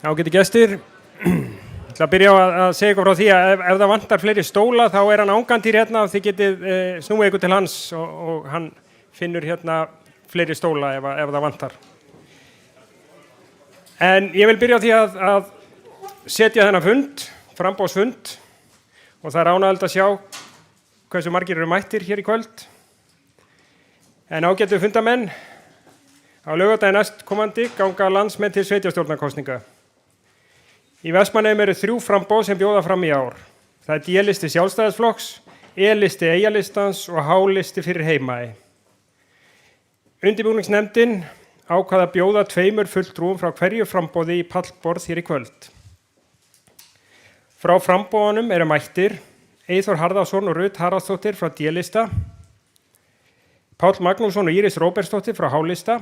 Ágætu gestir, ég ætla að byrja á að segja ykkur frá því að ef það vantar fleiri stóla þá hann ángandýr hérna og þið getið snúið ykkur til hans og hann finnur hérna fleiri stóla ef það vantar. En ég vil byrja á því að setja þennan fund, framboðsfund, og það ánægjulegt að sjá hversu margir eru mættir hér í kvöld. En ágætu fundamenn, á laugardaginn næstkomandi ganga landsmenn til sveitarstjórnarkosninga. Í Vestmannaeyjum eru 3 framboð sem bjóða fram í ár. Það er D-listi Sjálfstæðisflokks, E-listi Eyjalistans og H-listi fyrir Heimaey. Undirbúningsnefndin ákvað að bjóða 2 fulltrúum frá hverju framboði í pallborð hér í kvöld. Frá framboðunum eru mættir Eyþór Harðarson og Ruth Haraldsdóttir frá D-lista, Páll Magnússon og Íris Róbertsdóttir frá H-lista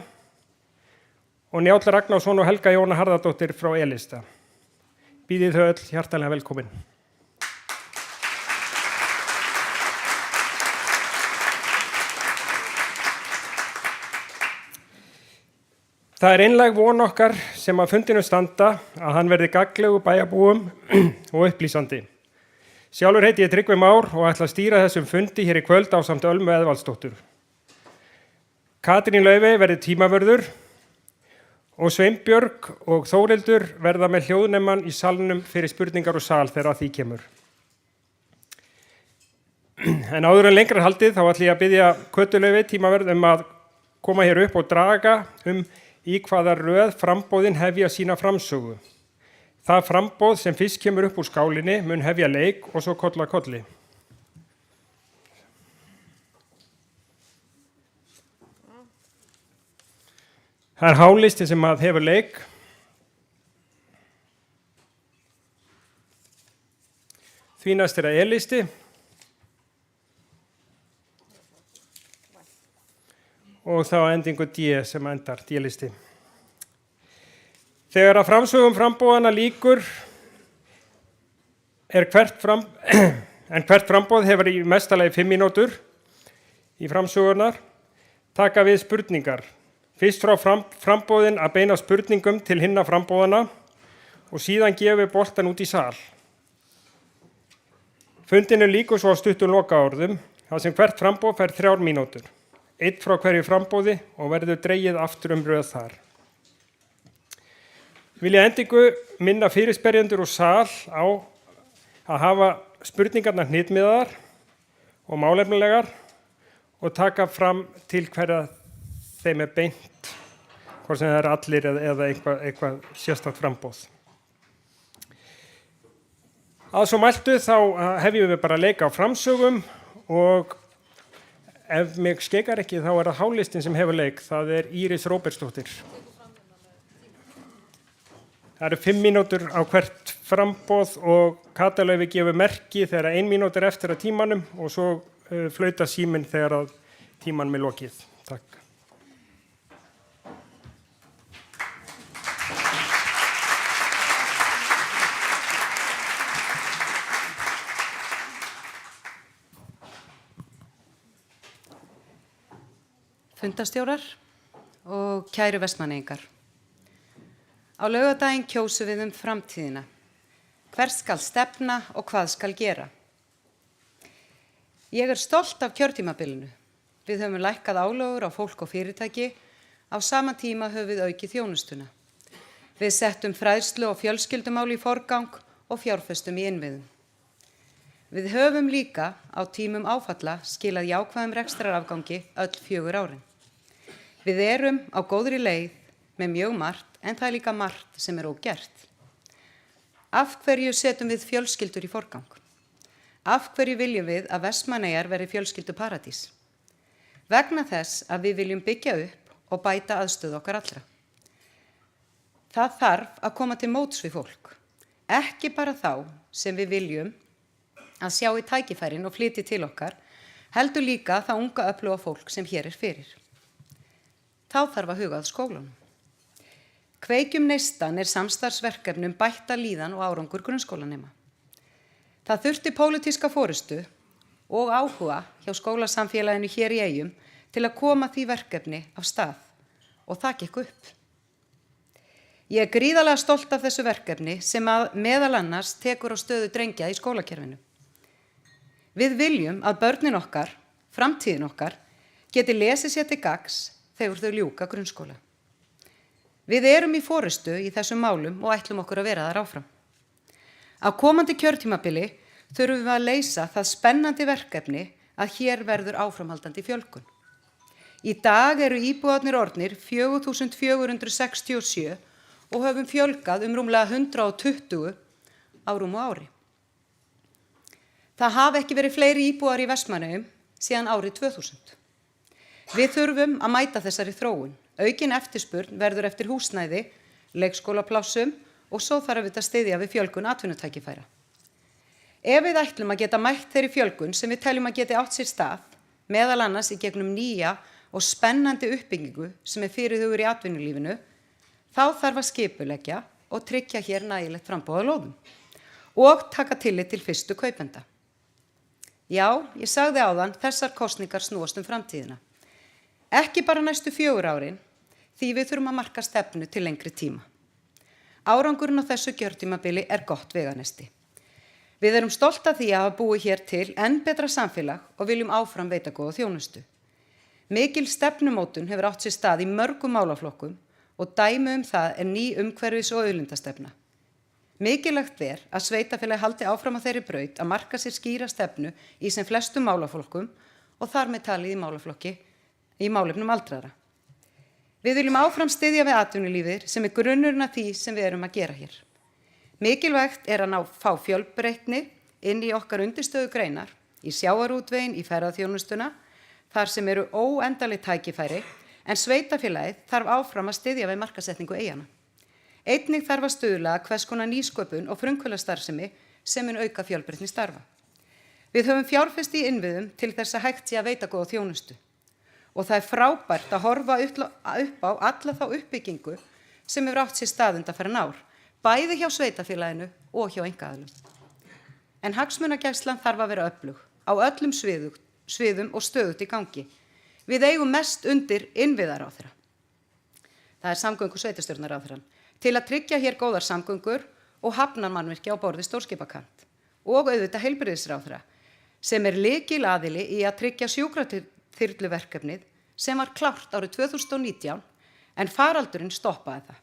og Njáll Ragnarsson og Helga Jóna Harðardóttir frá E-lista. Býðið þau öll hjartanlega velkomin. Það er einlæg von okkar sem að fundinu standa að hann verði gagnlegur bæjarbúum og upplýsandi. Sjálfur heiti ég Tryggvi Már og ætla að stýra þessum fundi hér í kvöld ásamt Ölmu Eðvaldsdóttur. Katrín Laufey verði tímavörður og Sveinbjörg og Þórildur verða með hljóðnemann í salnum fyrir spurningar og sal þegar að því kemur. En áður en lengra haldið þá ætla ég að biðja Kötu Laufey tímavörð að koma hér upp og draga í hvaða röð framboðin hefja sína framsögu. Það framboð sem fyrst kemur upp úr skálinni mun hefja leik og svo koll að kolli. Það er H-listi sem að hefur leik. Því næst er það E-listi. Og þá endingu D sem endar, D-listi. Þegar að framsögum framboðana lýkur hvert framboð hefur í mestalagi 5 mínútur í framsögunar, taka við spurningar. Fyrst frá framboðin að beina spurningum til hinna framboðana og síðan gefi boltan út í sal. Fundinu lýkur svo á stuttum lokaorðum, þar sem hvert framboð fær 3 mínútur. 1 frá hverju framboði og verður dregið aftur röð þar. Vil ég endingu minna fyrirspyrjendur úr sal á að hafa spurningarnar hnitmiðaðar og málefnalegar og taka fram til hverja þeim er beint, hvort sem það er allir eða eitthvað sérstakt framboð. Að svo mæltu þá hefjum við bara að leika á framsögum og ef mig skekar ekki þá er það H-listin sem hefur leik, það er Íris Róbertsdóttir. Það eru 5 mínútur á hvert framboð og Kata Laufey gefur merki þegar 1 mínútur eftir að tímanum og svo flauta síminn þegar að tímanum er lokið. Takk. Fundarstjórar og kæru Vestmannaeyingar. Á laugardaginn kjósum við framtíðina. Hvert skal stefna og hvað skal gera? Ég er stolt af kjörtímabilinu. Við höfum lækkað álögur á fólk og fyrirtæki, á sama tíma höfum við aukið þjónustuna. Við settum fræðslu og fjölskyldumál í forgang og fjárfestum í innviðum. Við höfum líka á tímum áfalla skilað jákvæðum rekstrarafgangi öll 4 árin. Við erum á góðri leið með mjög margt, en það er líka margt sem er ógert. Af hverju setjum við fjölskyldur í forgang? Af hverju viljum við að Vestmannaeyjar verði fjölskylduparadís? Vegna þess að við viljum byggja upp og bæta aðstöðu okkar allra. Það þarf að koma til móts við fólk. Ekki bara þá sem við viljum að sjá í tækifærin og flytji til okkar, heldur líka það unga öfluga fólk sem hér er fyrir. Þá þarf að huga að skólanum. Kveikjum neistan er samstarfsverkefni bætta líðan og árangur grunnskólanema. Það þurfti pólitíska forystu og áhuga hjá skólasamfélaginu hér í Eyjum til að koma því verkefni af stað og það gekk upp. Ég er gríðarlega stolt af þessu verkefni sem meðal annars tekur á stöðu drengja í skólakerfinu. Við viljum að börnin okkar, framtíðin okkar, geti lesið sér til gagns þegar þau ljúka grunnskóla. Við erum í forystu í þessum málum og ætlum okkur að vera þar áfram. Á komandi kjörtímabili þurfum við að leysa það spennandi verkefni að hér verður áframhaldandi fjölgun. Í dag eru íbúarnir orðnir 4.467 og höfum fjölgað rúmlega 120 á rúmu ári. Það hafa ekki verið fleiri íbúar í Vestmannaeyjum síðan árið 2000. Við þurfum að mæta þessari þróun. Aukin eftirspurn verður eftir húsnæði, leikskólaplássum og svo þarf við að styðja við fjölgun atvinnutækifæra. Ef við ætlum að geta mætt þeirri fjölgun sem við teljum að geti átt sér stað, meðal annars í gegnum nýja og spennandi uppbyggingu sem fyrirhuguð í atvinnulífinu, þá þarf að skipuleggja og tryggja hér nægilegt framboð á lóðum og taka tillit til fyrstu kaupenda. Já, ég sagði áðan, þessar kosningar snúast framtíðina. Ekki bara næstu 4 árin, því við þurfum að marka stefnu til lengri tíma. Árangurinn á þessu kjörtímabili er gott veganesti. Við erum stolt af því að hafa búið hér til enn betra samfélag og viljum áfram veita góða þjónustu. Mikil stefnumótun hefur átt sér stað í mörgum málaflokkum og dæmi það er ný umhverfis- og auðlindastefna. Mikilvægt að sveitarfélagi haldi áfram að þeirri braut að marka sér skýra stefnu í sem flestum málaflokkum og þar með talið í málefnum aldraðra. Við viljum áfram styðja við atvinnulífið sem er grunnurinn að því sem við erum að gera hér. Mikilvægt að fá fjölbreytni inn í okkar undirstöðugreinar, í sjávarútveginn, í ferðaþjónustuna, þar sem eru óendanleg tækifæri, en sveitarfélagið þarf áfram að styðja við markaðssetningu eyjanna. Einnig þarf að stuðla að hvers konar nýsköpun og frumkvöðlastarfsemi sem mun auka fjölbreytni starfa. Við höfum fjárfest í innviðum til þess að hægt sé að veita góða þjónustu. Og það er frábært að horfa upp á alla þá uppbyggingu sem hefur átt sér stað undanfarin ár, bæði hjá sveitarfélaginu og hjá einkaaðilum. En hagsmunagæslan þarf að vera öflug á öllum sviðum og stöðugt í gangi. Við eigum mest undir innviðaráðherra. Það er samgöngu- og sveitarstjórnarráðherrann til að tryggja hér góðar samgöngur og hafnarmannvirki á borði stórskipakant og auðvitað heilbrigðisráðherra sem er lykilaðili í að tryggja sjúkraþyrluverkefnið sem var klárt árið 2019 en faraldurinn stoppaði það.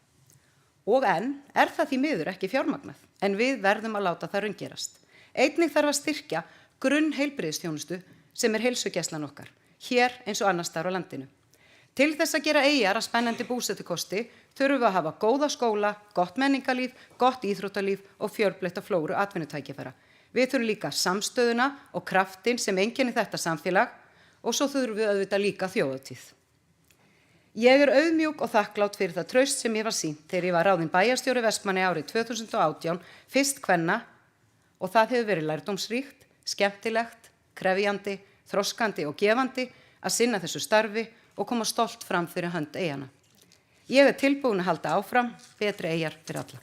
Og enn er það því miður ekki fjármagnað en við verðum að láta það raungerast. Einnig þarf að styrkja grunnheilbrigðisþjónustu sem er heilsugæslan okkar, hér eins og annars staðar á landinu. Til þess að gera eyjar að spennandi búsetukosti þurfum við að hafa góða skóla, gott menningarlíf, gott íþróttalíf og fjölbreytta flóru atvinnutækifæra. Við þurfum líka samstöðuna og kraftinn sem einkennir þetta samfélag og svo þurfum við auðvitað líka þjóðhátíð. Ég er auðmjúk og þakklátt fyrir það traust sem ég var sýnt þegar ég var ráðin bæjarstjóri Vestmannaeyja árið 2018, fyrst kvenna, og það hefur verið lærdómsríkt, skemmtilegt, krefjandi, þroskandi og gefandi að sinna þessu starfi og koma stolt fram fyrir hönd eyjanna. Ég er tilbúin að halda áfram, betri eyjar fyrir alla.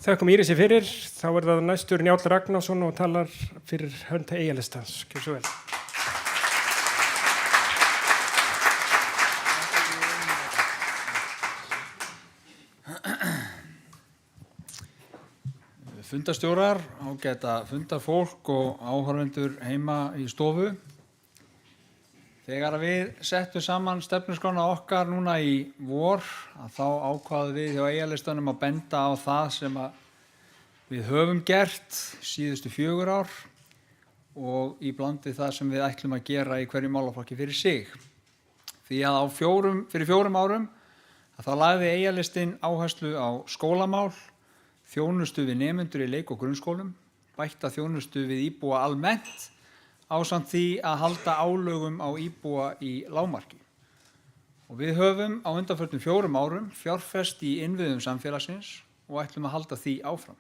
Þökkum Írisi fyrir. Þá er það næstur Njáll Ragnarsson og talar fyrir hönd Eyjalistans. Gjörðu svo vel. Fundarstjórar, ágæta fundarfólk og áhorfendur heima í stofu. Þegar við settum saman stefnuskrána okkar núna í vor, þá ákváðum við hjá Eyjalistanum að benda á það sem við höfum gert síðustu 4 ár og í blandi það sem við ætlum að gera í hverju málaflokki fyrir sig. Því að fyrir 4 árum þá lagði Eyjalistinn áherslu á skólamál, þjónustu við nemendur í leik- og grunnskólum, bætta þjónustu við íbúa almennt, ásamt því að halda álögum á íbúa í lágmarki. Og við höfum á undanförnum 4 árum fjárfest í innviðum samfélagsins og ætlum að halda því áfram.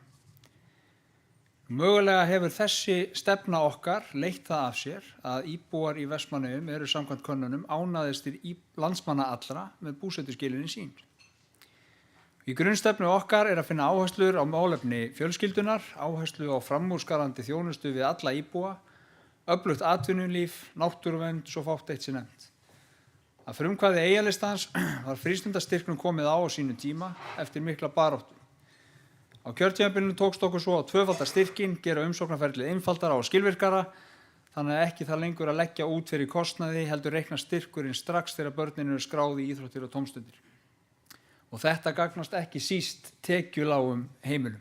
Mögulega hefur þessi stefna okkar leitt það af sér að íbúar í Vestmannaeyjum eru samkvæmt könnunum ánægðastir landsmanna allra með búsetuskilyrðin sín. Í grunnstefnu okkar að finna áherslur á málefni fjölskyldunar, áherslu á framúrskarandi þjónustu við alla íbúa, öflugt atvinnulíf, náttúruvernd, svo fátt eitt sé nefnt. Að frumkvæði Eyjalistans var frístundastyrknum komið á sínum tíma eftir mikla baráttu. Á kjörtímabilinu tókst okkur svo að tvöfalda styrkinn, gera umsóknarferlið einfaldara og skilvirkara, þannig að ekki þarf lengur að leggja út fyrir kostnaði, heldur reikna styrkurinn strax þegar börnin eru skráð í íþróttir og tómstundir. Og þetta gagnast ekki síst tekjulágum heimilum.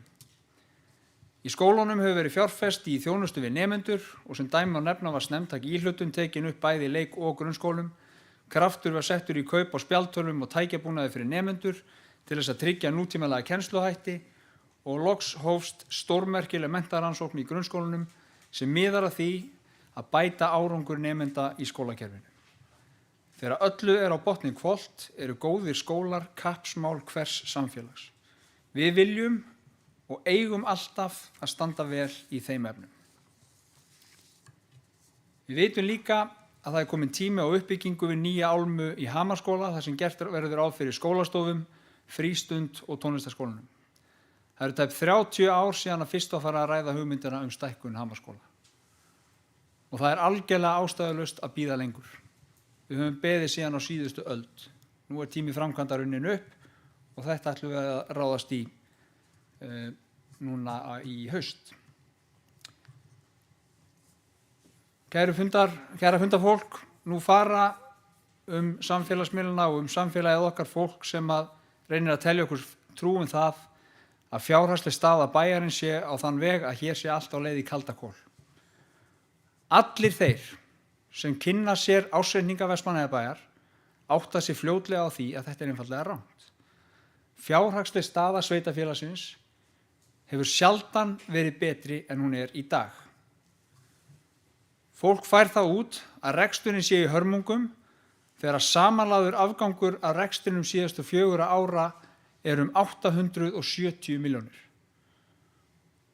Í skólunum hefur verið fjárfest í þjónustu við nemendur og sem dæmi á nefna var snemmtæk íhlutun tekin upp bæði í leik- og grunnskólum. Kraftur var settur í kaup á spjaldtölvum og tækjabúnaði fyrir nemendur til þess að tryggja nútímalega kennsluhætti og loks hófst stórmerkileg menntarannsókn í grunnskólunum sem miðar að því að bæta árangur nemenda í skólakerfinu. Þegar öllu á botninn hvolft eru góðir skólar kappsmál hvers samfélags. Við viljum og eigum alltaf að standa vel í þeim efnum. Við vitum líka að það komin tími á uppbyggingu við nýja álmu í Hamarsskóla þar sem gert verður ráð fyrir skólastofum, frístund og tónlistarskólanum. Það eru tæp 30 ár síðan að fyrst var farið að ræða hugmyndina stækkun Hamarsskóla. Og það algjörlega ástæðulaust að bíða lengur. Við höfum beðið síðan á síðustu öld. Nú tími framkvæmdar runnin upp og þetta ætlum við að ráðast í núna í haust. Kæra fundarfólk, nú fara samfélagsmiðlana og samfélagið okkar fólk sem að reynir að telja okkur trú það að fjárhagsleg staða bæjarins sé á þann veg að hér sé allt á leið í kaldakol. Allir þeir sem kynna sér ársreikninga Vestmannaeyjabæjar átta sig fljótlega á því að þetta einfaldlega rangt. Fjárhagsleg staða sveitarfélagsins hefur sjaldan verið betri en hún í dag. Fólk fær það út að reksturinn sé í hörmungum þegar samanlagður afgangur af rekstrinum síðustu 4 ára um 870 milljónir.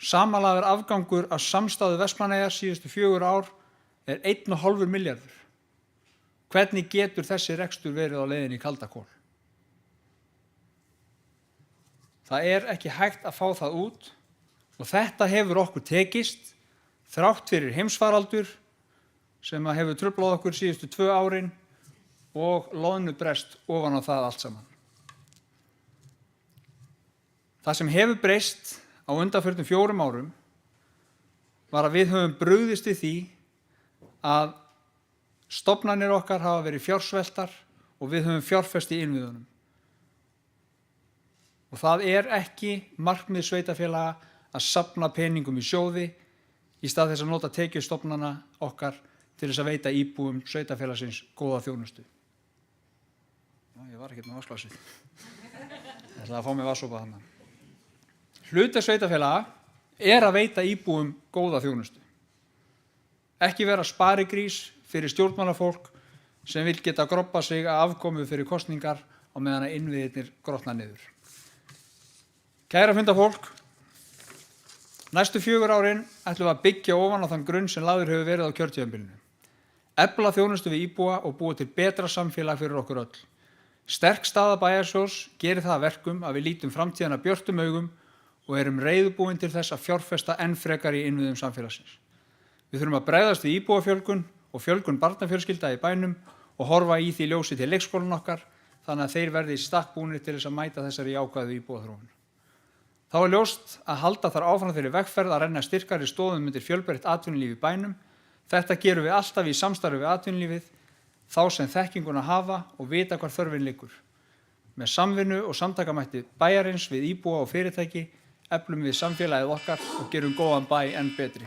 Samanlagður afgangur af samstæðu Vestmannaeyjar síðustu 4 ár 1,5 milljarður. Hvernig getur þessi rekstur verið á leiðinni í kaldakol? Það ekki hægt að fá það út og þetta hefur okkur tekist þrátt fyrir heimsfaraldur sem hefur truflað okkur síðustu 2 árin og loðnubrest ofan á það allt saman. Það sem hefur breyst á undanförnum 4 árum var að við höfum brugðist við því að stofnanir okkar hafa verið fjársveltar og við höfum fjárfest í innviðunum. Og það ekki markmið sveitarfélaga að safna peningum í sjóði í stað þess að nota tekjustofnana okkar til þess að veita íbúum sveitarfélagsins góða þjónustu. Já, ég var ekkert með vatnsglasið. Ég ætlaði að fá mér vatnssopa þarna. Hlutverk sveitarfélaga að veita íbúum góða þjónustu. Ekki vera sparigrís fyrir stjórnmálafólk sem vill geta groppa sig að afkomu fyrir kosningar á meðan að innviðirnir grotna niður. Kæra fundarfólk, næstu 4 árin ætlum við að byggja ofan á þann grunn sem lagður hefur verið á kjörtímabilinu. Efla þjónustu við íbúa og búa til betra samfélag fyrir okkur öll. Sterk staða bæjarsjóðs gerir það að verkum að við lítum framtíðina björtum augum og erum reiðubúin til þess að fjárfesta enn frekar í innviðum samfélagsins. Við þurfum að bregðast við íbúafjölgun og fjölgun barnafjölskylda í bænum og horfa í því ljósi til leikskólan okkar þannig að þeir verði í stakk búnir til þess að mæta þessari jákvæðu íbúaþróun. Þá ljóst að halda þar áfram þeirri vegferð að renna styrkari stoðum undir fjölbreytt atvinnulíf í bænum. Þetta gerum við alltaf í samstarfi við atvinnulífið, þá sem þekkinguna hafa og vita hvar þörfin liggur. Með samvinnu og samtakamætti bæjarins við íbúa og fyrirtæki eflum við samfélagið okkar og gerum góðan bæ enn betri.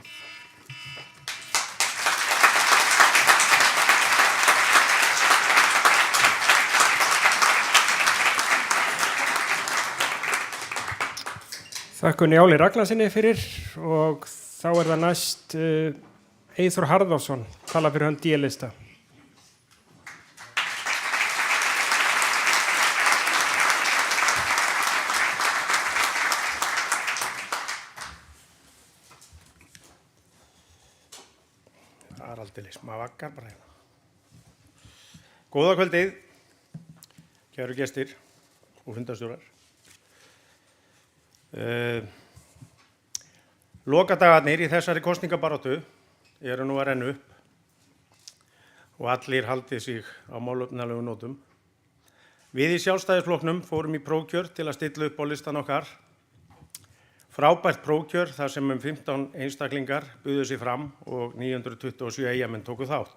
Þakku Njáli Ragnarsinni fyrir og þá það næst Eyþór Harðarson, tala fyrir hönd D-lista. Það aldeilis, maður vaggar bara hérna. Góða kvöldið, kæru gestir og fundarstjórar. Lokadagarnir í þessari kosningabaráttu eru nú að renna upp og allir haldið sig á málefnalegum nótum. Við í Sjálfstæðisflokknum fórum í prófkjör til að stilla upp á listan okkar. Frábært prófkjör þar sem 15 einstaklingar buðu sig fram og 927 Eyjamenn tóku þátt.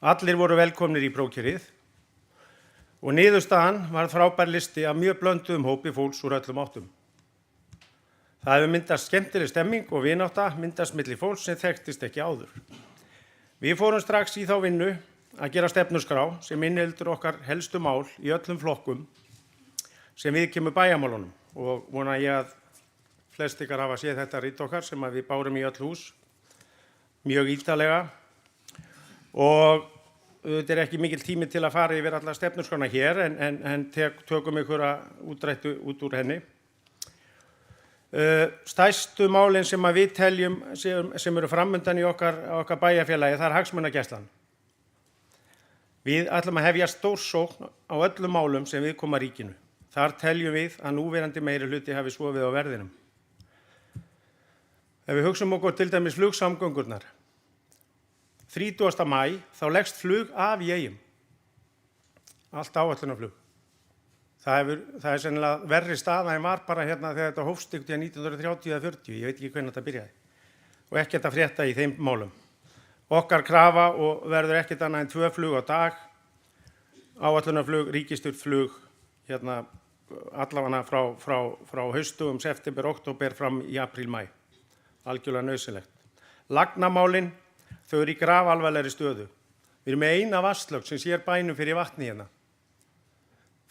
Allir voru velkomnir í prófkjörið og niðurstaðan var frábær listi af mjög blönduðum hópi fólks úr öllum áttum. Það hefur myndast skemmtileg stemming og vinátta myndast milli fólks sem þekktist ekki áður. Við fórum strax í þá vinnu að gera stefnuskrá sem inniheldur okkar helstu mál í öllum flokkum sem viðkemur bæjarmálunum og vona ég að flest ykkar hafa séð þetta rit okkar sem við bárum í öll hús mjög ítarlega og þetta er ekki mikill tími til að fara yfir alla stefnuskrána hér en tökum ykkur útrættu út úr henni. Stærstu málin sem við teljum sem eru framundan í okkar bæjarfélagi, það er hagsmunagæslan. Við ætlum að hefja stórsókn á öllum málum sem viðkoma ríkinu. Þar teljum við að núverandi meirihluti hafi sofið á verðinum. Ef við hugsum okkur til dæmis flugsamgöngurnar. 30. maí þá leggst flug af í Eyjum. Allt áætlunarflug. Það er sennilega verri staða en var bara hérna þegar þetta hófst ykkur 1930 eða 40, ég veit ekki hvernig þetta byrjaði. Og ekkert að frétta í þeim málum. Okkar krafa og verður ekkert annað en 2 flug á dag, áætlunarflug, ríkisstyrkt flug, hérna allavega frá haustugum, september, október fram í apríl, maí. Algjörlega nauðsynlegt. Lagnamálin, þau eru í grafalvarlegri stöðu. Við erum með eina vatnslögn sem sér bænum fyrir vatni hérna.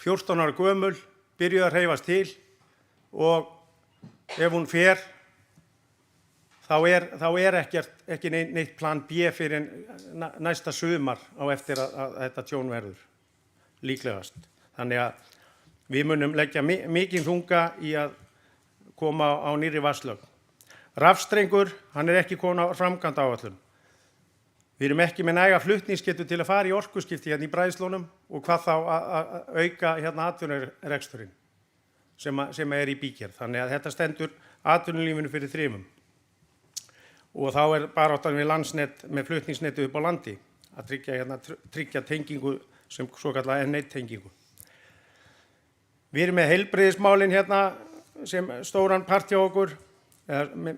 14 ára gömul, byrjuð að hreyfast til og ef hún fer þá er ekki neitt plan B fyrir næsta sumar á eftir að þetta tjón verður líklegast. Þannig að við munum leggja mikinn þunga í að koma á nýrri vatnslögn. Rafstrengur, hann er ekki komin á framkvæmdaáætlun. Við erum ekki með næga flutningsgetu til að fara í orkuskipti hérna í bræðslunum og hvað þá að auka hérna atvinnureksturinn sem er í bígerð. Þannig að þetta stendur atvinnulífinu fyrir þrifum. Og þá er baráttan við Landsnet með flutningsnetu upp á landi að tryggja tengingu sem svo kallar N1 tengingu. Við erum með heilbrigðismálin hérna sem stóran part hjá okkur,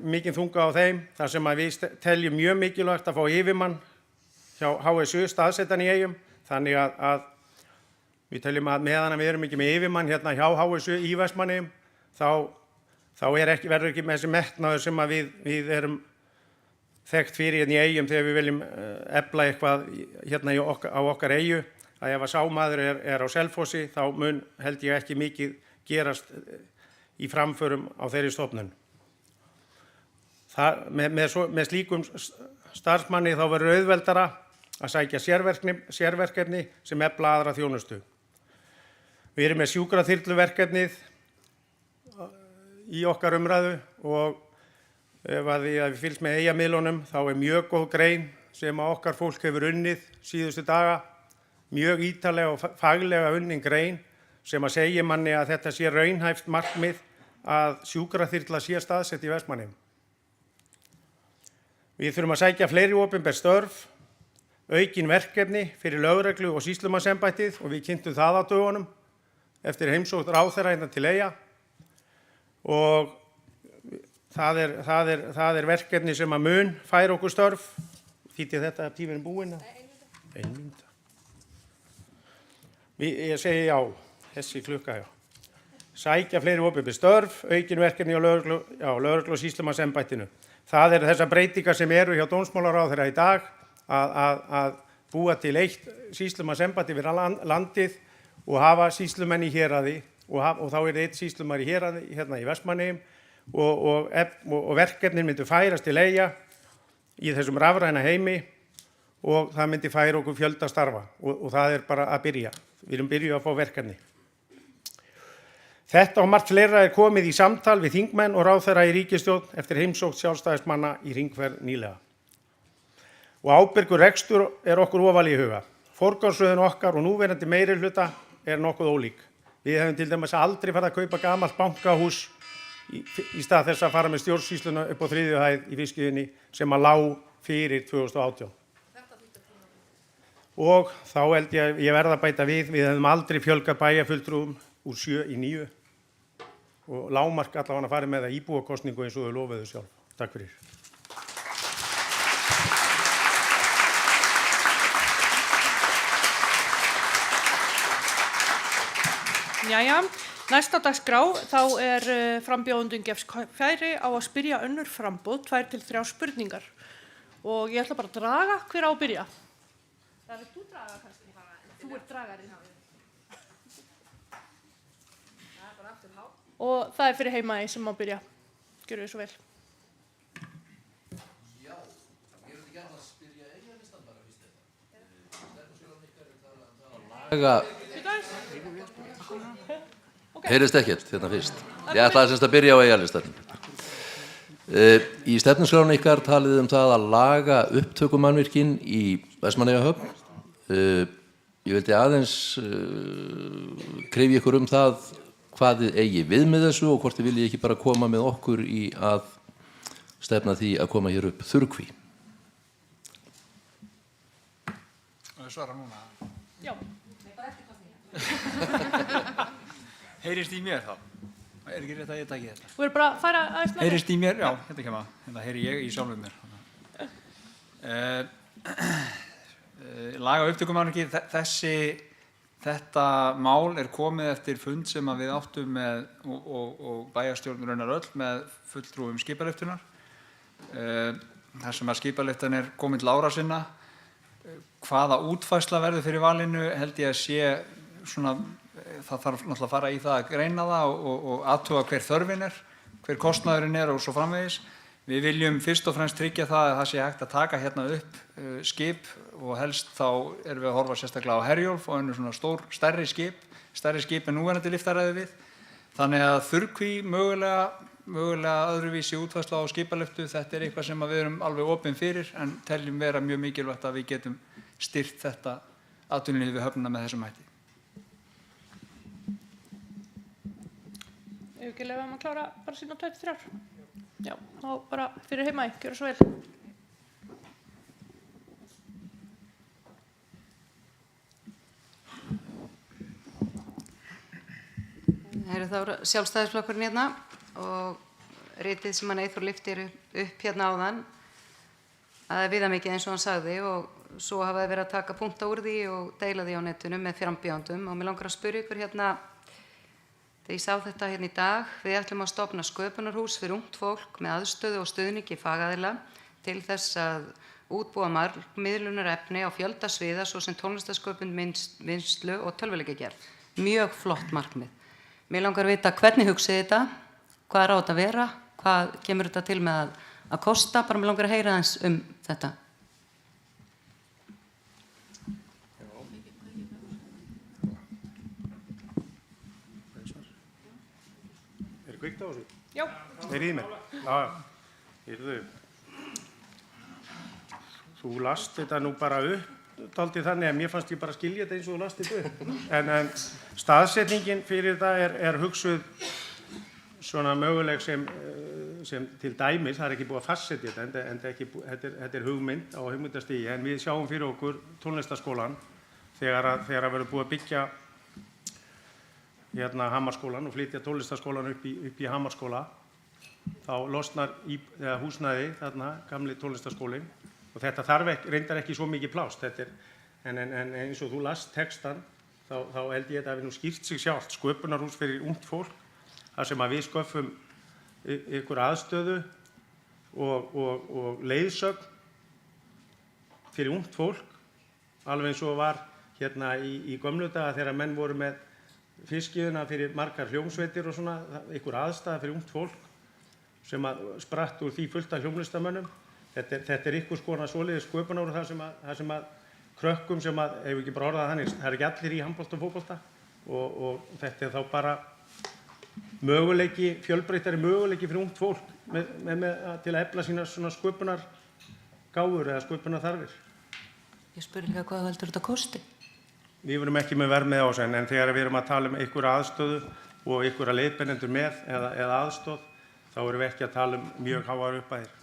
mikinn þunga á þeim, þar sem að við teljum mjög mikilvægt að fá yfirmann hjá HSU staðsettan í Eyjum, þannig að við teljum að meðan við erum ekki með yfirmann hérna hjá HSU í Vestmannaeyjum, þá verður ekki með þessi metnaður sem að við erum þekkt fyrir hérna í Eyjum þegar við viljum efla eitthvað hérna á okkar eyju, að ef að sá maður er á Selfossi, þá mun held ég ekki mikið gerast í framförum á þeirri stofnun. Með slíkum starfsmanni þá verður auðveldara að sækja sérverkefni sem efla aðra þjónustu. Við erum með sjúkraþyrluverkefnið í okkar umræðu og ef við fylgst með Eyjamiðlunum þá er mjög góð grein sem að okkar fólk hefur unnið síðustu daga, mjög ítarlega og faglega unnin grein sem að segja manni að þetta sé raunhæft markmið að sjúkraþyrla sé staðsett í Vestmannaeyjum. Við þurfum að sækja fleiri opinber störf, aukin verkefni fyrir lögreglu og sýslumannsembættið og við kynntum það á dögunum eftir heimsókn ráðherra hérna til Eyja og það er verkefni sem að mun færa okkur störf. Þýddi þetta að tíminn búinn? 1 mínúta. Ég segi já, þessi klukka já. Sækja fleiri opinber störf, aukin verkefni á lögreglu og sýslumannsembættinu. Það eru þessar breytingar sem eru hjá dómsmálaráðherra í dag að búa til eitt sýslumannsembætti fyrir landið og hafa sýslumenn í héraði og þá er eitt sýslumar í héraði hérna í Vestmannaeyjum og verkefnin myndi færast til Eyja í þessum rafræna heimi og það myndi færa okkur fjölda starfa og það er bara að byrja. Við erum byrjuð að fá verkefni. Þetta og margt fleira er komið í samtal við þingmenn og ráðherra í ríkisstjórn eftir heimsókn sjálfstæðismanna í hringferð nýlega. Og ábyrgur rekstur er okkur ofarlega í huga. Forgangsröðun okkar og núverandi meirihluta er nokkuð ólík. Við hefum til dæmis aldrei farið að kaupa gamalt bankahús í stað þess að fara með stjórnsýsluna upp á 3. hæð í fiskiðinni sem að lá fyrir 2018. Og þá held ég verð að bæta við hefum aldrei fjölgað bæjarfulltrúum úr 7 í 9 og lágmark allavega farið með það íbúakosningu eins og þau lofuðu sjálf. Takk fyrir. Jæja, næst á dagskrá þá frambjóðendum gefst færi á að spyrja önnur framboð 2 til 3 spurningar og ég ætla bara að draga hver á að byrja. Það vil þú draga kannski? Þú dragarinn. Og það fyrir Heimaey sem má byrja. Gjörðu þið svo vel. Já, ég vil gjarna spyrja eiginlistan bara fyrst þetta. Stefnusjólan ykkar laga... Heyrist ekkert hérna fyrst. Ég ætlaði semst að byrja á eiginlistanum. Í stefnusjólan ykkar talið það að laga upptökumannvirkin í Vestmannaeyjahöfn. Ég vildi aðeins krefja ykkur það hvað þið eigi við með þessu og hvort þið viljið ekki bara koma með okkur í að stefna því að koma hér upp þurrkví. Og svara núna. Já. Heyrist í mér þá? Ekki rétt að ég taki þetta? Þú verður bara að fara aðeins með Heyrist í mér? Já, hérna kemur. Hérna heyri ég í sjálfum mér. Laga upptökumannvirki, þetta mál komið eftir fund sem við áttum með og bæjarstjórn raunar öll með fulltrúum skipalyftunnar. Þar sem að skipalyftan komin til ára sinna. Hvaða útfærsla verður fyrir valinu held ég að sé svona, það þarf náttúrulega að fara í það að greina það og athuga hver þörfin hver kostnaðurinn og svo framvegis. Við viljum fyrst og fremst tryggja það að það sé hægt að taka hérna upp skip og helst þá við að horfa sérstaklega á Herjólf og önnur svona stærri skip en núverandi lyftaræði við. Þannig að þurrkví mögulega öðruvísi útfærsla á skipalyftu, þetta eitthvað sem við erum alveg opin fyrir en teljum vera mjög mikilvægt að við getum styrkt þetta atvinnulíf við höfnina með þessum hætti. Ef ekki leyfa að klára bara sína 23. Já, þá bara fyrir Heimaey, gjörðu svo vel. Þá sjálfstæðisflokkurinn hérna og ritið sem hann Eyþór lyftir upp hérna áðan að það viðamikið eins og hann sagði og svo hafa þið verið að taka punkta úr því og deila því á netinu með frambjóðendum og mér langar að spyrja ykkur hérna þegar ég sá þetta hérna í dag, við ætlum að stofna sköpunarhús fyrir ungt fólk með aðstöðu og stuðningi fagaðila til þess að útbúa miðlunarefni á fjölda sviða svo sem tónlistarsköpun, vinnslu og tölvuleikjagerð. Mjög flott markmið. Mér langar að vita hvernig hugsið þetta, hvað á þetta að vera, hvað kemur þetta til með að kosta, bara mér langar að heyra aðeins þetta. Kveikt á þessu? Já. Í mér? Já. Heyrðu. Þú last þetta nú bara upp dálítið þannig að mér fannst ég bara skilja þetta eins og þú last þetta upp. En staðsetningin fyrir það hugsuð svona möguleg sem til dæmis, það ekki búið að fastsetja þetta, en þetta hugmynd á hugmyndastigi, en við sjáum fyrir okkur tónlistarskólann þegar verður búið að byggja hérna Hamarsskólann og flytja tónlistarskólann upp í Hamarsskóla, þá losnar húsnæði þarna, gamli tónlistarskólinn og þetta þarf reyndar ekki svo mikið pláss, en eins og þú last textan, þá held ég að það nú skýrt sig sjálft, sköpunarhús fyrir ungt fólk, þar sem að við sköffum ykkur aðstöðu og leiðsögn fyrir ungt fólk, alveg eins og var hérna í gömlu daga þegar menn voru með fiskiðuna fyrir margar hljómsveitir og svona, ykkur aðstæða fyrir ungt fólk sem að spratt úr því fullt af hljómlistamönnum. Þetta ykkur skona svoleiðis sköpunar og það sem að krökkum sem að, ef ekki bara orðað þannig, það ekki allir í handbolta og fótbolta og þetta þá bara möguleiki, fjölbreyttari möguleiki fyrir ungt fólk til að efla sína svona sköpunargáfur eða sköpunarþarfir. Ég spurði líka hvað heldur þetta kosti? Við verum ekki með verð með á þessu en þegar við erum að tala ykkur aðstöðu og ykkur leiðbeinendur með eða aðstöð, þá erum við ekki að tala mjög háar upphæðir.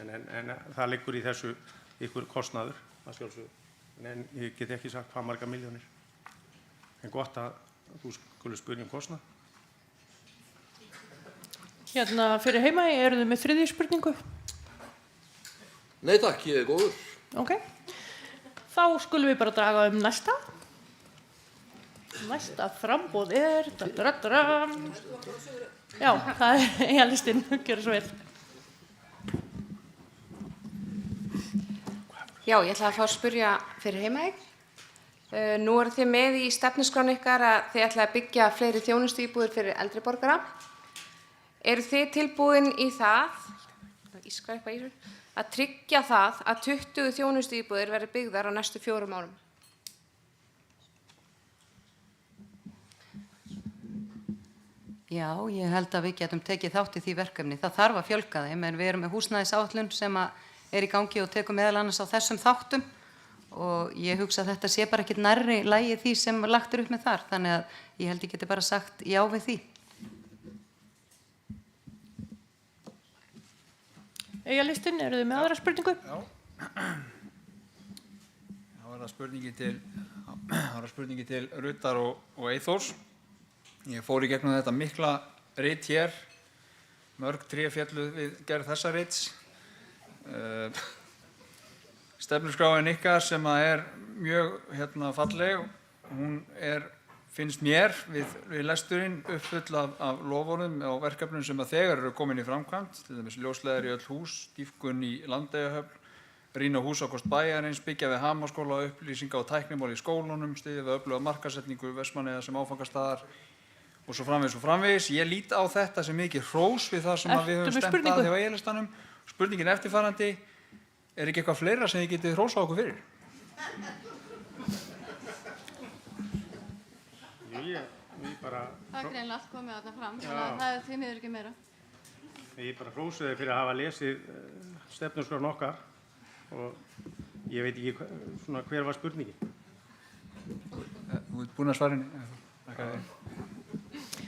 En það liggur í þessu ykkur kostnaður að sjálfsögðu. En ég get ekki sagt hvað marga milljónir. En gott að þú skulle spyrja kostnað. Hérna fyrir heima, eru þið með þriðju spurningu? Nei takk, ég góður. Ok. Þá skulum við bara draga næsta. Næsta framboð Já, það Eyjalistinn, gjörðu svo vel. Já, ég ætla að fá að spyrja fyrir Heimaey. Nú eru þið með í stefnuskránu ykkar að þið ætla að byggja fleiri þjónustuíbúðir fyrir eldri borgara. Eru þið tilbúin í það, að tryggja það að 20 þjónustuíbúðir verði byggðar á næstu 4 árum? Já, ég held að við getum tekið þátt í því verkefni. Það þarf að fjölga þeim, en við erum með húsnæðisáætlun sem er í gangi og tekur meðal annars á þessum þáttum og ég hugsa að þetta sé bara ekkert nærri lagi því sem lagt upp með þar, þannig að ég held ég geti bara sagt já við því. Eyjalistinn, eru þið með aðra spurningu? Já. Það var það spurningi til Rutar og Eyþórs. Ég fór í gegnum þetta mikla rit hér, mörg tré féllu við gerð þessa rits. Stefnuskráin ykkar sem er mjög falleg, hún finnst mér við lesturinn uppfull af loforðum og verkefnum sem þegar eru komin í framkvæmd, til dæmis ljósleiðari í öll hús, dýpkun í Landeyjahöfn, rýna húsakost bæjarins, byggja við Hamarsskóla, upplýsinga og tæknimál í skólunum, styðja við öfluga markaðssetningu Vestmannaeyja sem áfangastaðar og svo framvegis og framvegis. Ég lít á þetta sem mikið hrós við það sem við höfum stemt að hjá Eyjalistanum. Spurningin eftirfarandi, ekki eitthvað fleira sem þið getið hrósað okkur fyrir? Það greinlega allt komið þarna fram, þannig að það því miður ekki meira. Ég bara hrósa þér fyrir að hafa lesið stefnuskrána okkar og ég veit ekki hver var spurningin. Þú ert búin að svara henni.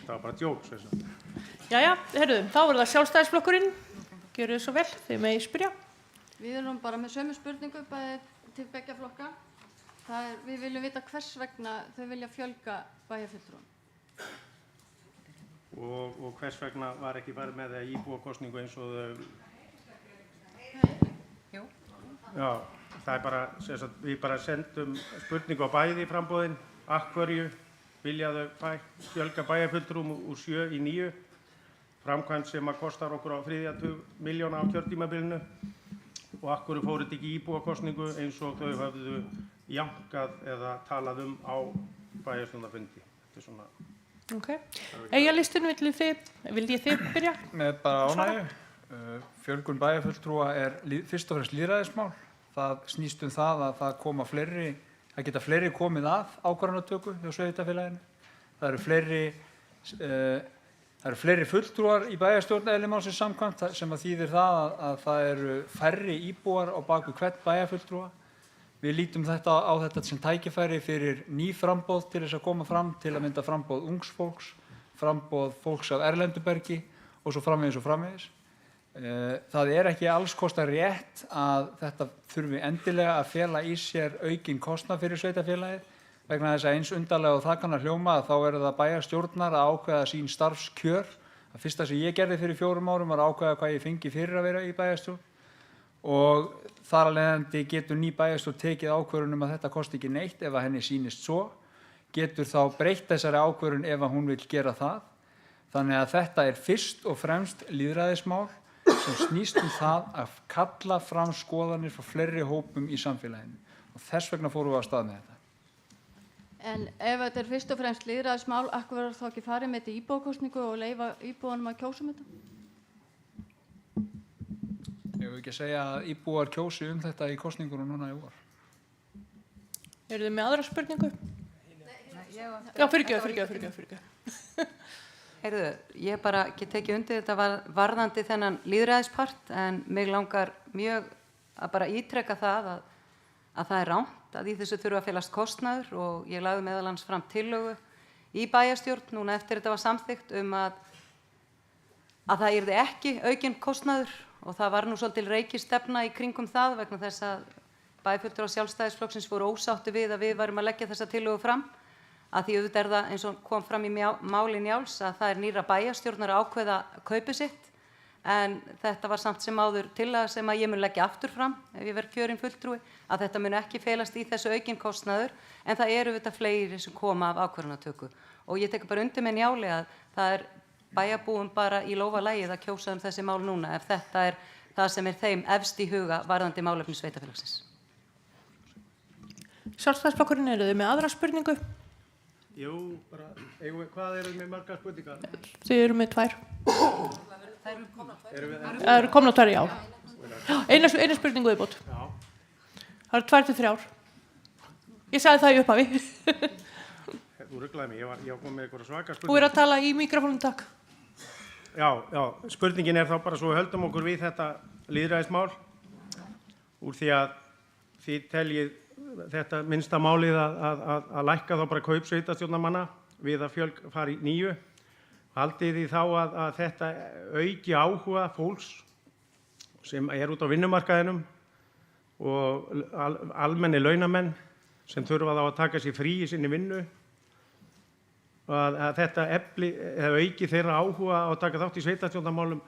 Það var bara djók, svo þess að. Jæja, heyrðu, þá það Sjálfstæðisflokkurinn. Gjörðu svo vel, þið megi spyrja. Við erum bara með sömu spurningu bæði til beggja flokka. Við viljum vita hvers vegna þau vilja fjölga bæjarfulltrúum. Og hvers vegna var ekki farið með það íbúakosningu eins og þau? Jú. Já, það bara, við bara sendum spurningu á bæði framboðin, af hverju vilja þau fjölga bæjarfulltrúum úr 7 í 9, framkvæmd sem að kostar okkur á 3 milljóna á kjörtímabilinu og af hverju fóru þetta ekki í íbúakosningu eins og þau höfðu jankað eða talað á bæjarstjórnarfundi. Þetta er svona. Ok. Eyjalistinn, viljið þið byrja? Með bara ánægju. Fjölgun bæjarfulltrúa fyrst og fremst lýðræðismál. Það snýst það að það geta fleiri komið að ákvarðanatöku hjá sveitarfélaginu. Það eru fleiri fulltrúar í bæjarstjórn eðli málsins samkvæmt sem að þýðir það að það eru færri íbúar á bak við hvern bæjarfulltrúa. Við lítum á þetta sem tækifæri fyrir ný framboð til þess að koma fram, til að mynda framboð ungs fólks, framboð fólks af erlendubergi og svo framvegis og framvegis. Það ekki alls kostar rétt að þetta þurfi endilega að fela í sér aukinn kostnað fyrir sveitarfélagið vegna þess að eins undarlega og það kann að hljóma að þá það bæjarstjórnar að ákveða sín starfskjör. Það fyrsta sem ég gerði fyrir 4 árum var að ákveða hvað ég fengi fyrir að vera í bæjarstjórn og þar af leiðandi getur ný bæjarstjórn tekið ákvörðun að þetta kosti ekki neitt ef að henni sýnist svo, getur þá breytt þessari ákvörðun ef að hún vill gera það. Þannig að þetta fyrst og fremst lýðræðismál sem snýst það að kalla fram skoðanir frá fleiri hópum í samfélaginu og þess vegna fórum við af stað með þetta. En ef þetta fyrst og fremst lýðræðismál, af hverju verður þá ekki farið með þetta íbúakosningu og leyfa íbúanum að kjósa þetta? Ég vil ekki segja að íbúar kjósi þetta í kosningunum núna í vor. Eru þið með aðra spurningu? Já, fyrirgefðu. Heyrðu, ég bara get tekið undir þetta varðandi þennan lýðræðispart en mig langar mjög að bara ítreka það að það rangt að í þessu þurfa að felast kostnaður og ég lagði meðal annars fram tillögu í bæjarstjórn núna eftir þetta var samþykkt að að það yrði ekki aukinn kostnaður og það var nú svolítil reikistefna í kringum það vegna þess að bæjarfulltrúar Sjálfstæðisflokksins voru ósátti við að við værum að leggja þessa tillögu fram, að því auðvitað það eins og kom fram í máli Njáls að það nýrra bæjarstjórnar að ákveða kaupið sitt, en þetta var samt sem áður tillaga sem að ég mun leggja aftur fram ef ég verð kjörinn fulltrúi, að þetta mun ekki felast í þessu aukinn kostnaður, en það eru auðvitað fleiri sem koma af ákvörðunartöku og ég tek bara undir með Njáli að það bæjarbúum bara í lófa lagið að kjósa þessi mál núna ef þetta það sem þeim efst í huga varðandi málefni sveitarfélagsins. Sjálfstæðisflokkurinn, eru þið með aðra spurningu? Jú, bara, hvað eru með margar spurningar? Þið eru með 2. Það eru komna 2, já. Eina spurningu viðbót. Það eru 2 til 3. Ég sagði það í upphafi. Þú ruglaði mig, ég var komið með eitthvað svaka spurningar. Þú að tala í mikrofónum, takk. Já, spurningin þá bara svo við höldum okkur við þetta lýðræðismál úr því að þið teljið þetta minnsta málið að lækka þá bara kaup sveitarstjórnarmanna við að fara í 9. Haldið þið þá að þetta auki áhuga fólks sem út á vinnumarkaðinum og almenni launamenn sem þurfa þá að taka sér frí í sinni vinnu að þetta auki þeirra áhuga á að taka þátt í sveitarstjórnarmálum.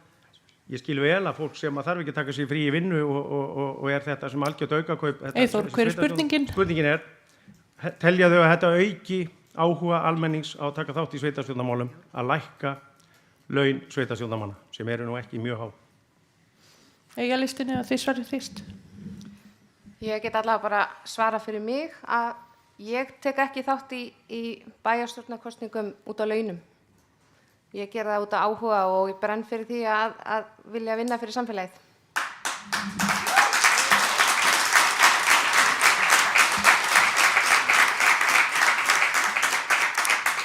Ég skil vel að fólk sem þarf ekki að taka sér frí í vinnu og þetta sem algjört aukakaup. Eyþór, hver er spurningin? Spurningin telja þau að þetta auki áhuga almennings á að taka þátt í sveitarstjórnarmálum að lækka laun sveitarstjórnarmanna sem eru nú ekki mjög há? Eiga listinni að þið svarið fyrst. Ég get allavega bara svara fyrir mig að ég tek ekki þátt í bæjarstjórnarkosningum út á launum. Ég ger það út á áhuga og ég brenn fyrir því að vilja vinna fyrir samfélagið.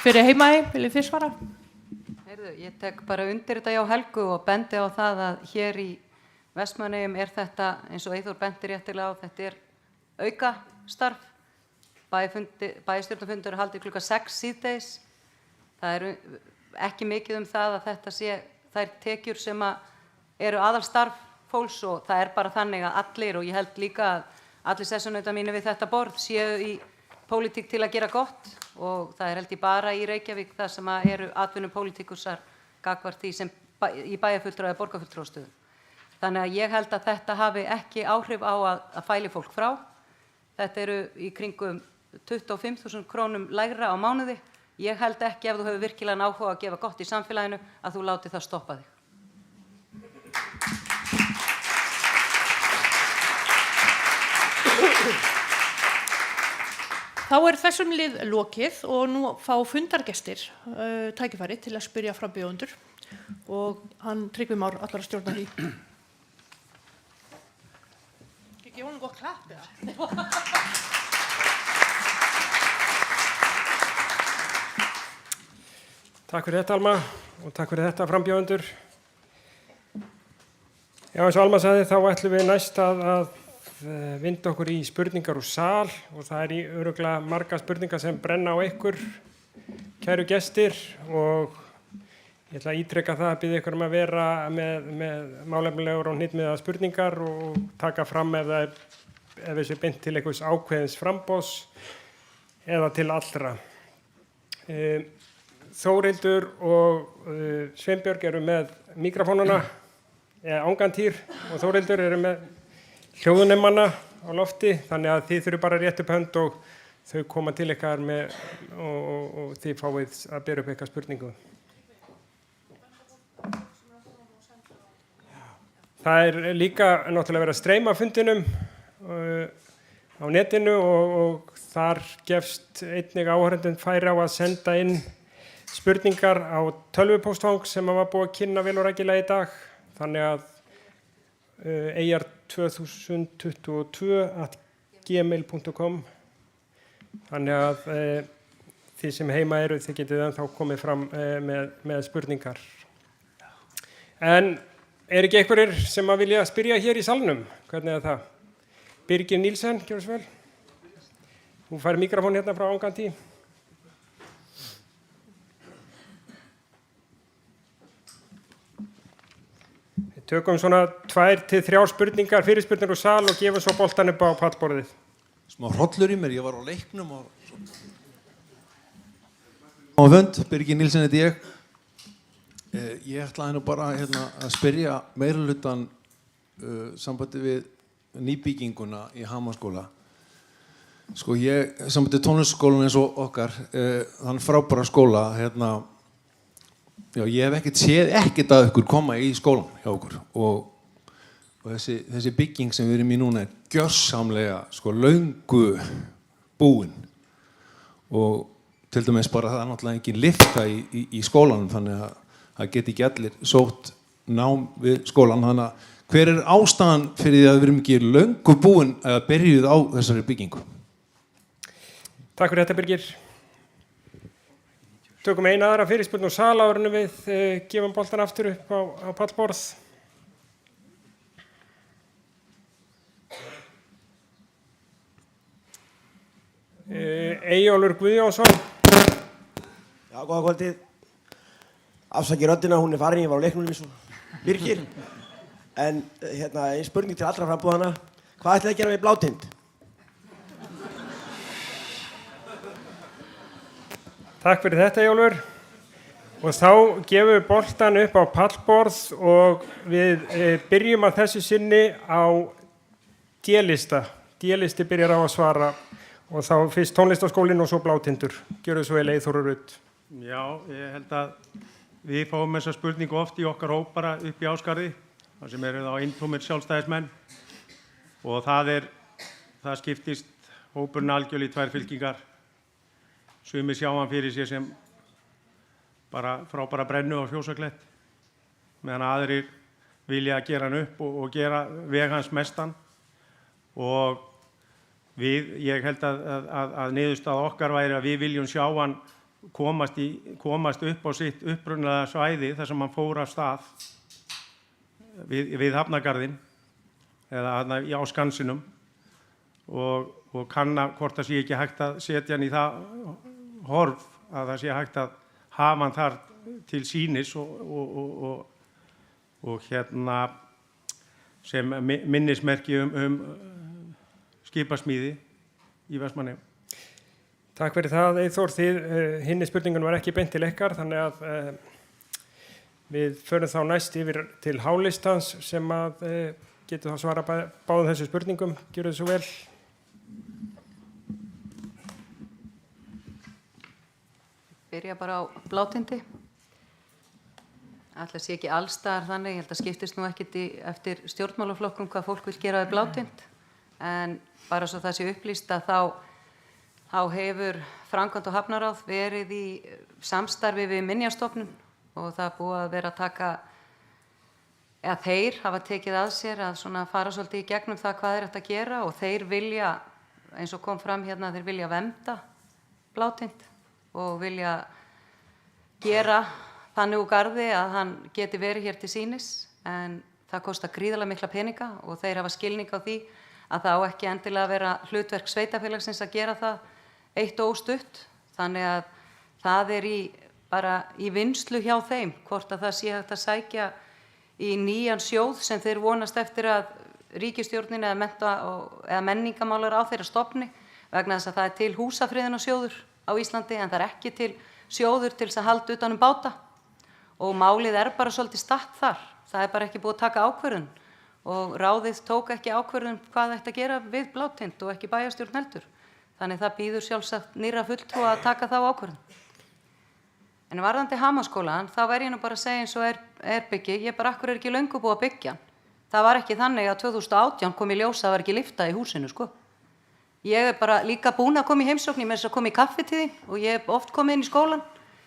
Fyrir Heimaey, viljið þið svara? Heyrðu, ég tek bara undir þetta hjá Helgu og bendi á það að hér í Vestmannaeyjum þetta, eins og Eyþór bendir réttilega á, þetta auka starf. Bæjarstjórnarfundur haldið klukkan 6 síðdegis. Það ekki mikið það að þetta sé þær tekjur sem eru aðalstarf fólks og það bara þannig að allir, og ég held líka að allir sessunautar mínir við þetta borð séu í pólitík til að gera gott og það held ég bara í Reykjavík það sem eru atvinnupólitíkusar gagnvart því sem í bæjarfulltrúa eða borgarfulltrúastöðum. Þannig að ég held að þetta hafi ekki áhrif á að fæli fólk frá. Þetta eru í kringum 25.000 krónum lægra á mánuði. Ég held ekki ef þú hefur virkilega áhuga að gefa gott í samfélaginu að þú láti það stoppa þig. Þá þessum lið lokið og nú fá fundargestir tækifæri til að spyrja frambjóðendur og hann Tryggvi Már allar að stjórna því. Ekki honum gott klapp eða? Takk fyrir þetta, Alma, og takk fyrir þetta, frambjóðendur. Já, eins og Alma sagði, þá ætlum við næst að vinda okkur í spurningar úr sal og það í örugglega margar spurningar sem brenna á ykkur, kæru gestir, og ég ætla að ítreka það að biðja ykkur að vera með málefnilegar og hnitmiðaðar spurningar og taka fram ef þessi beint til einhvers ákveðins framboðs eða til allra. Þórhildur og Sveinbjörg eru með mikrofónuna, Angantýr og Þórhildur eru með hljóðunemmanna á lofti, þannig að þið þurfum bara rétt upp hönd og þau koma til ykkar og þið fáið að bera upp eitthvað spurningu. Það líka náttúrulega verið að streyma fundinum á netinu og þar gefst einnig áhorfendum færi á að senda inn spurningar á tölvupóstfang sem var búið að kynna vel og rækilega í dag. Þannig að eyjar2022@gmail.com. Þannig að þið sem heima eru, þið getið ennþá komið fram með spurningar. En ekki einhverjir sem að vilja spyrja hér í salnum? Hvernig það? Birgir Nílsen, gjörðu svo vel. Þú fær mikrofón hérna frá Angantý. Tökum svona 2 til 3 spurningar, fyrirspurnir úr sal og gefum svo boltan upp á pallborðið. Smá hrollur í mér, ég var á leiknum og vönd, Birgir Nílsen heiti ég. Ég ætlaði nú bara að spyrja meirihlutann sambandi við nýbygginguna í Hamaskóla. Sko sambandi tónlistarskólann eins og okkar, þann frábæra skóla, já, ég hef ekkert að ykkur koma í skólan hjá okkur og þessi bygging sem við erum í núna gjörsamlega löngu búin og til dæmis bara það náttúrulega engin lyfta í skólanum þannig að það geti ekki allir sótt nám við skólan þannig að hver ástæðan fyrir því að við erum ekki löngu búin að byrjuð á þessari byggingu? Takk fyrir þetta Birgir. Tökum eina aðra fyrirspurn úr sal áður en við gefum boltan aftur upp á pallborð. Eyjólfur Guðjónsson. Já, góða kvöldið. Afsakið röddina, hún farin, ég var á leiknum eins og Birgir. En ein spurning til allra frambúðana. Hvað ætlið að gera við Blátind? Takk fyrir þetta, Eyjólfur. Og þá gefum við boltan upp á pallborð og við byrjum að þessu sinni á D-lista. D-listi byrjar á að svara og þá fyrst tónlistarskólinn og svo Blátindur. Gjörðu svo vel, Eyþór Rutt. Já, ég held að við fáum þessa spurningu oft í okkar hóp bara upp í Ásgarði, þar sem eru þá eintómir sjálfstæðismenn og það skiptist hópurinn algjörlega í 2 fylkingar. Sumir sjá hann fyrir sér sem bara frábæra brennu á Fjósaklett, meðan aðrir vilja gera hann upp og gera veg hans mestan. Og ég held að niðurstaða okkar væri að við viljum sjá hann komast upp á sitt upprunalega svæði þar sem hann fór af stað við Hafnargarðinn eða á Skansinum og kanna hvort það sé ekki hægt að setja hann í það horf að það sé hægt að hafa hann þar til sýnis og sem minnismerki skipasmíði í Vestmannaeyjum. Takk fyrir það, Eyþór. Hinni spurningun var ekki beint til ykkar, þannig að við förum þá næst yfir til H-listans sem að getur þá svara báðum þessu spurningum. Gjörðu svo vel. Byrja bara á Blátindi. Ætli sé ekki allstaðar þannig, ég held að skiptist nú ekkert eftir stjórnmálaflokkum hvað fólk vil gera við Blátind, en bara svo það sé upplýst að þá hefur framkvæmd og hafnaráð verið í samstarfi við Minjastofnun og það er búið að vera að taka, eða þeir hafa tekið að sér að svona fara svolítið í gegnum það hvað er hægt að gera og þeir vilja, eins og kom fram hérna, þeir vilja vernda Blátind og vilja gera þannig úr garði að hann geti verið hér til sýnis, en það kostar gríðarlega mikla peninga og þeir hafa skilning á því að það á ekki endilega að vera hlutverk sveitarfélagsins að gera það eitt og óstutt, þannig að það er bara í vinnslu hjá þeim hvort að það sé hægt að sækja í nýjan sjóð sem þeir vonast eftir að ríkisstjórnin eða menningamálar á þeirra stofni, vegna þess að það er til húsafriðunarsjóður á Íslandi en það er ekki til sjóður til þess að halda utan báta og málið er bara svolítið statt þar. Það er bara ekki búið að taka ákvörðun og ráðið tók ekki ákvörðun hvað ætti að gera við Blátind og ekki bæjarstjórn heldur. Þannig það býður sjálfsagt nýrra fulltrúa að taka þá ákvörðun. En varðandi Hamaskólann, þá er ég nú bara að segja eins og byggi, ég bara akkur ekki löngu búið að byggja hann. Það var ekki þannig að 2018 kom í ljós að það var ekki lyfta í húsinu, sko. Ég bara líka búin að koma í heimsókn, ég með þess að koma í kaffi til þín og ég oft komið inn í skólan.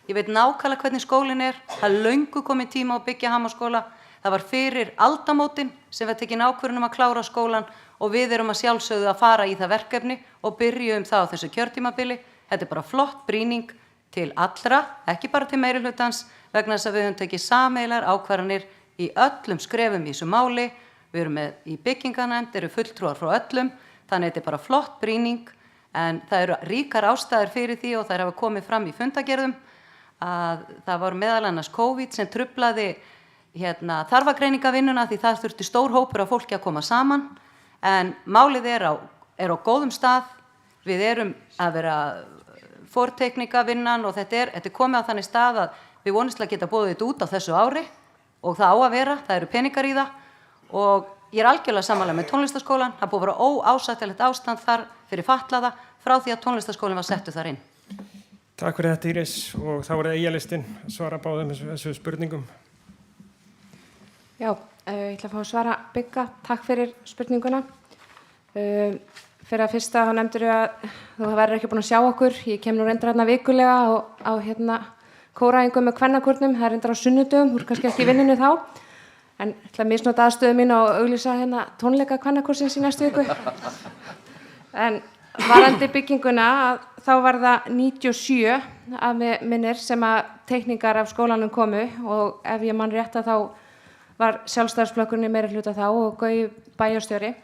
Ég veit nákvæmlega hvernig skólinn er, það er löngu komið tíma að byggja Hamaskóla. Það var fyrir aldamótin sem við tekin ákvörðun að klára skólan og við erum að sjálfsögðu að fara í það verkefni og byrjum það á þessu kjörtímabili. Þetta er bara flott brýning til allra, ekki bara til meirihlutans, vegna þess að við höfum tekið sameiginlegar ákvarðanir í öllum skrefum í þessu máli. Við erum með í bygginganefnd, eru fulltrúar frá öllum, þannig þetta er bara flott brýning, en það eru ríkar ástæður fyrir því og þær hafa komið fram í fundagerðum að það var meðal annars COVID sem truflaði þarfagreiningavinnuna því það þurfti stór hópur af fólki að koma saman, en málið er á góðum stað. Við erum að vera fortekningavinnan og þetta er komið á þannig stað að við vonumst að geta boðið þetta út á þessu ári og það á að vera, það eru peningar í það og ég er algjörlega sammála með tónlistarskólann. Það búið að vera óásættanlegt ástand þar fyrir fatlaða frá því að tónlistarskólinn var settur þar inn. Takk fyrir þetta, Íris, og þá er það Eyjalistinn að svara báðum þessu spurningum. Já, ég ætla að fá að svara Bygga. Takk fyrir spurninguna. Fyrir að fyrsta, þá nefndirðu að þú verður ekki búin að sjá okkur. Ég kem nú reyndar hérna vikulega á kóraæfingu með kvennakórnum. Það er reyndar á sunnudögum, þú er kannski ekki í vinnunni þá. En ég ætla að misnota aðstöðu mín og auglýsa tónleika kvennakórsins í næstu viku. En varandi bygginguna, þá var það 97 að minnir sem að teikningar af skólanum komu og ef ég man rétt að þá var Sjálfstæðisflokkurinn í meirihluta þá og Gaui bæjarstjóri.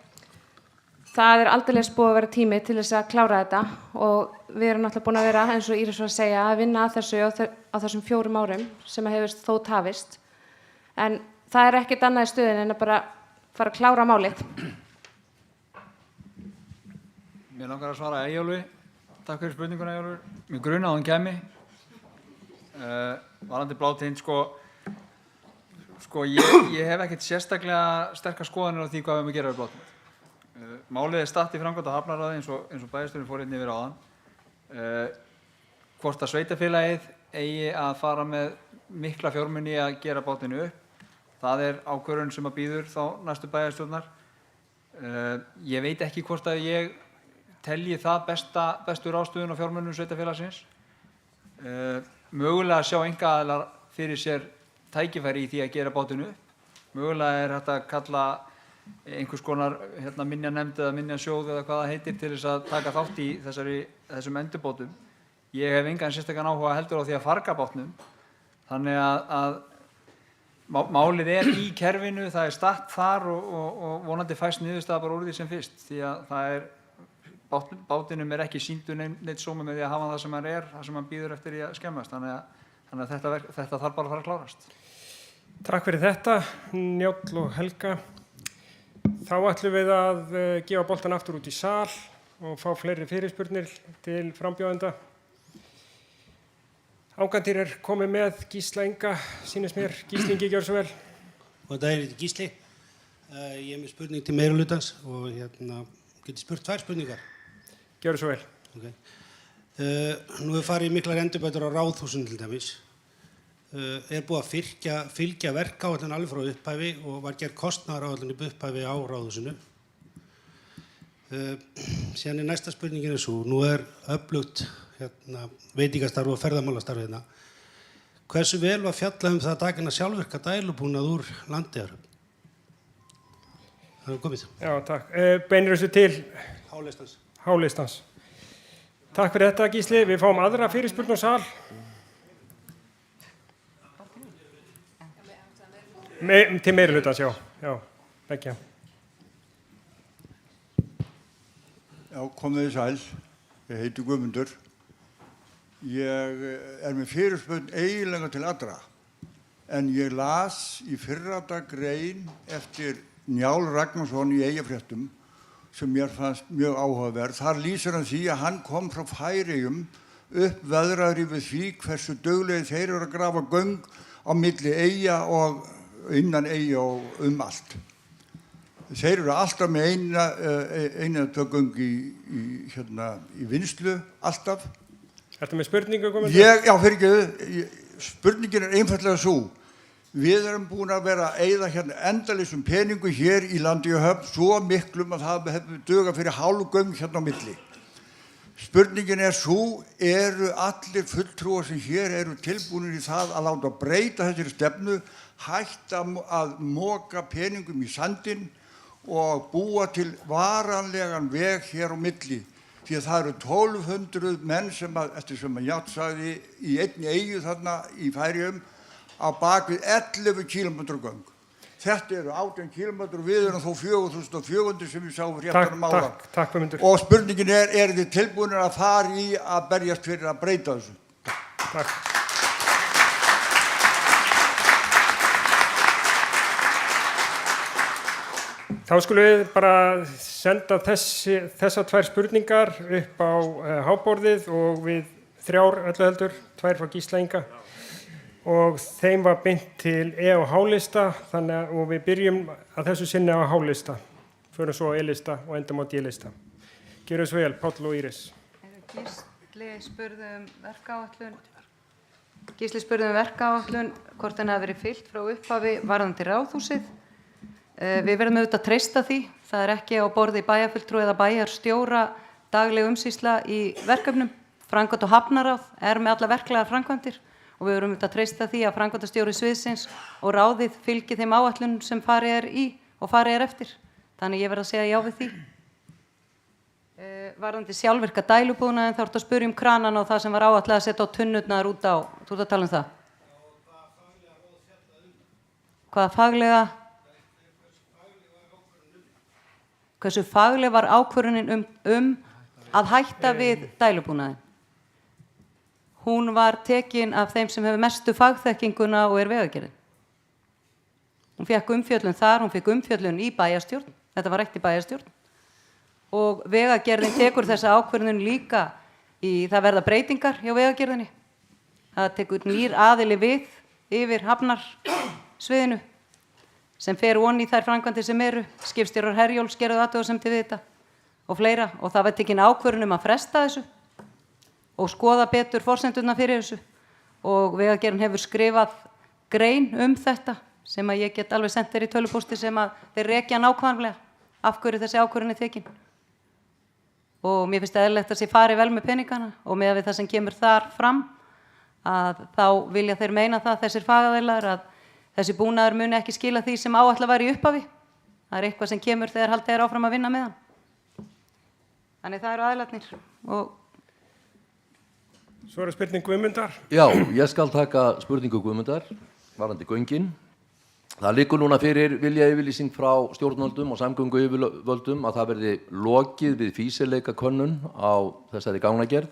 Það er aldeilis búið að vera tími til þess að klára þetta og við erum náttúrulega búin að vera, eins og Íris var að segja, að vinna að þessu á þessum 4 árum sem hefur þó tafist. En það er ekkert annað í stöðin en að bara fara að klára málið. Mér langar að svara Eyjólfi. Takk fyrir spurninguna, Eyjólfur. Mér grunaði að hún kæmi. Varandi Blátind, ég hef ekkert sérstaklega sterkar skoðanir á því hvað við erum að gera við Blátind. Málið er statt í framkvæmd á Hafnarráði eins og bæjarstjórinn fór hérna yfir áðan. Hvort að sveitarfélagið eigi að fara með mikla fjármuni að gera bátinu upp. Það er ákvörðun sem að bíður þá næstu bæjarstjórnar. Ég veit ekki hvort að ég telji það bestu ráðstöfun á fjármunum sveitarfélagsins. Mögulega sjá einkaaðilar fyrir sér tækifæri í því að gera bátinu upp. Mögulega er hægt að kalla einhvers konar minjanefnd eða minjasjóð eða hvað það heitir til þess að taka þátt í þessum endurbótum. Ég hef engan sérstakan áhuga heldur á því að farga bátnum. Þannig að málið er í kerfinu, það er statt þar og vonandi fæst niðurstaða bara úr því sem fyrst. Því að það er, bátinum er ekki sýndur neitt sóma með því að hafa það sem hann er, það sem hann býður eftir í að skemmast. Þannig að þetta þarf bara að fara að klárast. Takk fyrir þetta, Njáll og Helga. Þá ætlum við að gefa boltan aftur út í sal og fá fleiri fyrirspurnir til frambjóðenda. Ágættir er komið með Gísla Inga, sýnist mér. Gísli Ingi, gjörðu svo vel. Góðan daginn, þetta er Gísli. Ég er með spurning til meirihlutans og geti spurt 2 spurningar. Gjörðu svo vel. Okay. Nú er farið miklar endurbætur á Ráðhúsinu til dæmis. Er búið að fylgja verkáætlun alveg frá upphæfi og var gerð kostnaðaráætlun upp upphæfi á Ráðhúsinu. Síðan er næsta spurningin svo, nú er öflugt veitingastarf og ferðamálastarf hérna. Hversu vel var fjallað það að taka sjálfvirka dælubúnað úr Landeyjahöfn? Það er komið. Já, takk. Beinir þessu til Hálistans. Takk fyrir þetta, Gísli. Við fáum aðra fyrirspurn á sal. Til meirihlutans, já, beggja. Já, komið þið sæl. Ég heiti Guðmundur. Ég er með fyrirspurn eiginlega til allra. En ég las í fyrradag grein eftir Njál Ragnarsson í Eyjafréttum sem mér fannst mjög áhugaverð. Þar lýsir hann því að hann kom frá Færeyjum uppveðraður yfir því hversu duglegir þeir eru að grafa göng á milli eyja og innan eyja og allt. Þeir eru alltaf með eina eða 2 göng í vinnslu, alltaf. Ertu með spurningu komið? Já, fyrirgeðu. Spurningin er einfaldlega svo. Við erum búin að vera að eyða endalausum peningu hér í Landeyjahöfn, svo miklum að það hefur dugað fyrir hálf göng á milli. Spurningin er svo, eru allir fulltrúar sem hér eru tilbúinir í það að láta breyta þessari stefnu, hætta að moka peningum í sandinn og búa til varanlegan veg hér á milli. Því að það eru 1200 menn eftir sem að Njáll sagði, í einni eyju þarna í Færeyjum á bakvið 11 km göng. Þetta eru 18 km og við erum þó 4400 sem við sáum réttanum áðan. Takk, Guðmundur. Og spurningin eru þið tilbúinir að fara í að berjast fyrir að breyta þessu? Takk. Þá skulum við bara senda þessar 2 spurningar upp á háborðið og við 3 öllu heldur, 2 frá Gísla Inga og þeim var beint til og H-lista og við byrjum að þessu sinni á H-lista, förum svo á E-lista og endum á D-lista. Gjörðu svo vel, Páll og Íris. Gísli spurði um verkáætlun, hvort henni hafi verið fylgt frá upphafi varðandi Ráðhúsið. Við verðum auðvitað að treysta því. Það er ekki á borði bæjarfulltrúa eða bæjarstjóra dagleg umsýsla í verkefnum. Framkvæmd og hafnaráð er með alla verklegar framkvæmdir og við verðum auðvitað að treysta því að framkvæmdastjóri sviðsins og ráðið fylgi þeim áætlunum sem farið er í og farið er eftir. Þannig ég verð að segja já við því. Varðandi sjálfvirka dælubúnaðinn þá ertu að spyrja um kranana og það sem var áætlað að setja á tunnurnar út á. Þú ert að tala um það? Hvaða faglega? Hversu fagleg var ákvörðunin að hætta við dælubúnaðinn? Hún var tekin af þeim sem hefur mestu fagþekkinguna og er Vegagerðin. Hún fékk umfjöllun þar, hún fékk umfjöllun í bæjarstjórn. Þetta var rætt í bæjarstjórn. Og Vegagerðin tekur þessa ákvörðun líka í það verða breytingar hjá Vegagerðinni. Það tekur nýr aðili við yfir hafnarsviðinu sem fer í þær framkvæmdir sem eru. Skipstjórar Herjólfs gerðu athugasemdir við þetta og fleira og það var tekin ákvörðun að fresta þessu og skoða betur forsendurnar fyrir þessu og Vegagerðin hefur skrifað grein þetta sem að ég get alveg sendt þér í tölvupósti sem að þeir rekja nákvæmlega af hverju þessi ákvörðun er tekin. Og mér finnst eðlilegt að sé farið vel með peningana og með við það sem kemur þar fram að þá vilja þeir meina það þessir fagaðilar að þessi búnaður muni ekki skila því sem áætlað var í upphafi. Það er eitthvað sem kemur þegar haldið er áfram að vinna með hann. Þannig það eru aðilarnir. Svo er spurning Guðmundar. Já, ég skal taka spurningu Guðmundar varðandi göngin. Það liggur núna fyrir viljayfirlýsing frá stjórnvöldum og samgönguyfirvöldum að það verði lokið við fýsileikakönnun á þessari gangnagerð.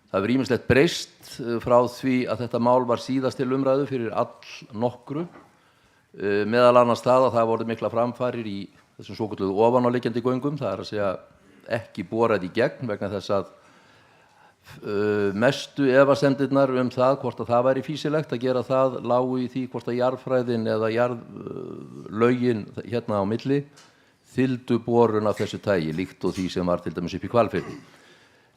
Það hefur ýmislegt breyst frá því að þetta mál var síðast til umræðu fyrir allnokkru. Meðal annars það að það voru mikla framfarir í þessum svokölluðu ofanáliggjandi göngum. Það er að segja ekki borað í gegn vegna þess að mestu efasemdirnar það hvort að það væri fýsilegt að gera það lágu í því hvort að jarðfræðin eða jarðlögin hérna á milli þyldu borun af þessu tagi líkt og því sem var til dæmis upp í Hvalfirði.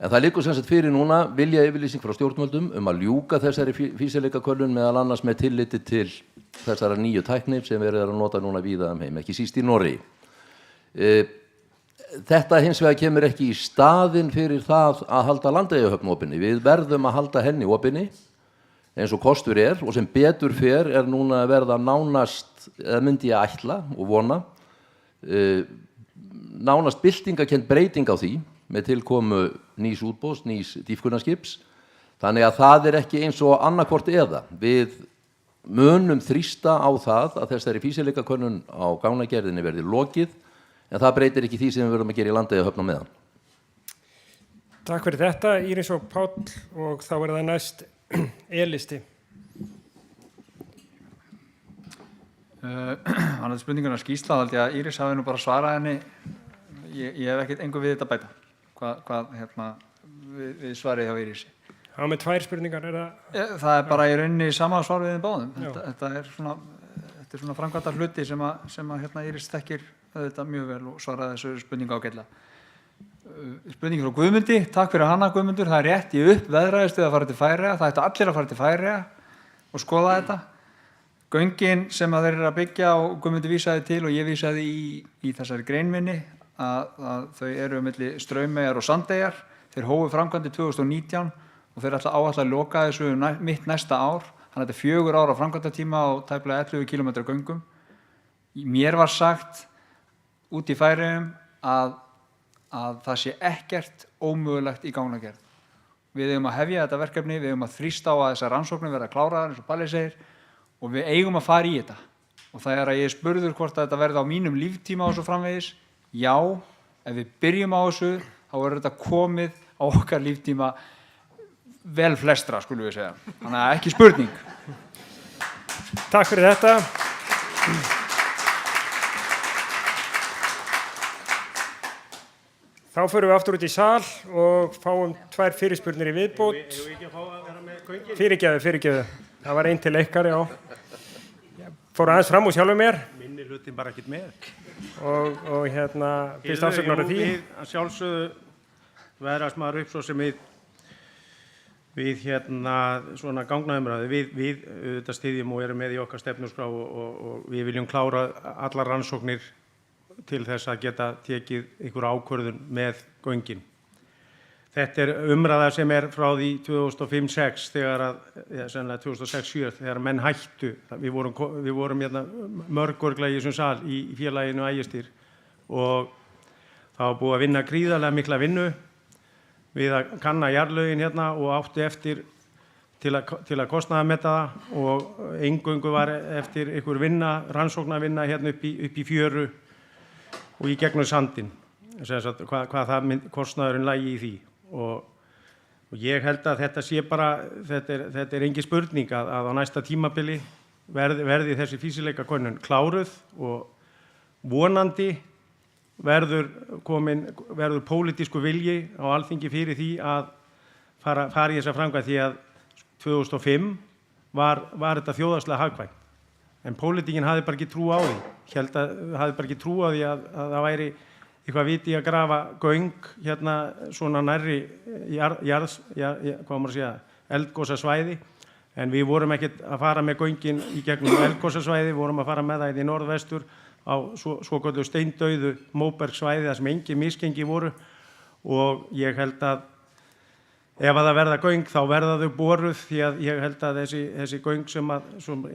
En það liggur sem sagt fyrir núna viljayfirlýsing frá stjórnvöldum að ljúka þessari fýsileikakönnun meðal annars með tilliti til þessara nýju tækni sem verið að nota núna víða heim, ekki síst í Noregi. Þetta hins vegar kemur ekki í staðinn fyrir það að halda Landeyjahöfn opinni. Við verðum að halda henni opinni eins og kostur er og sem betur fer er núna að verða nánast, eða myndi ég ætla og vona, nánast byltingakennd breyting á því með tilkomu nýs útboðs, nýs dýpkunarskips. Þannig að það er ekki eins og annarkvort eða. Við munum þrýsta á það að þessari fýsileikakönnun á gangnagerðinni verði lokið. En það breytir ekki því sem við verðum að gera í Landeyjahöfn á meðan. Takk fyrir þetta, Íris og Páll, og þá er það næst E-listi. Annað spurningunnar skýrsla, held ég að Íris hafi nú bara svarað henni. Ég hef ekkert engu við þetta bæta. Hvað við svarið hjá Írisi. Já, með 2 spurningar er það? Það er bara í rauninni sama svar við þeim báðum. Þetta er svona framkvæmda hluti sem að Íris þekkir þetta mjög vel og svaraði þessu spurningu ágætlega. Spurningi frá Guðmundi, takk fyrir hana Guðmundur, það er rétt, ég veðraðist við að fara til Færeyja, það ættu allir að fara til Færeyja og skoða þetta. Göngin sem að þeir eru að byggja og Guðmundi vísaði til og ég vísaði í þessari greinminni að þau eru milli Straumeyjar og Sandeyjar, þeir hófu framkvæmdi 2019 og þeir ætla áætla að loka þessu mitt næsta ár, þannig að þetta er 4 ára framkvæmdatíma og tæplega 11 km göngum. Mér var sagt út í Færeyjum að það sé ekkert ómögulegt í gangnagerð. Við eigum að hefja þetta verkefni, við eigum að þrýsta á að þessar rannsóknir verða kláraðar eins og Palli segir og við eigum að fara í þetta. Og það er að ég spurður hvort að þetta verði á mínum líftíma og svo framvegis. Já, ef við byrjum á þessu þá verður þetta komið á okkar líftíma vel flestra, skulum við segja. Þannig að ekki spurning. Takk fyrir þetta. Þá förum við aftur út í sal og fáum 2 fyrirspurnir í viðbót. Hefur við ekki að fá að vera með göngin? Fyrirgefðu. Það var ein til ykkar, já. Fór aðeins fram úr sjálfum mér. Minni hlutin bara ekkert með. Og fyrst afsögnar af því. Við að sjálfsögðu verðast maður upp svo sem við svona gangnaumræðu. Við auðvitað styðjum og erum með í okkar stefnuskrá og við viljum klára allar rannsóknir til þess að geta tekið einhver ákvörðun með göngin. Þetta er umræða sem er frá því 2005-06 sennilega 2006-07 þegar menn hættu. Við vorum mörg örgla í þessum sal í félaginu Ægistýr og það var búið að vinna gríðarlega mikla vinnu við að kanna jarðlögin og áttu eftir til að kostnaðarmeta það og eingöngu var eftir einhver rannsóknarvinna upp í fjöru og í gegnum sandinn, hvað kostnaðurinn lægi í því. Og ég held að þetta sé bara, þetta er engin spurning að á næsta tímabili verði þessi fýsileikakönnun kláruð og vonandi verður pólitískur vilji á Alþingi fyrir því að fara í þessa framkvæmd því að 2005 var þetta þjóðhagslega hagkvæmt. En pólitíkin hafði bara ekki trú á því. Hafði bara ekki trú á því að það væri eitthvað viti að grafa göng svona nærri eldgosasvæði. En við vorum ekkert að fara með göngin í gegnum eldgosasvæði, við vorum að fara með það í norðvestur á svokölluðu steindauðu móbergssvæði þar sem engin misgengi voru og ég held að ef það verða göng þá verða þau boruð því að ég held að þessi göng sem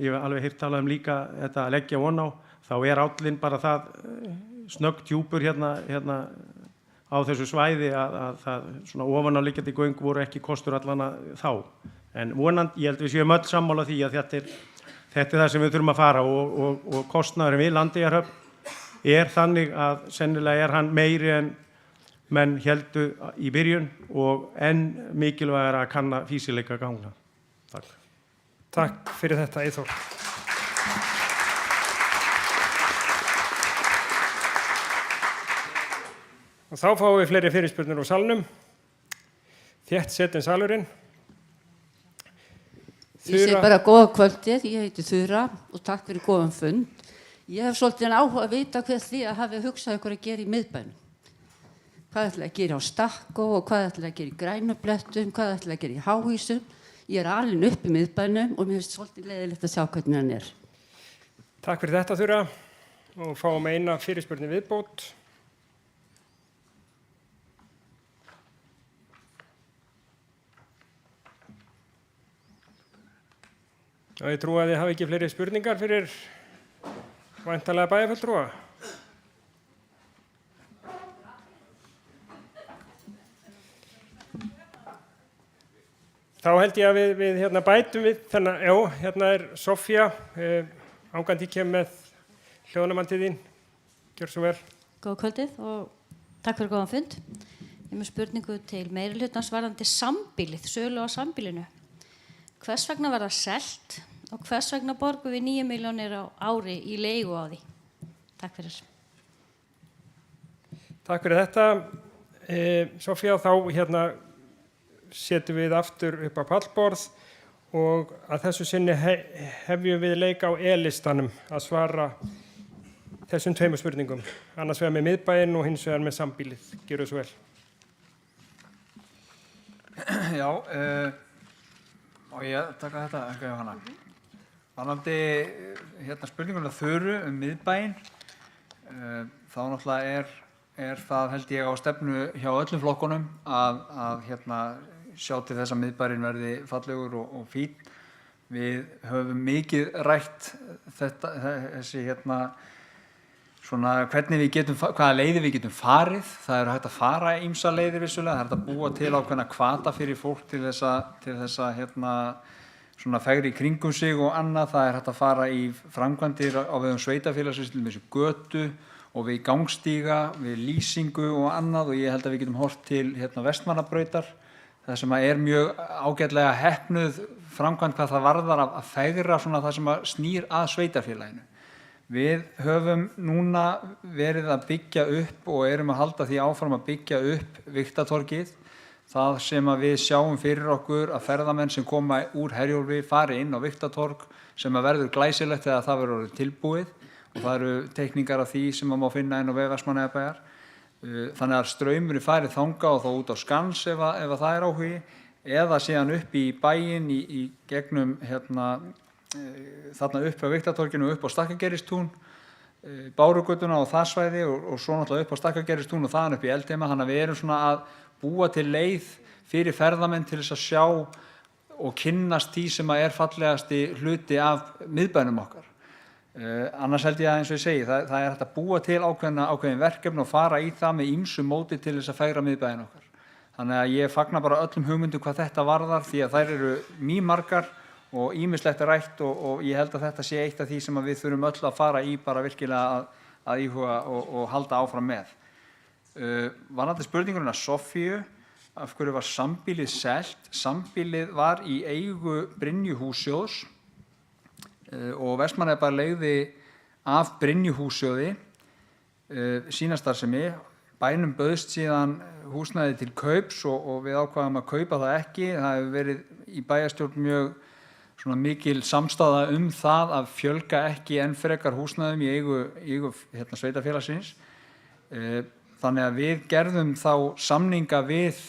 ég hef alveg heyrt talað líka þetta að leggja von á, þá állinn bara það snöggt djúpur á þessu svæði að það svona ofanáliggjandi göng voru ekki kostur allana þá. En vonandi, ég held við séum öll sammála því að þetta er það sem við þurfum að fara og kostnaðurinn við Landeyjahöfn þannig að sennilega hann meiri en menn héldu í byrjun og enn mikilvægara að kanna fýsileika ganga. Takk. Takk fyrir þetta, Eyþór. Og þá fáum við fleiri fyrirspurnir úr salnum. Þétt setinn salurinn. Ég segi bara góða kvöldið, ég heiti Þura og takk fyrir góðan fund. Ég hef svolítið áhuga að vita hvað því að hafi hugsað ykkur að gera í miðbænum. Hvað ætlaði að gera á Stakkó og hvað ætlaði að gera í Grænublettum, hvað ætlaði að gera í Háhýsum. Ég alin upp í miðbænum og mér finnst svolítið leiðilegt að sjá hvernig hann er. Takk fyrir þetta, Þura, og fáum eina fyrirspurn í viðbót. Og ég trúi að þið hafi ekki fleiri spurningar fyrir væntanlega bæjarfulltrúa. Þá held ég að við bætum við þennan, hérna er Sofía, ángandi kemur með hljóðnamann til þín. Gjör svo vel. Góða kvöldið og takk fyrir góðan fund. Ég með spurningu til meirihlutans varðandi sambýlið, sölu á sambýlinu. Hvers vegna var það selt og hvers vegna borgum við 9 milljónir á ári í leigu á því? Takk fyrir. Takk fyrir þetta. Sofía, þá setjum við aftur upp á pallborð og að þessu sinni hefjum við leik á e-listanum að svara þessum 2 spurningum. Annars vegar með miðbæinn og hins vegar með sambýlið. Gjörðu svo vel. Já, og ég taka þetta, ekki á hana. Varðandi spurninguna Þuru miðbæinn, þá náttúrulega er það held ég á stefnu hjá öllum flokkunum að sjá til þess að miðbærinn verði fallegur og fín. Við höfum mikið rætt þessi svona hvernig við getum, hvaða leiðir við getum farið. Það hægt að fara ýmsar leiðir vissulega, það hægt að búa til ákveðna hvata fyrir fólk til þess að svona fegri í kringum sig og annað. Það hægt að fara í framkvæmdir á vegum sveitarfélagsins, til dæmis götu og við gangstíga, við lýsingu og annað og ég held að við getum horft til Vestmannabrautar. Það sem er mjög ágætlega heppnuð framkvæmd hvað það varðar að fegra svona það sem snýr að sveitarfélaginu. Við höfum núna verið að byggja upp og erum að halda því áfram að byggja upp Viktatorgið. Það sem að við sjáum fyrir okkur að ferðamenn sem koma úr Herjólfi fari inn á Viktatorg sem að verður glæsilegt þegar það verður orðið tilbúið og það eru teikningar af því sem að má finna inn á vef Vestmannaeyjabæjar. Þannig að straumurinn fari þangað og þá út á Skans ef það er áhugi eða síðan upp í bæinn í gegnum þarna upp á Viktatorginu og upp á Stakkagerðistún, Bárugötuna og það svæði og svo náttúrulega upp á Stakkagerðistún og þaðan upp í Eldheima. Þannig að við erum svona að búa til leið fyrir ferðamenn til þess að sjá og kynnast því sem er fallegasti hluti af miðbænum okkar. Annars held ég að eins og ég segi, það er hægt að búa til ákveðin verkefni og fara í það með ýmsu móti til þess að fegra miðbæinn okkar. Þannig að ég fagna bara öllum hugmyndum hvað þetta varðar því að þær eru mýmargar og ýmislegt rætt og ég held að þetta sé eitt af því sem við þurfum öll að fara í bara virkilega að íhuga og halda áfram með. Varðandi spurninguna Soffíu, af hverju var sambýlið selt? Sambýlið var í eigu Brynju hússjóðs og Vestmannaeyjabær leigði af Brynju hússjóði sína starfsemi. Bænum bauðst síðan húsnæði til kaups og við ákváðum að kaupa það ekki. Það hefur verið í bæjarstjórn mjög mikil samstaða það að fjölga ekki enn frekar húsnæðum í eigu sveitarfélagsins. Þannig að við gerðum þá samninga við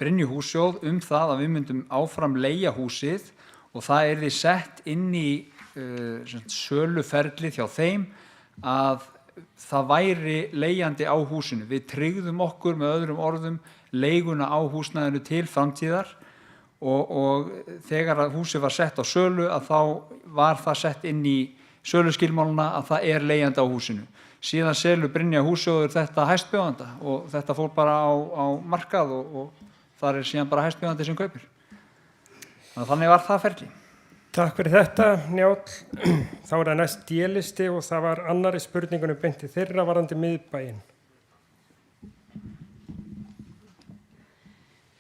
Brynju hússjóð það að við myndum áfram leigja húsið og það yrði sett inn í söluferlið hjá þeim að það væri leigjandi á húsinu. Við tryggðum okkur með öðrum orðum leiguna á húsnæðinu til framtíðar og þegar að húsið var sett á sölu að þá var það sett inn í söluskilmálana að það er leigjandi á húsinu. Síðan selur Brynja hússjóður þetta hæstbjóðanda og þetta fór bara á markað og þar er síðan bara hæstbjóðandi sem kaupir. Þannig var það ferli. Takk fyrir þetta, Njáll. Þá er það næst D-listi og það var annarri spurningunum beint til þeirra varðandi miðbæinn.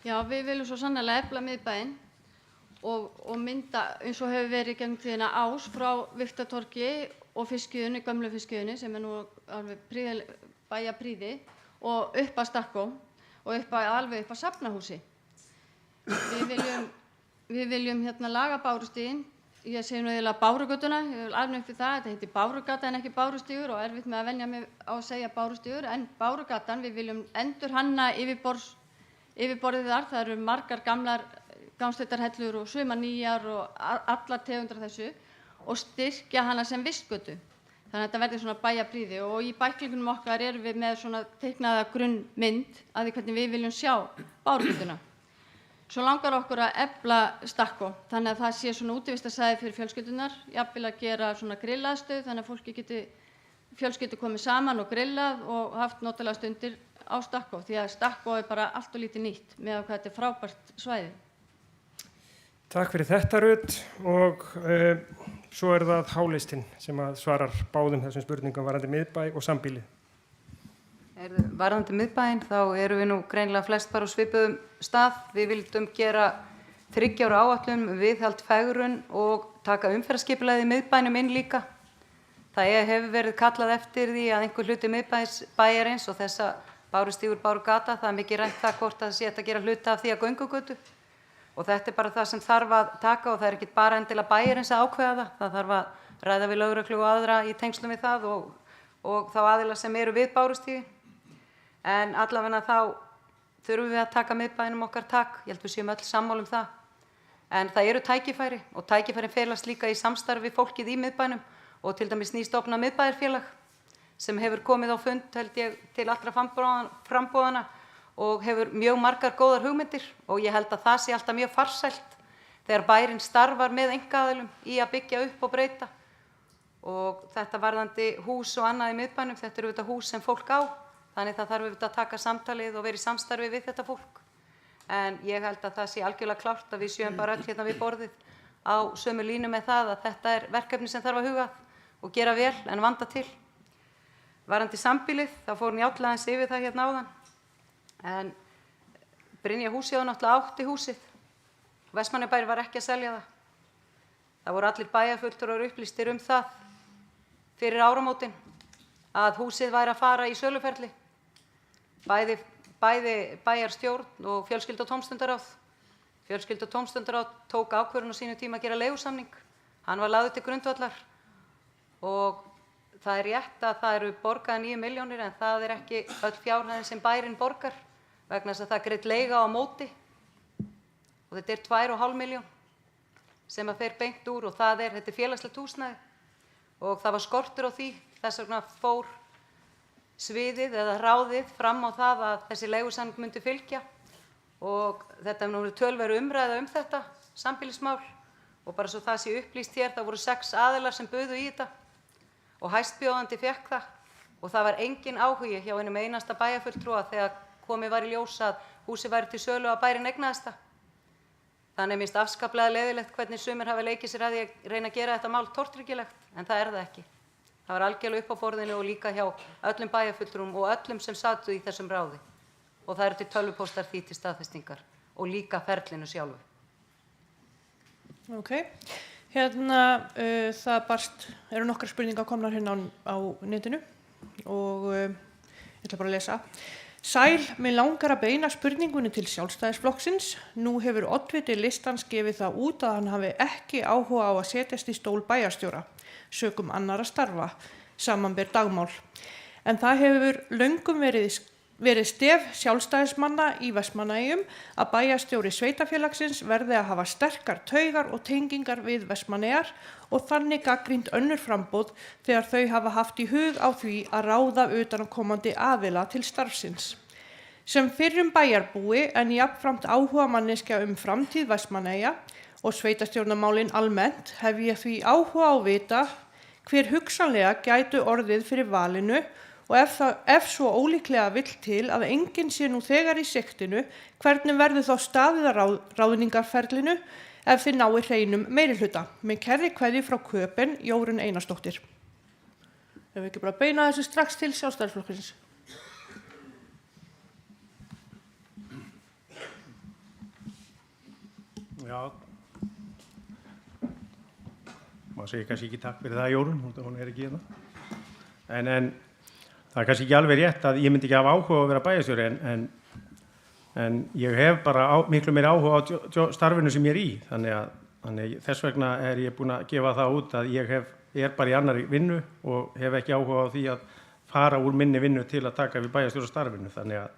Já, við viljum svo sannarlega efla miðbæinn og mynda eins og hefur verið gegnum tíðina ás frá Viktatorgi og fiskiðunni, gömlu fiskiðunni sem nú alveg bæjarprýði og upp að Stakkó og alveg upp að Safnahúsi. Við viljum laga Bárustíginn. Ég segi nú eiginlega Bárugötuna, ég vil alveg upp við það. Þetta heitir Bárugata en ekki Bárustígur og erfitt með að venja mig á að segja Bárustígur. En Bárugatan, við viljum endurhanna yfirborðið þar. Það eru margar gamlar gangstéttarhellur og sumar nýjar og allar tegundar þessu og styrkja hana sem vistgötu. Þannig að þetta verði svona bæjarprýði og í bæklingunum okkar erum við með svona teiknaða grunnmynd að því hvernig við viljum sjá Bárugötuna. Svo langar okkur að efla Stakkó, þannig að það sé svona útivistarsvæði fyrir fjölskyldunar, jafnvel að gera svona grillaðstöð, þannig að fjölskyldur komið saman og grillað og haft notalega stundir á Stakkó, því að Stakkó er bara allt og lítið nýtt með að þetta er frábært svæði. Takk fyrir þetta, Ruth, og svo er það H-listinn sem að svarar báðum þessum spurningum varðandi miðbæ og sambýlið. Varðandi miðbæinn þá erum við nú greinilega flest bara á svipuðum stað. Við vildum gera 3 ára áætlun, viðhald fegrun og taka umferðarskipulagið í miðbænum inn líka. Það hefur verið kallað eftir því að einhver hluti miðbæjarins og þessa Bárustígur, Bárugata, það er mikið rætt það hvort það sé að gera hluta af því að göngugötu. Og þetta er bara það sem þarf að taka og það er ekki bara endilega bæjarins að ákveða það. Það þarf að ræða við lögreglu og aðra í tengslum við það og þá aðila sem eru við Bárustígi. En allavega þá þurfum við að taka miðbænum okkar tak. Ég held við séum öll sammála það. En það eru tækifæri og tækifærin felast líka í samstarfi við fólkið í miðbænum og til dæmis nýstofnað miðbæjarfélag sem hefur komið á fund held ég til allra framboðana og hefur mjög margar góðar hugmyndir og ég held að það sé alltaf mjög farsælt þegar bærinn starfar með einkaaðilum í að byggja upp og breyta. Og þetta varðandi hús og annað í miðbænum, þetta eru þetta hús sem fólk á. Þannig það þarf að taka samtalið og vera í samstarfi við þetta fólk. En ég held að það sé algjörlega klárt að við séum bara öll hérna við borðið á sömu línu með það að þetta er verkefni sem þarf að huga og gera vel en vanda til. Varðandi sambýlið, þá fór Njáll aðeins yfir það hérna áðan. En Brynja hússjóð náttúrulega átti húsið. Vestmannaeyjabær var ekki að selja það. Það voru allir bæjarfulltrúar upplýstir það. fyrir áramótin að húsið væri að fara í söluferli. Bæði bæjarstjórn og fjölskyldu- og tómstundaráð. Fjölskyldu- og tómstundaráð tók ákvörðun á sínu tíma að gera leigusamning. Hann var lagður til grundvallar og það er rétt að það eru borgaðar 9 milljónir en það er ekki öll fjárhæðin sem bærinn borgar vegna þess að það er greidd leiga á móti og þetta er 2,5 milljón sem að fer beint úr og þetta er félagslegt húsnæði og það var skortur á því. Þess vegna fór sviðið eða ráðið fram á það að þessi leigusamning myndi fylgja og þetta er nú tölverð umræða þetta sambýlismál og bara svo það sé upplýst hér, það voru 6 aðilar sem buðu í þetta og hæstbjóðandi fékk það og það var engin áhugi hjá einum einasta bæjarfulltrúa þegar komið var í ljós að húsið væri til sölu og að bærinn eignaðist það. Þannig minnst afskaplega leiðilegt hvernig sumir hafi leikið sér að því að reyna að gera þetta mál tortryggilegt, en það er það ekki. Það var algjörlega upp á borðinu og líka hjá öllum bæjarfulltrúum og öllum sem satu í þessum ráði. Og það eru til tölvupóstar því til staðfestingar og líka ferlinu sjálfu. Ok, það eru nokkrar spurningar komnar hérna á netinu og ég ætla bara að lesa. Sæl, mig langar að beina spurningunni til Sjálfstæðisflokksins. Nú hefur oddviti listans gefið það út að hann hafi ekki áhuga á að setjast í stól bæjarstjóra, sökum annarra starfa, samanber dagmál. En það hefur löngum verið stef sjálfstæðismanna í Vestmannaeyjum að bæjarstjóri sveitafélagsins verði að hafa sterkar taugar og tengingar við Vestmannaeyjar og þannig gagnrýnt önnur framboð þegar þau hafa haft í hug á því að ráða utanaðkomandi aðila til starfsins. Sem fyrrum bæjarbúi en jafnframt áhuga manneskja framtíð Vestmannaeyja og sveitastjórnarmálin almennt hef ég því áhuga á vita hver hugsanlega gætu orðið fyrir valinu og ef svo ólíklega vill til að enginn sé nú þegar í sigtinu, hvernig verður þá staðið að ráðningarferlinu ef þið náið hreinum meirihluta. Með kærri kveðju frá Köpen, Jórunn Einarsdóttir. Ef við ekki bara beina þessu strax til Sjálfstæðisflokksins. Já, maður segir kannski ekki takk fyrir það Jórunn, hún er ekki hérna. En það er kannski ekki alveg rétt að ég myndi ekki hafa áhuga að vera bæjarstjóri en ég hef bara miklu meira áhuga á starfinu sem ég er í. Þannig þess vegna er ég búinn að gefa það út að ég er bara í annarri vinnu og hef ekki áhuga á því að fara úr minni vinnu til að taka við bæjarstjórastarfinu. Þannig að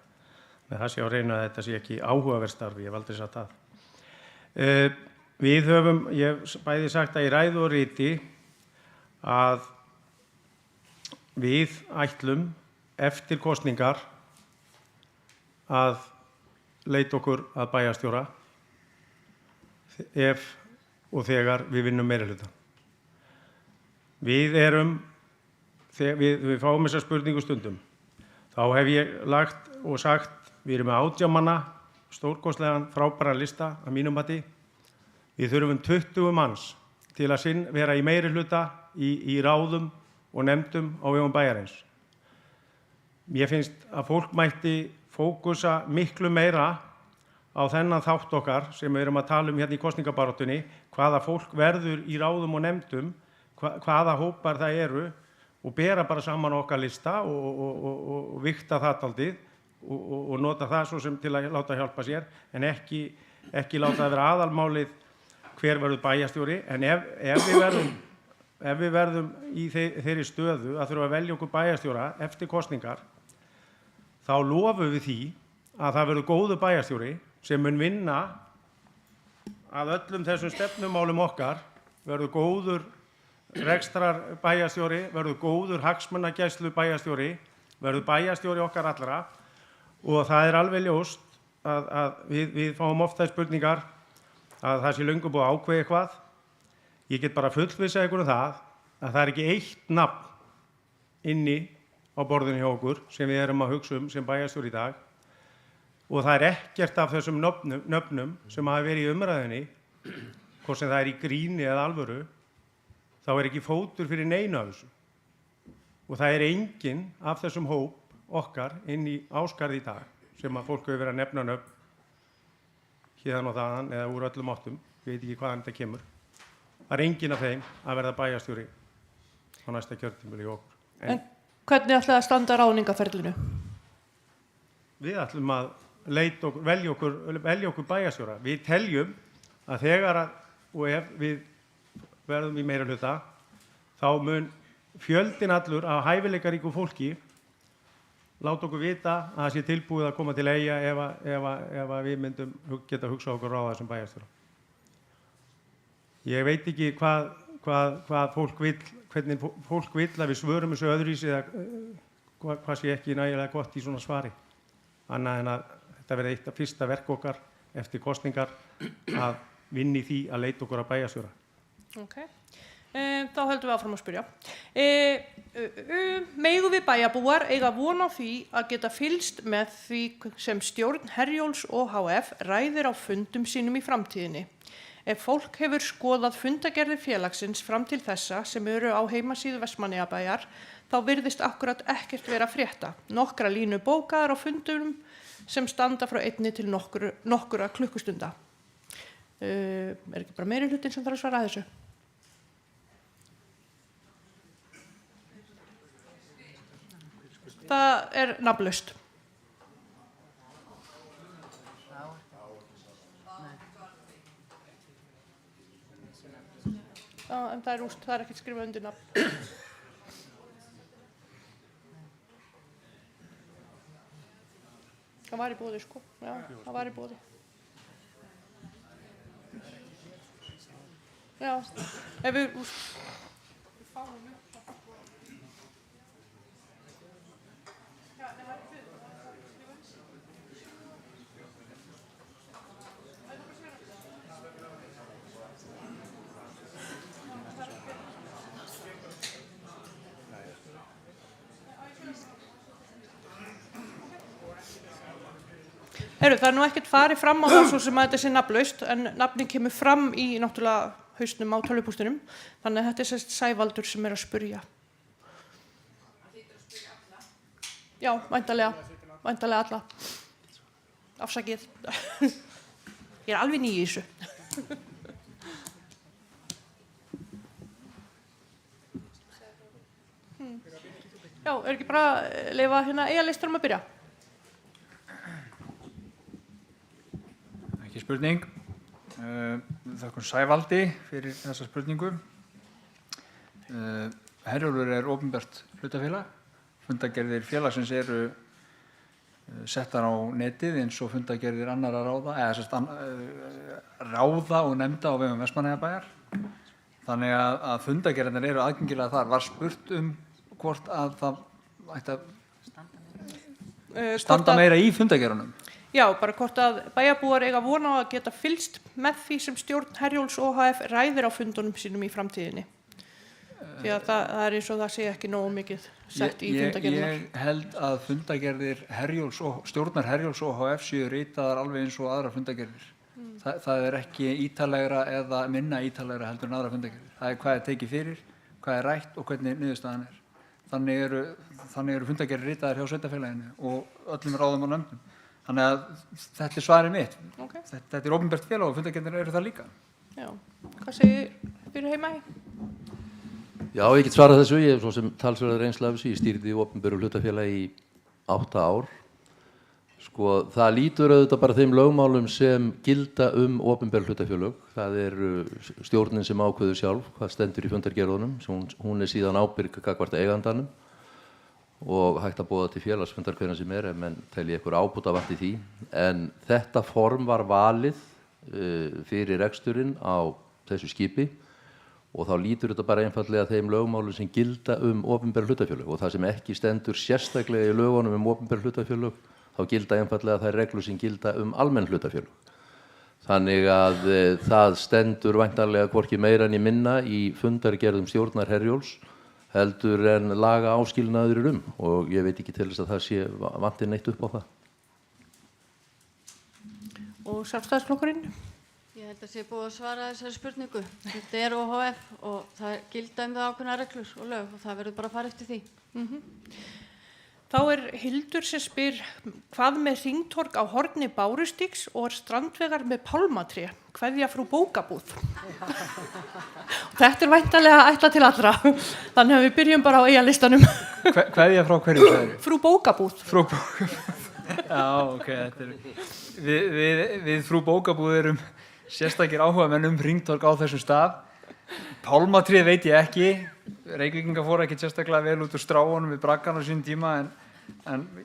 það sé á reynu að þetta sé ekki áhugaverð starfi, ég hef aldrei sagt það. Við höfum, ég hef bæði sagt það í ræðu og riti að við ætlum eftir kosningar að leita okkur að bæjarstjóra ef og þegar við vinnum meirihluta. Við fáum þessa spurningu stundum. Þá hef ég lagt og sagt, við erum með 18 manna, stórkostlegan, frábæran lista að mínum mati. Við þurfum 20 manns til að vera í meirihluta í ráðum og nefndum á vegum bæjarins. Mér finnst að fólk mætti fókusa miklu meira á þennan þátt okkar sem við erum að tala hérna í kosningabaráttunni, hvaða fólk verður í ráðum og nefndum, hvaða hópar það eru og bera bara saman okkar lista og vigta það dálítið og nota það svo sem til að láta hjálpa sér en ekki láta það vera aðalmálið hver verður bæjarstjóri en ef við verðum í þeirri stöðu að þurfa að velja okkur bæjarstjóra eftir kosningar, þá lofum við því að það verður góður bæjarstjóri sem mun vinna að öllum þessum stefnumálum okkar, verður góður rekstrar bæjarstjóri, verður góður hagsmunagæslu bæjarstjóri, verður bæjarstjóri okkar allra og það er alveg ljóst að við fáum ofta spurningar að það sé löngu búið að ákveða eitthvað. Ég get bara fullvissa ykkur að það er ekki eitt nafn inni á borðinu hjá okkur sem við erum að hugsa sem bæjarstjóri í dag og það er ekkert af þessum nöfnum sem hafa verið í umræðinni, hvort sem það er í gríni eða alvöru, þá er ekki fótur fyrir neinu af þessu. Og það er enginn af þessum hóp okkar inn í Ásgarði í dag sem að fólk hefur verið að nefna nöfn héðan og þaðan eða úr öllum áttum, ég veit ekki hvaðan þetta kemur. Það er enginn af þeim að verða bæjarstjóri. á næsta kjörtímabili í okkur. En hvernig ætlaði að standa ráðningaferlinu? Við ætlum að velja okkur bæjarstjóra. Við teljum að þegar og ef við verðum í meirihluta, þá mun fjöldinn allur af hæfileikaríku fólki láta okkur vita að það sé tilbúið að koma til Eyja ef við myndum geta hugsað okkur ráða sem bæjarstjóra. Ég veit ekki hvað fólk vill, hvernig fólk vill að við svörum þessu öðruvísi eða hvað sé ekki nægilega gott í svona svari. Annað en að þetta verði eitt af fyrsta verk okkar eftir kosningar að vinna í því að leita okkur að bæjarstjóra. Okay. Þá höldum við áfram að spyrja. Megum við bæjarbúar eiga von á því að geta fylgst með því sem stjórn Herjólfs ohf. Ræðir á fundum sínum í framtíðinni? Ef fólk hefur skoðað fundagerðir félagsins fram til þessa sem eru á heimasíðu Vestmannaeyjabæjar, þá virðist akkurat ekkert vera að frétta. Nokkra línu bókaðar á fundum sem standa frá 1 til nokkura klukkustunda. Ekki bara meirihlutinn sem þarf að svara þessu? Það nafnlaust. En það rúst, það ekkert skrifað undir nafn. Það var í boði, sko. Já, það var í boði. Já, ef við fáum upp. Það nú ekkert farið fram á það svo sem að þetta sé nafnlaust, en nafnin kemur fram í náttúrulega hausnum á tölvupústinum, þannig að þetta er sérst Sævaldur sem að spyrja. Já, væntanlega alla. Afsakið. Ég alveg ný í þessu. Já, ekki bara leyfa Eyjalistanum að byrja? Ekki spurning. Þakkum Sævaldi fyrir þessa spurningu. Herjólfur er opinbert hlutafélag. Fundagerðir félagsins eru settar á netið eins og fundagerðir annarra ráða, ráða og nefnda á vegum Vestmannaeyjabæjar. Þannig að fundagerðirnar eru aðgengilega þar. Var spurt hvort að það ætti að standa meira í fundagerðunum? Já, bara hvort að bæjarbúar eiga von á að geta fylgst með því sem stjórn Herjólfs ohf. Ræðir á fundunum sínum í framtíðinni. Því að það er eins og það sé ekki nógu mikið sett í fundagerðina. Ég held að fundagerðir stjórnar Herjólfs ohf. Séu ritaðar alveg eins og aðra fundagerðir. Það er ekki ítarlegra eða minna ítarlegra heldur en aðra fundagerðir. Það er hvað er tekið fyrir, hvað er rætt og hvernig niðurstaðan er. Þannig eru fundagerðir ritaðar hjá sveitarfélaginu og öllum ráðum og nefndum. Þannig að þetta er svarið mitt. Okay. Þetta er opinbert félag og fundagerðir eru það líka. Já. Hvað segir fyrir Heimaey? Já, ég get svarað þessu. Ég hef svo sem talsverðar reynslu af þessu. Ég stýrði opinberu hlutafélagi í 8 ár. Sko, það lítur auðvitað bara þeim lögmálum sem gilda opinberu hlutafélög. Það eru stjórnin sem ákveður sjálf hvað stendur í fundargerðunum. Hún er síðan ábyrg gagnvart eigandanum og hægt að boða til félagsfundar hvenær sem ef menn telji einhver ábótavant í því. En þetta form var valið fyrir reksturinn á þessu skipi og þá lítur þetta bara einfaldlega þeim lögmálum sem gilda opinber hlutafélög og það sem ekki stendur sérstaklega í lögunum opinber hlutafélög, þá gilda einfaldlega þær reglur sem gilda almenn hlutafélög. Þannig að það stendur væntanlega hvorki meira né minna í fundargerðum stjórnar Herjólfs heldur en laga áskilnaður og ég veit ekki til þess að það sé vanti neitt upp á það. Og Sjálfstæðisflokkurinn? Ég held að sé búið að svara þessari spurningu. Þetta er ohf. Og það gilda það ákveðnar reglur og lög og það verður bara að fara eftir því. Þá Hildur sem spyr hvað með hringtorg á horni Bárustígs og strandvegar með pálmatré, kveðja frú bókabúð. Þetta væntanlega ætla til allra, þannig að við byrjum bara á Eyjalistanum. Kveðja frá hverju það eru? Frú bókabúð. Frú bókabúð. Já, ok, við frú bókabúð erum sérstakir áhugamenn hringtorg á þessum stað. Pálmatré veit ég ekki, Reykvíkingar fóru ekki sérstaklega vel út úr stráunum við braggan á sínum tíma en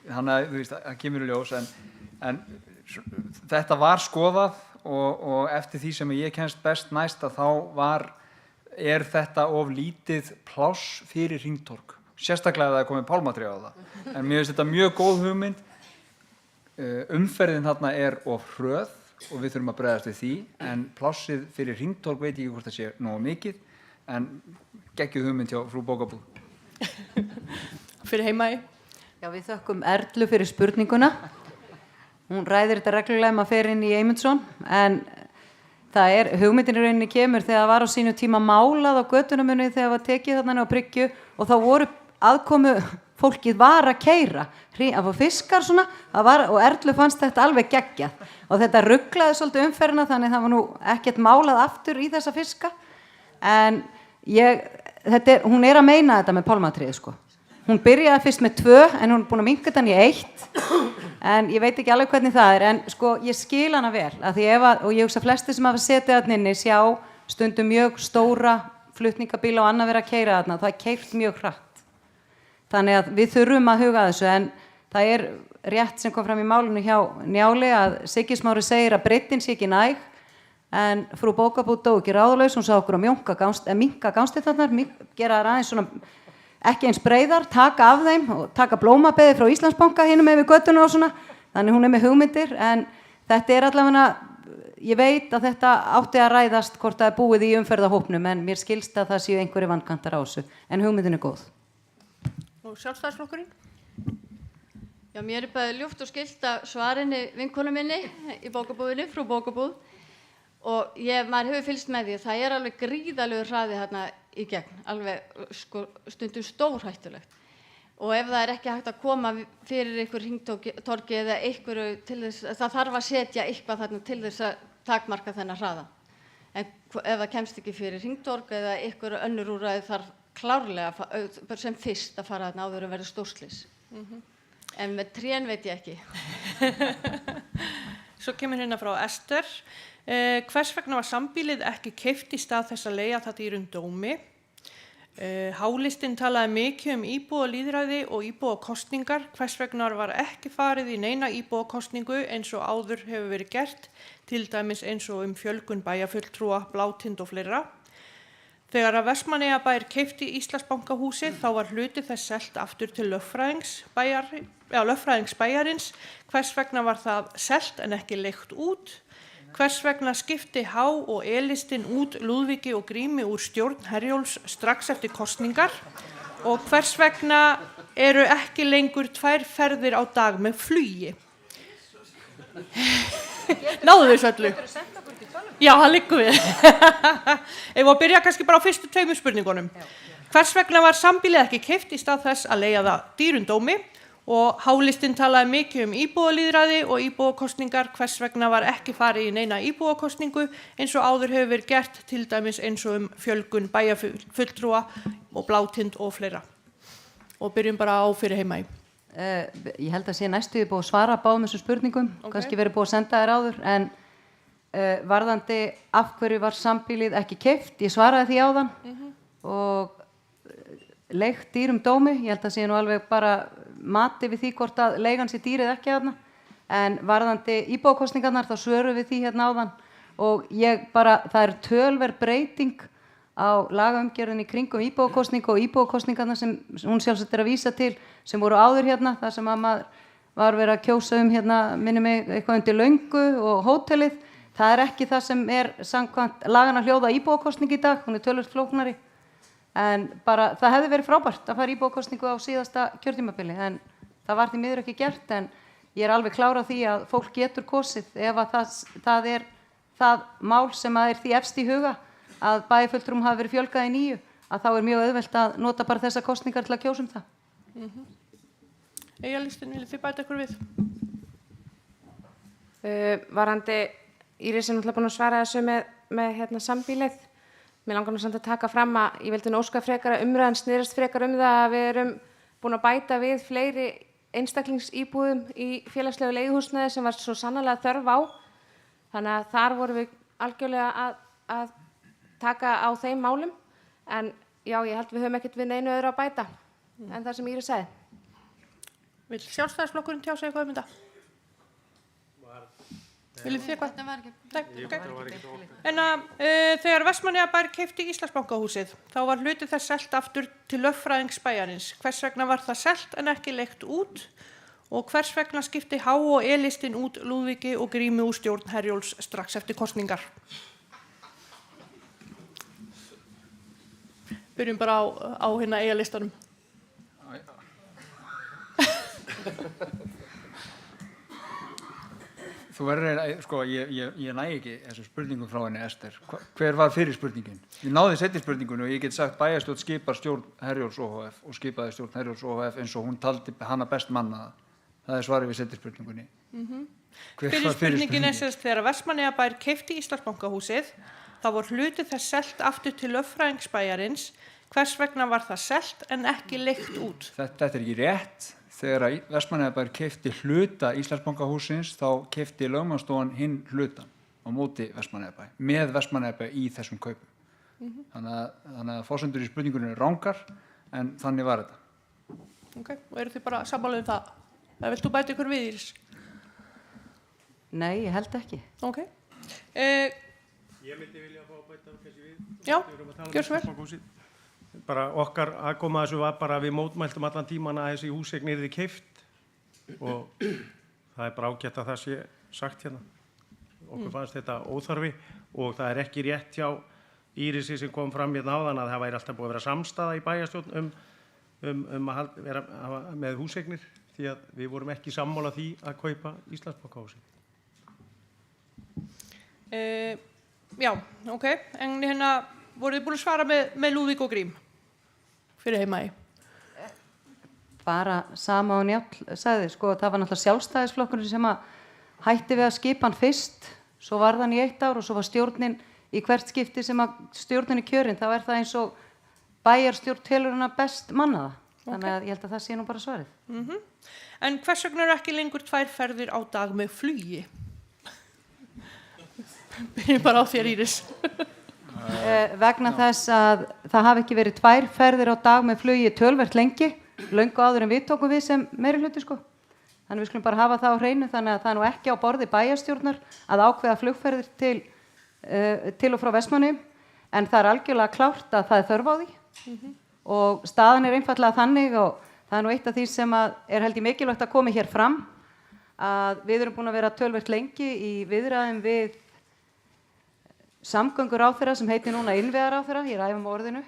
hann þú veist, það kemur í ljós en þetta var skoðað og eftir því sem ég kemst best næst að þá er þetta of lítið pláss fyrir hringtorg, sérstaklega ef það komið pálmatré á það en mér finnst þetta mjög góð hugmynd, umferðin þarna of hröð og við þurfum að bregðast við því en plássið fyrir hringtorg veit ég ekki hvort það sé nógu mikið en geggjuð hugmynd hjá frú bókabúð. Fyrir Heimaey. Já, við þökkum Erlu fyrir spurninguna. Hún ræðir þetta reglulega maður fer inn í Eymundsson en það hugmyndin í rauninni kemur þegar það var á sínu tíma málað á götunamunni þegar var tekið þarna á Bryggju og þá voru aðkomu fólkið var að keyra að fá fiskar svona og Erlu fannst þetta alveg geggjað og þetta ruglaði svolítið umferðina þannig það var nú ekkert málað aftur í þessa fiska en hún að meina þetta með pálmatrið sko. Hún byrjaði fyrst með 2 en hún er búin að minnka þetta í 1 en ég veit ekki alveg hvernig það en sko ég skil hana vel og ég hugsa flesti sem hafa setið þarna inni sjá stundum mjög stóra flutningabíla og annað vera að keyra þarna það keyrt mjög hratt þannig að við þurfum að huga að þessu en það rétt sem kom fram í málinu hjá Njáli að Siggi Smári segir að breiddin sé ekki næg en frú bókabúð dó ekki ráðalaus hún sá okkur að minnka gangstéttarnar gera þær aðeins svona ekki eins breiðar, taka af þeim og taka blómabeði frá Íslandsbanka hinum yfir göttuna og svona, þannig hún með hugmyndir en þetta allavega ég veit að þetta átti að ræðast hvort það búið í umferðahópnum en mér skilst að það séu einhverju vankantar á þessu en hugmyndin góð. Og Sjálfstæðisflokkurinn? Já, mér bæði ljúft og skylt að svarinni vinkonu minni í bókabúðinni, frú bókabúð og maður hefur fylgst með því að það alveg gríðalegur hraði hérna í gegn, alveg stundum stórhættulegt og ef það ekki hægt að koma fyrir einhver hringtorgi eða einhverju til þess, það þarf að setja eitthvað þarna til þess að takmarka þennan hraða en ef það kemst ekki fyrir hringtorg eða einhverju önnur úrræði þarf klárlega sem fyrst að fara þarna áður að verða stórslys en með trén veit ég ekki. Svo kemur hérna frá Ester. Hvers vegna var sambýlið ekki keypt í stað þess að leigja það dýrum dómi? Hálistinn talaði mikið íbúalýðræði og íbúakosningar. Hvers vegna var ekki farið í neina íbúakosningu eins og áður hefur verið gert, til dæmis eins og fjölgun bæjarfulltrúa, Blátind og fleira. Þegar að Vestmannaeyjabær keypti Íslandsbankahúsið þá var hluti þess selt aftur til lögfræðings bæjarins. Hvers vegna var það selt en ekki leigt út? Hvers vegna skipti H og E-listinn út Lúðvíki og Grími úr stjórn Herjólfs strax eftir kosningar? Og hvers vegna eru ekki lengur 2 ferðir á dag með flugi? Náðu þessu öllu? Já, það liggur við. Ef við byrja kannski bara á fyrstu 2 spurningunum. Hvers vegna var sambýlið ekki keypt í stað þess að leigja það dýrum dómi? Og Hálistinn talaði mikið íbúalýðræði og íbúakosningar. Hvers vegna var ekki farið í neina íbúakosningu eins og áður hefur verið gert, til dæmis eins og fjölgun bæjarfulltrúa og Blátind og fleira? Og byrjum bara á fyrir Heimaey. Ég held að sé næstu búið að svara báðum þessum spurningum, kannski verið búið að senda þér áður en varðandi af hverju var sambýlið ekki keypt, ég svaraði því áðan og leigt dýrum dómi, ég held að sé nú alveg bara mati við því hvort að leigan sé dýrið ekki þarna en varðandi íbúakosningarnar þá svörum við því hérna áðan og það er tölverð breyting á lagaumgjörðinni kringum íbúakosningu og íbúakosningarnar sem hún sjálfsagt að vísa til sem voru áður hérna þar sem að maður var verið að kjósa hérna minni mig eitthvað undir Löngu og hótelið, það er ekki það sem samkvæmt lagana hljóða íbúakosning í dag, hún tölvert flóknari en bara það hefði verið frábært að fara íbúakosningu á síðasta kjörtímabili en það var því miður ekki gert en ég alveg klára því að fólk getur kosið ef að það það mál sem að því efst í huga að bæjarfulltrúum hafi verið fjölgað í 9 að þá mjög auðvelt að nota bara þessa kosningar til að kjósa það. Eyjalistin, viljið þið bæta ykkur við? Varandi Íris er náttúrulega búin að svara þessu með sambýlið. Mér langar nú samt að taka fram að ég vildi nú óska frekar að umræðan snerist frekar það að við erum búin að bæta við fleiri einstaklingsíbúðum í félagslegu leiguhúsnæði sem var svo sannarlega þörf á. Þannig að þar vorum við algjörlega að taka á þeim málum. En já, ég held við höfum ekkert við neinu öðru að bæta en það sem Íris sagði. Vill Sjálfstæðisflokkurinn tjá sig eitthvað um þetta? Viljið þið eitthvað? Nei, ok. En þegar Vestmannaeyjabær keypti Íslandsbankahúsið, þá var hluti þess selt aftur til lögfræðings bæjarins. Hvers vegna var það selt en ekki leigt út? Og hvers vegna skipti H og E-listin út Lúðvíki og Grími úr stjórn Herjólfs strax eftir kosningar? Byrjum bara á hérna E-listanum. Þú verður, sko, ég næ ekki þessu spurningum frá henni, Ester. Hver var fyrir spurningin? Ég náði seinni spurningunni og ég get sagt bæjarstjórn skipar stjórn Herjólfs OHF og skipaði stjórn Herjólfs OHF eins og hún taldi hana best mannaða. Það er svarið við seinni spurningunni. Fyrir spurningin er sérst þegar Vestmannaeyjabær keypti Íslandsbankahúsið, þá var hluti þess selt aftur til lögfræðings bæjarins. Hvers vegna var það selt en ekki leigt út? Þetta er ekki rétt. Þegar Vestmannaeyjabær keypti hluta Íslandsbankahússins þá keypti lögmannsstofan hinn hlutan á móti Vestmannaeyjabæ, með Vestmannaeyjabæ í þessum kaupum. Þannig að forsendur í spurningunni eru rangar, en þannig var þetta. Ok, og eru þið bara sammála um það? Eða vilt þú bæta ykkur við, Íris? Nei, ég held ekki. Ok. Ég myndi vilja fá að bæta kannski við. Já, gjör svo vel. Bara okkar aðkoma að þessu var bara að við mótmæltum allan tíman að þessi húseign yrði keypt og það er bara ágætt að það sé sagt hérna. Okkur fannst þetta óþarfi og það er ekki rétt hjá Írisi sem kom fram hérna áðan að það væri alltaf búið að vera samstaða í bæjarstjórn um að vera með húseignir því að við vorum ekki sammála því að kaupa Íslandsbankahúsið. Já, ok, en hérna voruð þið búin að svara með Lúðvík og Grím fyrir Heimaey? Bara sama og Njáll sagði, sko, það var náttúrulega Sjálfstæðisflokkurinn sem að hætti við að skipa hann fyrst, svo var hann í 1 ár og svo var stjórnin í hvert skipti sem að stjórnin er kjörin, þá er það eins og bæjarstjórn telur hana best mannaða. Þannig að ég held að það sé nú bara svarið. En hvers vegna eru ekki lengur 2 ferðir á dag með flugi? Byrjum bara á þér, Íris. Vegna þess að það hafi ekki verið 2 ferðir á dag með flugi tölvert lengi, löngu áður en við tókum við sem meirihluti, sko. Þannig við skulum bara hafa það á hreinu, þannig að það er nú ekki á borði bæjarstjórnar að ákveða flugferðir til og frá Vestmannaeyjum, en það er algjörlega klárt að það er þörf á því og staðan er einfaldlega þannig og það er nú eitt af því sem er held ég mikilvægt að koma hér fram að við erum búin að vera tölvert lengi í viðræðum við samgönguráðherra sem heitir núna innviðaráðherra, ég ræfum orðinu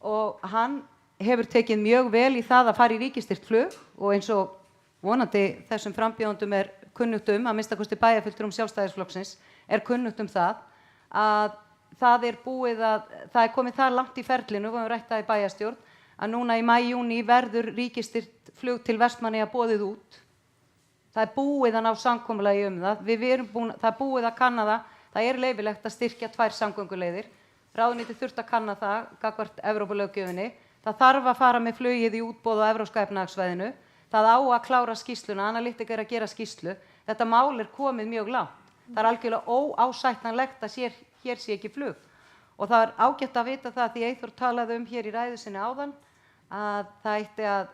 og hann hefur tekið mjög vel í það að fara í ríkisstyrkt flug og eins og vonandi þessum frambjóðendum er kunnugt að minnstakosti bæjarfulltrúum Sjálfstæðisflokksins er kunnugt það að það er komið það langt í ferlinu og við höfum rætt það í bæjarstjórn að núna í maí, júní verður ríkisstyrkt flug til Vestmannaeyja boðið út. Það er búið að ná samkomulagi það, það er búið að kanna það. Það er leyfilegt að styrkja 2 samgönguleiðir. Ráðuneytið þurft að kanna það gagnvart Evrópulöggjöfinni. Það þarf að fara með flugið í útboð á Evrópska efnahagssvæðinu. Það á að klára skýrsluna, Analytica er að gera skýrslu. Þetta mál er komið mjög langt. Það er algjörlega óásættanlegt að hér sé ekki flug. Og það er ágætt að vita það því Eyþór talaði hér í ræðu sinni áðan að það ætti að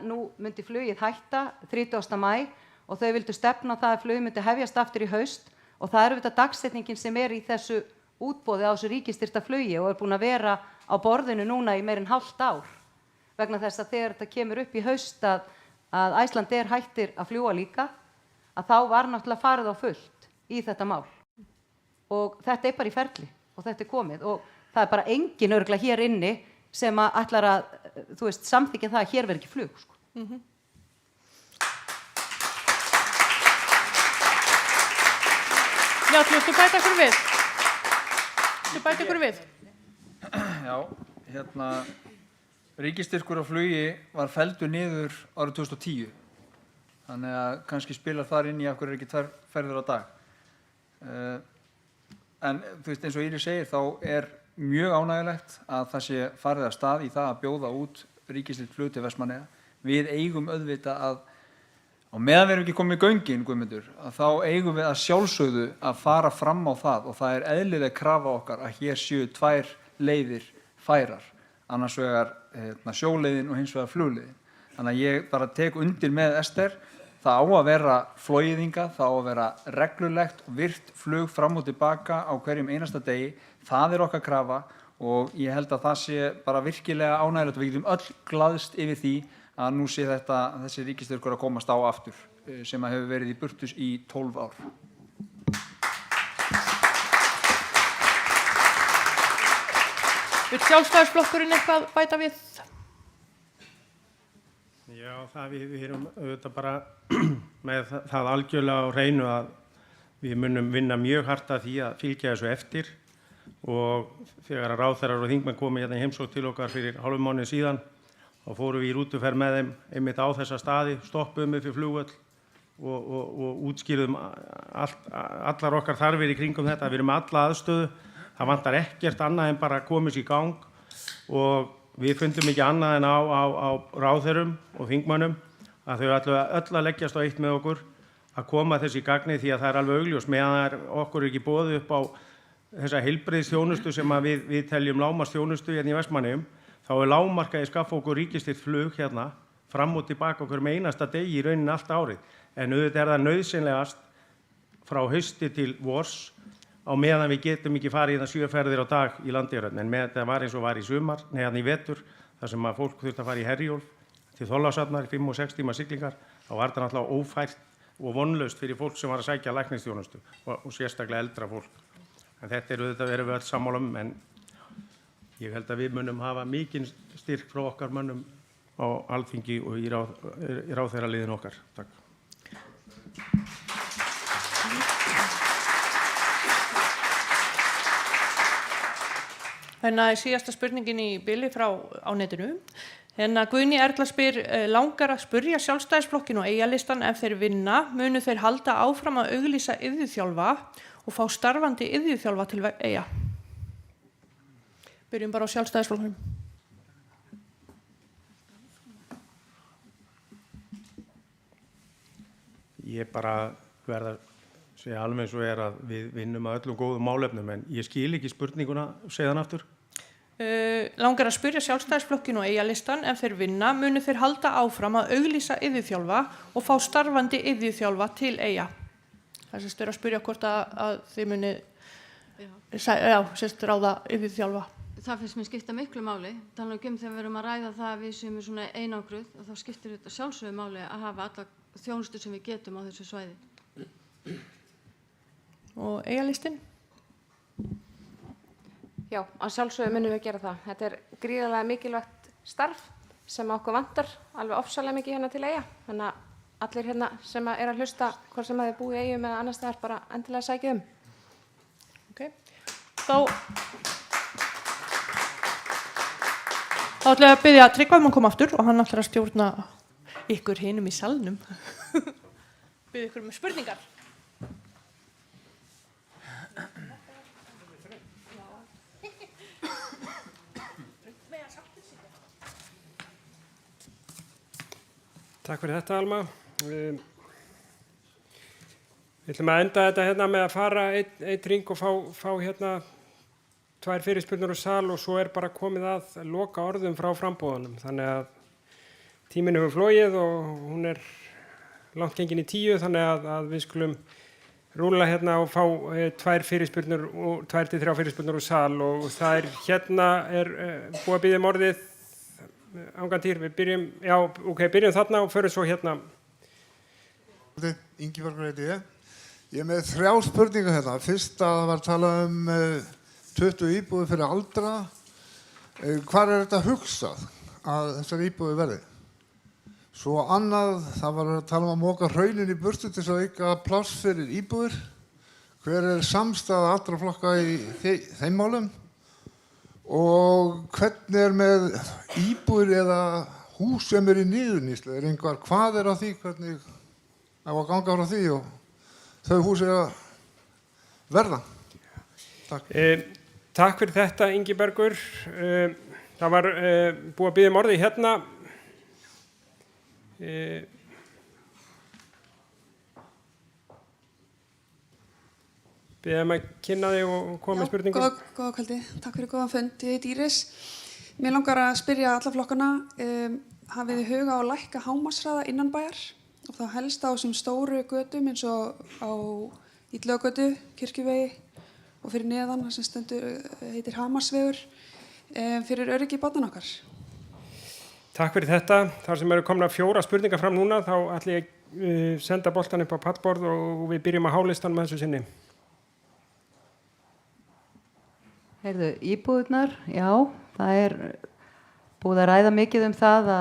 nú myndi flugið hætta 30. maí og þau vildu stefna það að flugið myndi hefjast aftur í haust. Og það er auðvitað dagsetningin sem er í þessu útboði á þessu ríkisstyrkta flugi og er búin að vera á borðinu núna í meir en hálft ár. Vegna þess að þegar þetta kemur upp í haust að Icelandair hættir að fljúga líka, að þá var náttúrulega farið á fullt í þetta mál. Og þetta er bara í ferli og þetta er komið. Og það er bara engin örugglega hér inni sem að ætlar að, samþykkja það að hér verði ekki flug, sko. Já, þú bæta ykkur við. Þú bæta ykkur við. Já, hérna, ríkisstyrkur á flugi var felldur niður árið 2010 Þannig að kannski spilar þar inn í af hverju ekki 2 ferðir á dag. En þú veist, eins og Íris segir, þá mjög ánægjulegt að það sé farið af stað í það að bjóða út ríkisstyrkt flug til Vestmannaeyja. Við eigum auðvitað að, og meðan við erum ekki komið í göngin, Guðmundur, að þá eigum við að sjálfsögðu að fara fram á það og það eðlileg krafa okkar að hér séu 2 leiðir færar, annars vegar sjóleiðin og hins vegar flugleiðin. Þannig að ég bara tek undir með Ester, það á að vera flogið hingað, það á að vera reglulegt, virt flug fram og tilbaka á hverjum einasta degi. Það okkar krafa og ég held að það sé bara virkilega ánægjulegt og við getum öll glaðst yfir því að nú sé þessi ríkisstyrkur að komast á aftur sem hefur verið í burtu í 12 ár. Vill Sjálfstæðisflokkurinn eitthvað bæta við? Já, við erum auðvitað bara með það algjörlega á hreinu að við munum vinna mjög hart að því að fylgja þessu eftir og þegar ráðherrar og þingmenn komu hérna í heimsókn til okkar fyrir hálfum mánuði síðan þá fórum við í rútuferð með þeim einmitt á þessa staði, stoppuðum upp fyrir flugvöll og útskýrðum allar okkar þarfir í kringum þetta. Við erum með alla aðstöðu, það vantar ekkert annað en bara að komast í gang og við fundum ekki annað en á ráðherrum og þingmönnum að þau ætlu öll að leggjast á eitt með okkur að koma þessi í gagni því að það alveg augljós meðan okkur ekki boðið upp á þessa heilbrigðisþjónustu sem að við teljum lágmarksþjónustu hérna í Vestmannaeyjum, þá lágmarkaði skaffa okkur ríkisstyrkt flug hérna fram og tilbaka okkur með einasta degi í rauninni allt árið. En auðvitað það nauðsynlegast frá hausti til vors á meðan við getum ekki farið í það 7 ferðir á dag í Landeyjahöfn. En með þetta var eins og var í sumar, neðan í vetur, þar sem að fólk þurfti að fara í Herjólf til Þorlákshafnar, 5 og 6 tíma siglingar, þá var þetta náttúrulega ófært og vonlaust fyrir fólk sem var að sækja læknisþjónustu og sérstaklega eldra fólk. En þetta auðvitað erum við öll sammála en ég held að við munum hafa mikinn styrk frá okkar mönnum á Alþingi og í ráðherraliðin okkar. Takk. Þannig að síðasta spurningin í bili frá á netinu. Þannig að Guðný Erla spyr, langar að spurja Sjálfstæðisflokkinn og Eyjalistan ef þeir vinna, munu þeir halda áfram að auglýsa iðjuþjálfa og fá starfandi iðjuþjálfa til Eyja? Byrjum bara á Sjálfstæðisflokknum. Ég bara verð að segja alveg eins og að við vinnum að öllum góðum málefnum en ég skil ekki spurninguna, segja hann aftur. Langar að spyrja Sjálfstæðisflokkinn og Eyjalistan ef þeir vinna, munu þeir halda áfram að auglýsa iðjuþjálfa og fá starfandi iðjuþjálfa til Eyja? Það sést að spyrja hvort að þið muni ráða iðjuþjálfa. Það finnst mér skipta miklu máli. Þannig þegar við erum að ræða það að við séum svona einangruð og þá skiptir þetta sjálfsögðu máli að hafa alla þjónustu sem við getum á þessu svæði. Og Eyjalistinn? Já, að sjálfsögðu munum við gera það. Þetta gríðarlega mikilvægt starf sem okkur vantar alveg ofsalega mikið hérna til Eyja. Þannig að allir hérna sem að hlusta, hvort sem að þið búið í Eyjum eða annars staðar, bara endilega sækja Okay. Þá ætla ég að biðja Tryggva að koma aftur og hann ætlar að stjórna ykkur hinum í salnum. Biðja ykkur með spurningar. Takk fyrir þetta, Alma. Við ætlum að enda þetta hérna með að fara einn hring og fá hérna 2 fyrirspurnir úr sal og svo bara komið að loka orðum frá framboðunum. Þannig að tíminn hefur flogið og hún langt gengin í 10, þannig að við skulum rúlla hérna og fá 2 fyrirspurnir og 2 til 3 fyrirspurnir úr sal og það hérna búið að biðja orðið Angantýr, við byrjum þarna og förum svo hérna. Ingibergur heiti ég. Ég er með 3 spurningar hérna. Fyrst að það var að tala 20 íbúðir fyrir aldra. Hvar þetta hugsað að þessar íbúðir verði? Svo annað, það var að tala að moka hraunin í burtu til þess að auka pláss fyrir íbúðir. Hver samstaða allra flokka í þeim málum? Og hvernig með íbúðir eða hús sem í niðurnýslu? Hvað á því? Hvernig Það var ganga frá því og þau hús að verða. Takk. Takk fyrir þetta, Ingibergur. Það var búið að biðja orði hérna. Biðja að kynna þig og koma með spurningum. Góða kvöldi. Takk fyrir góðan fund. Ég heiti Íris. Mér langar að spyrja alla flokkana, hafið þið huga á að lækka hámarkshraða innan bæjar og þá helst á þessum stóru götum eins og á Illagötu, Kirkjuvegi og fyrir neðan sem stendur heitir Hamarsvegur fyrir öryggi barnanna okkar. Takk fyrir þetta. Þar sem eru komna 4 spurningar fram núna þá ætla ég senda boltan upp á pallborð og við byrjum að hálistan með þessu sinni. Heyrðu, íbúðurnar, já, það er búið að ræða mikið um það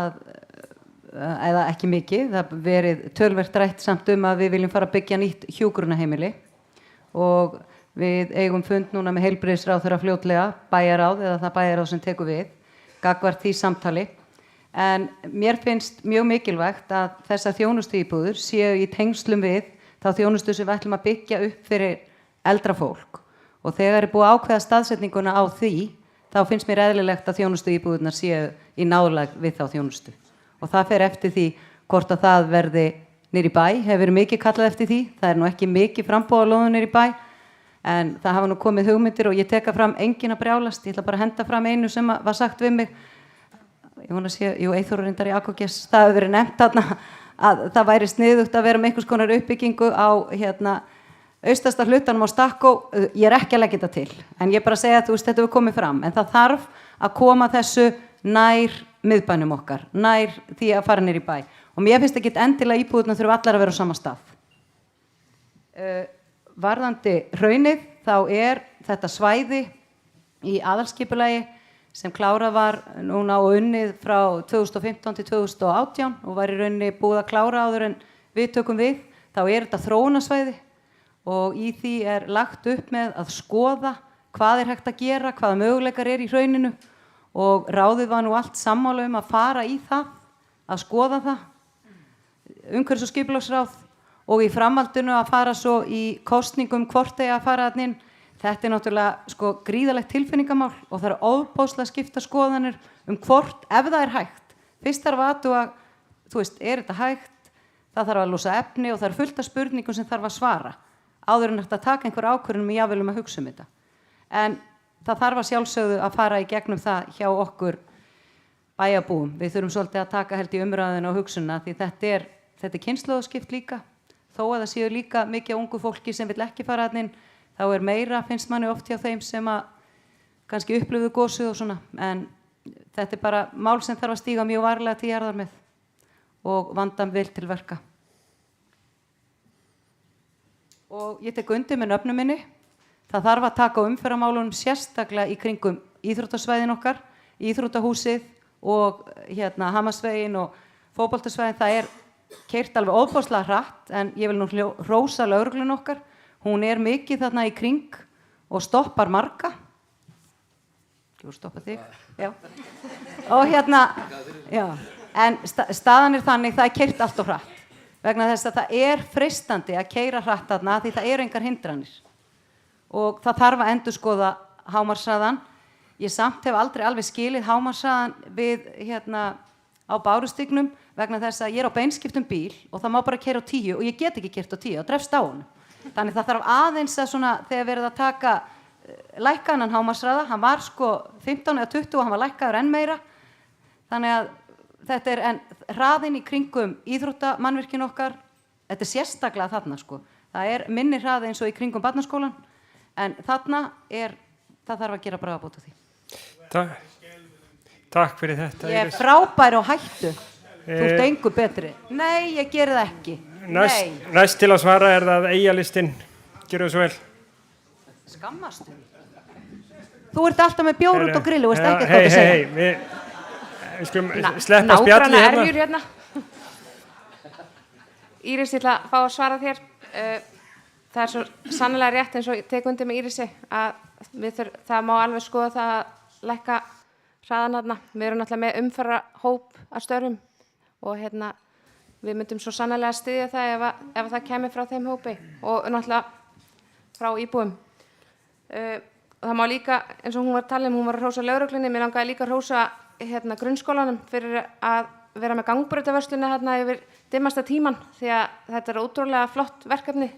eða ekki mikið, það verið töluvert rætt samt að við viljum fara að byggja nýtt hjúkrunarheimili og við eigum fund núna með heilbrigðisráðherra fljótlega, bæjarráð eða það bæjarráð sem tekur við, gagnvart því samtali. En mér finnst mjög mikilvægt að þessar þjónustuíbúðir séu í tengslum við þá þjónustu sem við ætlum að byggja upp fyrir eldra fólk. Og þegar búið að ákveða staðsetninguna á því, þá finnst mér eðlilegt að þjónustuíbúðirnar séu í nálægð við þá þjónustu. Og það fer eftir því hvort að það verði niður í bæ, hefur verið mikið kallað eftir því, það er nú ekki mikið framboð á lóðum niður í bæ, en það hafa nú komið hugmyndir og ég teka fram engin að brjálast, ég ætla bara að henda fram einu sem var sagt við mig, ég vona að sé, Eyþór reyndar í AKGS, það hefur verið nefnt þarna að það væri sniðugt að vera með einhvers konar uppbyggingu á austasta hlutanum á Stakkó, ég er ekki að leggja þetta til, en ég bara segja að þetta hefur komið fram, en það þarf að koma þessu nær miðbænum okkar, nær því að fara niður í bæ. Og mér finnst ekki endilega íbúðurnar þurfa allar að vera á sama stað. Varðandi hraunið, þá er þetta svæði í aðalskipulagi sem klárað var núna og unnið frá 2015 til 2018 og var í rauninni búið að klára áður en við tökum við, þá er þetta þróunarsvæði og í því er lagt upp með að skoða hvað er hægt að gera, hvaða möguleikar er í hrauninu og ráðið var nú allt sammála að fara í það, að skoða það, umhverfis- og skipulagsráð og í framhaldinu að fara svo í kosningum hvort eigi að fara þarna inn. Þetta er náttúrulega gríðalegt tilfinningamál og það eru óbóðslega skipta skoðanir hvort, ef það er hægt. Fyrst þarf að athuga, er þetta hægt, það þarf að losa efni og það er fullt af spurningum sem þarf að svara. Áður en hægt að taka einhver ákvörðun með jafnvel að hugsa þetta. En það þarf að sjálfsögðu að fara í gegnum það hjá okkur bæjarbúum. Við þurfum svolítið að taka held í umræðuna og hugsunna því þetta er kynslóðaskipt líka. Þó að það séu líka mikið ungu fólki sem vill ekki fara þarna inn, þá er meira, finnst manni oft hjá þeim sem að kannski upplifðu gosið og svona. En þetta er bara mál sem þarf að stíga mjög varlega til jarðar með og vandan vel til verka. Og ég tek undir með nöfnum minni. Það þarf að taka á umferðarmálunum sérstaklega í kringum íþróttasvæðin okkar, íþróttahúsið og Hamarsveginn og fótboltasvæðin. Það er keyrt alveg ofboðslega hratt en ég vil nú hrósa lögreglunni okkar. Hún er mikið þarna í kring og stoppar marga. Þú stoppa þig? Já. Og já. En staðan er þannig, það er keyrt allt of hratt. Vegna þess að það er freistandi að keyra hratt þarna því það eru engar hindranir. Og það þarf að endurskoða hámarkshraðann. Ég samt hef aldrei alveg skilið hámarkshraðann við á Bárustignum vegna þess að ég er á beinskiptum bíl og það má bara keyra á 10 og ég get ekki keyrt á 10 og drefst á honum. Þannig það þarf aðeins að þegar verið að taka lækkaðan hámarkshraða, hann var 15 eða 20 og hann var lækkaður enn meira. Þannig að þetta er hraðinn í kringum íþróttamannvirkin okkar, þetta er sérstaklega þarna Það er minni hraði eins og í kringum barnaskólan, en þarna það þarf að gera bragarbót á því. Takk fyrir þetta. Ég er frábær á hættu. Þú ert engu betri. Nei, ég geri það ekki. Næst til að svara er það Eyjalistinn. Gjörðu svo vel. Skammastu. Þú ert alltaf með bjór út á grillu og veist ekki hvað að segja. Við skulum sleppa spjalli hérna. Íris, ég ætla að fá að svara þér. Það er svo sannlega rétt eins og ég tek undir með Írisi að það má alveg skoða það að lækka hraðan þarna. Við erum náttúrulega með umferðarhóp að störfum og við myndum svo sannarlega styðja það ef það kemur frá þeim hópi og náttúrulega frá íbúum. Það má líka, eins og hún var að tala hún var að hrósa lögreglunni, mér langaði líka að hrósa grunnskólanum fyrir að vera með gangbrautaversluna yfir dimmasta tíman, því að þetta ótrúlega flott verkefni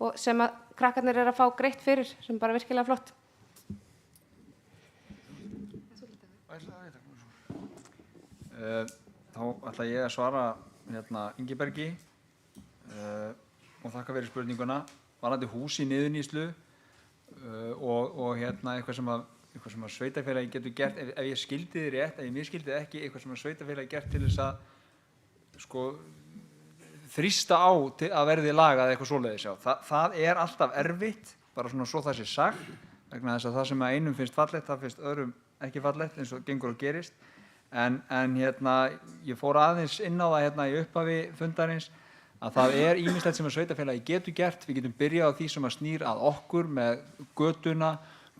og sem að krakkarnir að fá greitt fyrir, sem bara virkilega flott. Þá ætla ég að svara Ingibergi og þakka fyrir spurninguna. Varðandi hús í niðurníðslu og eitthvað sem að sveitarfélagi getur gert, ef ég skildi þið rétt, ef ég misskildi ekki, eitthvað sem að sveitarfélagi gert til þess að þrýsta á til að verði lagað eitthvað svoleiðis. Það er alltaf erfitt, bara svona svo það sé sagt, vegna þess að það sem að einum finnst fallegt, það finnst öðrum ekki fallegt eins og gengur og gerist. En ég fór aðeins inn á það í upphafi fundarins að það er ýmislegt sem að sveitarfélagi getur gert. Við getum byrjað á því sem að snýr að okkur með götuna,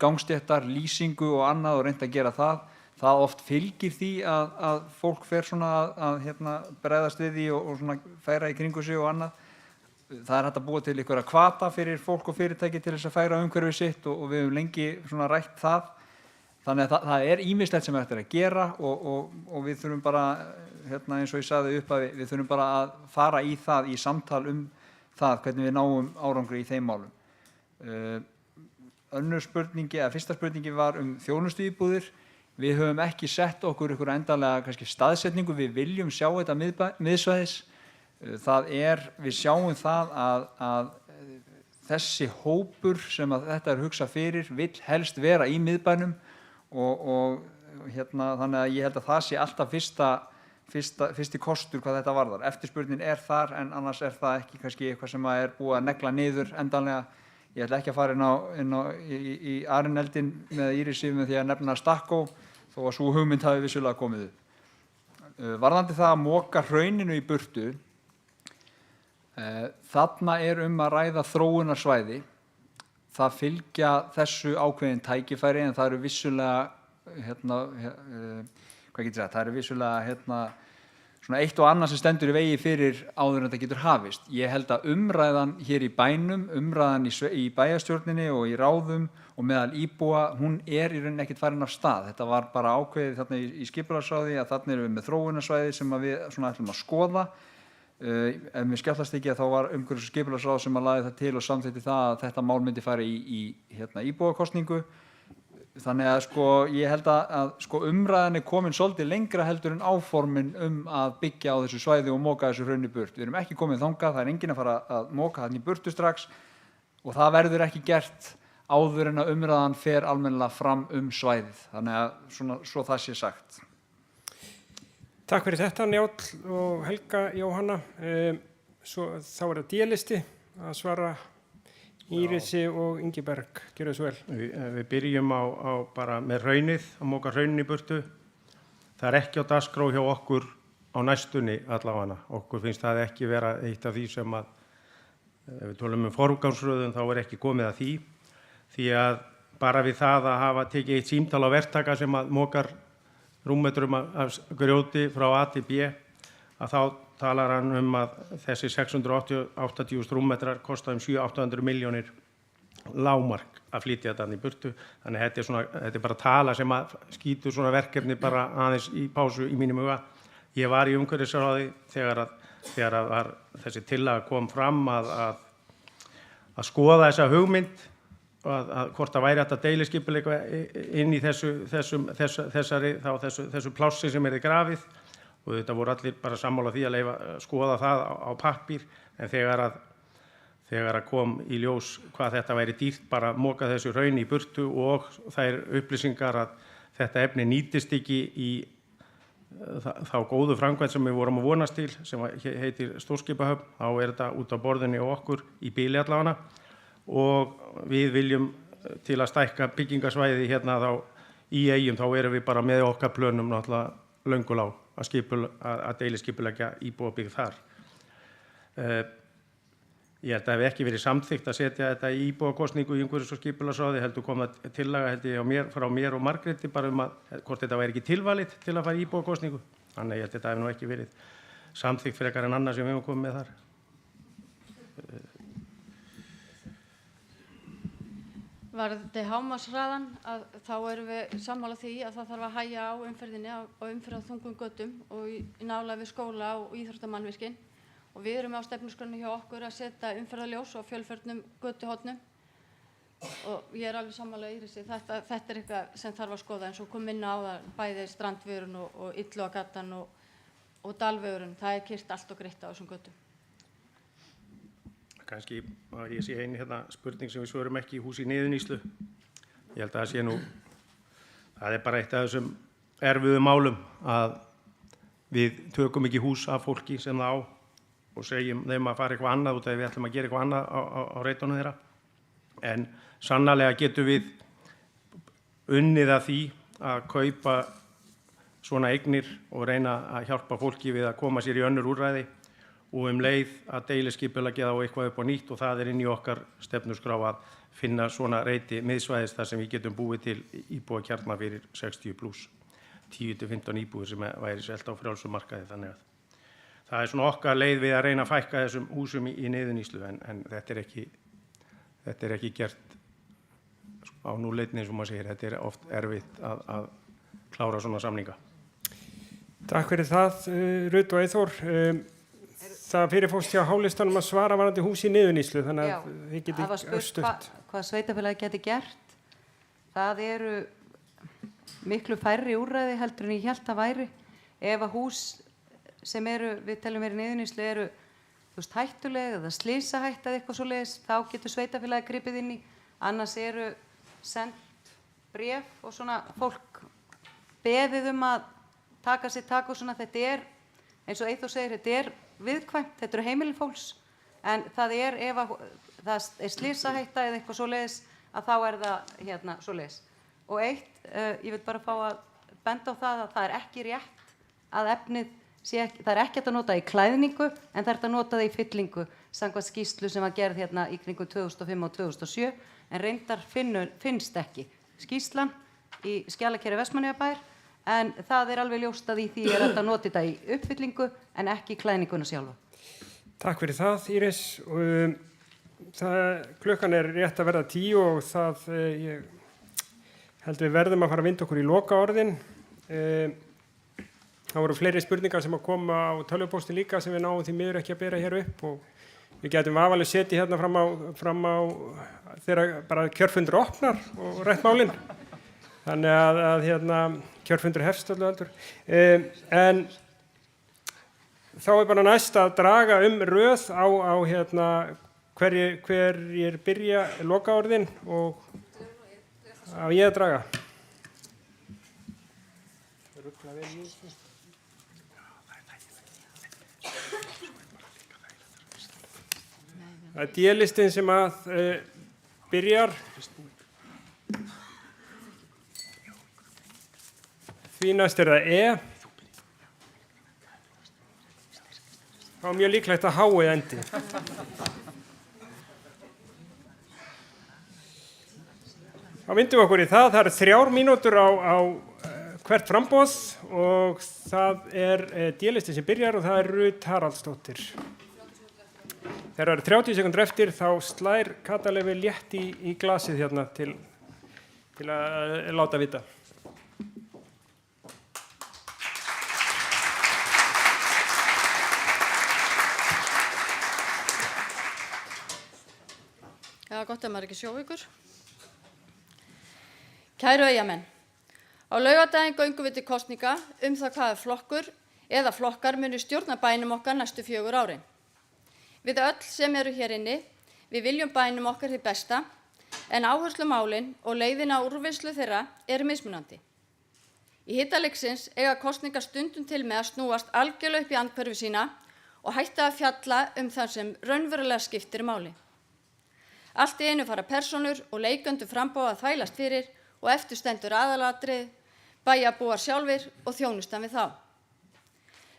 gangstéttar, lýsingu og annað og reynt að gera það. Það oft fylgir því að fólk fer svona að bregðast við því og svona færa í kringu sig og annað. Það er hægt að búa til einhverja hvata fyrir fólk og fyrirtæki til þess að færa umhverfið sitt og við höfum lengi svona rætt það. Þannig að það er ýmislegt sem þetta er að gera og við þurfum bara, eins og ég sagði upphafi, við þurfum bara að fara í það, í samtal það, hvernig við náum árangri í þeim málum. Fyrsta spurningi var þjónustuíbúðir. Við höfum ekki sett okkur einhverja endanlega kannski staðsetningu, við viljum sjá þetta miðsvæðis. Við sjáum það að þessi hópur sem að þetta er hugsað fyrir vill helst vera í miðbænum og þannig að ég held að það sé alltaf fyrsti kostur hvað þetta varðar. Eftirspurnin er þar en annars er það ekki kannski eitthvað sem er búið að negla niður endanlega. Ég ætla ekki að fara inn í Arineldin með Írisi með því að nefna Stakko þó að sú hugmynd hafi vissulega komið upp. Varðandi það að moka hrauninu í burtu, þarna er að ræða þróunarsvæði. Það fylgja þessu ákveðin tækifæri en það eru vissulega, það eru vissulega svona eitt og annað sem stendur í vegi fyrir áður en þetta getur hafist. Ég held að umræðan hér í bænum, umræðan í bæjarstjórninni og í ráðum og meðal íbúa, hún er í rauninni ekkert farin af stað. Þetta var bara ákveðið þarna í skipulagsráði að þarna erum við með þróunarsvæði sem við svona ætlum að skoða. Ef mér skjátlast ekki að þá var umhverfis- og skipulagsráð sem að lagði það til og samþykkti það að þetta mál myndi fara í íbúakosningu. Þannig að ég held að umræðan er komin svolítið lengra heldur en áformin að byggja á þessu svæði og moka þessu hrauni burt. Við erum ekki komin þangað, það er enginn að fara að moka þarna í burtu strax og það verður ekki gert áður en að umræðan fer almennilega fram svæðið. Þannig að svo það sé sagt. Takk fyrir þetta Njáll og Helga Jóhanna. Þá er það D-listi að svara Írisi og Ingiberg. Gjörðu svo vel. Við byrjum á bara með hraunið, að moka hrauninu í burtu. Það er ekki á dagskrá hjá okkur á næstunni allavega. Okkur finnst það ekki vera eitt af því sem að, ef við tölum forgangsröðun, þá er ekki komið að því. Því að bara við það að hafa tekið eitt símtal á verktaka sem að mokar rúmmetrum af grjóti frá A til B, að þá talar hann að þessi 680.000 rúmmetrar kosta 700-800 milljónir lágmark að flytja þetta í burtu. Þannig að þetta er bara tala sem að skýtur svona verkefni bara aðeins í pásu í mínum huga. Ég var í umhverfisráði þegar að þessi tillaga kom fram að skoða þessa hugmynd hvort það væri hægt að deiliskipuleika inn í þessu plássi sem grafið og þetta voru allir bara sammála því að skoða það á pappír en þegar að kom í ljós hvað þetta væri dýrt bara að moka þessu hrauni í burtu og þær upplýsingar að þetta efni nýtist ekki í þá góðu framkvæmd sem við vorum að vonast til sem heitir stórskipahöfn, þá þetta út á borðinni og okkur í bíli allavega og við viljum til að stækka byggingasvæði hérna þá í Eyjum, þá erum við bara með okkar plönum náttúrulega löngu lág að deiliskipuleggja íbúabyggð þar. Ég held að það hef ekki verið samþykkt að setja þetta í íbúakosningu í umhverfis- og skipulagsráði, heldur kom það tillaga frá mér og Margréti bara að hvort þetta væri ekki tilvalið til að fara í íbúakosningu. Þannig ég held að þetta hef nú ekki verið samþykkt frekar en annað sem við höfum komið með þar. Varðandi hámarkshraðan þá erum við sammála því að það þarf að hægja á umferðinni og umferð á þungum götum og í nálægð við skóla og íþróttamannvirkin. Og við erum á stefnuskránni hjá okkur að setja umferðarljós á fjölförnum götuhornum. Og ég er alveg sammála Írisi, þetta er eitthvað sem þarf að skoða eins og kom inn á það bæði strandvegurinn og Illugagatan og Dalvegurinn. Það er kyrrt allt og greitt á þessum götum. Kannski að ég sé einu spurning sem við svörum ekki í húsi niðurnýslu. Ég held að það sé nú, það er bara eitt af þessum erfiðu málum að við tökum ekki hús af fólki sem það á og segjum þeim að fara eitthvað annað út af við ætlum að gera eitthvað annað á reitunum þeirra. En sannarlega getum við unnið að því að kaupa svona eignir og reyna að hjálpa fólki við að koma sér í önnur úrræði og leið að deiliskipuleggja þá eitthvað upp á nýtt og það er inn í okkar stefnuskrá að finna svona reiti miðsvæðis þar sem við getum búið til íbúðakjarna fyrir 60 pluss 10-15 íbúðir sem væri selt á frjálsum markaði. Þannig að það er svona okkar leið við að reyna að fækka þessum húsum í niðurnýslu en þetta er ekki gert á núleitni eins og maður segir. Þetta er oft erfitt að klára svona samninga. Takk fyrir það, Ruth og Eyþór. Það fyrirfókst hjá Hálistanum að svara varðandi hús í niðurnýslu, þannig að þið getið örstutt. Hvað sveitarfélagi geti gert, það eru miklu færri úrræði heldur en ég hélt að væri. Ef að hús sem við teljum í niðurnýslu eru hættuleg eða slysahætta eða eitthvað svoleiðis, þá getur sveitarfélagi gripið inn í. Annars eru send bréf og svona fólk beðið að taka sér tak og svona. Þetta er, eins og Eyþór segir, þetta er viðkvæmt, þetta eru heimili fólks, en það er ef það er slysahætta eða eitthvað svoleiðis að þá er það svoleiðis. Og ég vil bara fá að benda á það að það er ekki rétt að efnið það er ekki hægt að nota í klæðningu en það er hægt að nota það í fyllingu samkvæmt skýrslu sem var gerð í kringum 2005 og 2007 en reyndar finnst ekki skýrslan í skjalakerfi Vestmannaeyjabæjar en það er alveg ljóst að í því er hægt að nota þetta í uppfyllingu en ekki í klæðninguna sjálfa. Takk fyrir það, Íris. Klukkan er rétt að verða 10 og ég held við verðum að fara að vinda okkur í lokaorðin. Það voru fleiri spurningar sem að koma á tölvupósti líka sem við náum því miður ekki að bera hér upp og við getum vafalið setið hérna fram á þegar bara kjörfundur opnar og rætt málin. Þannig að kjörfundur hefst öllu heldur. En þá er bara næst að draga röð á hverjir byrja lokaorðin og á ég að draga. Það er D-listin sem að byrjar. Því næst er það E. Það er mjög líklegt að H-ið endi. Þá vindum við okkur í það. Það eru 3 mínútur á hvert framboð og það er D-listin sem byrjar og það er Ruth Haraldsdóttir. Þegar það eru 30 sekúndur eftir þá slær Katalefi létt í glasið hérna til að láta vita. Já, gott að maður ekki sjó ykkur. Kæru Eyjamenn, á laugardaginn göngum við til kosninga það hvaða flokkur eða flokkar munu stjórna bænum okkar næstu 4 árin. Við öll sem eru hér inni, við viljum bænum okkar hið besta, en áherslumálin og leiðina úrvinnslu þeirra eru mismunandi. Í hita leiksins eiga kosningar stundum til með að snúast algjörlega upp í andhverfu sína og hætta að fjalla það sem raunverulega skiptir máli. Allt í einu fara persónur og leiköndu frambóð að þvælast fyrir og eftir stendur aðalatrið, bæjarbúar sjálfir og þjónustan við þá.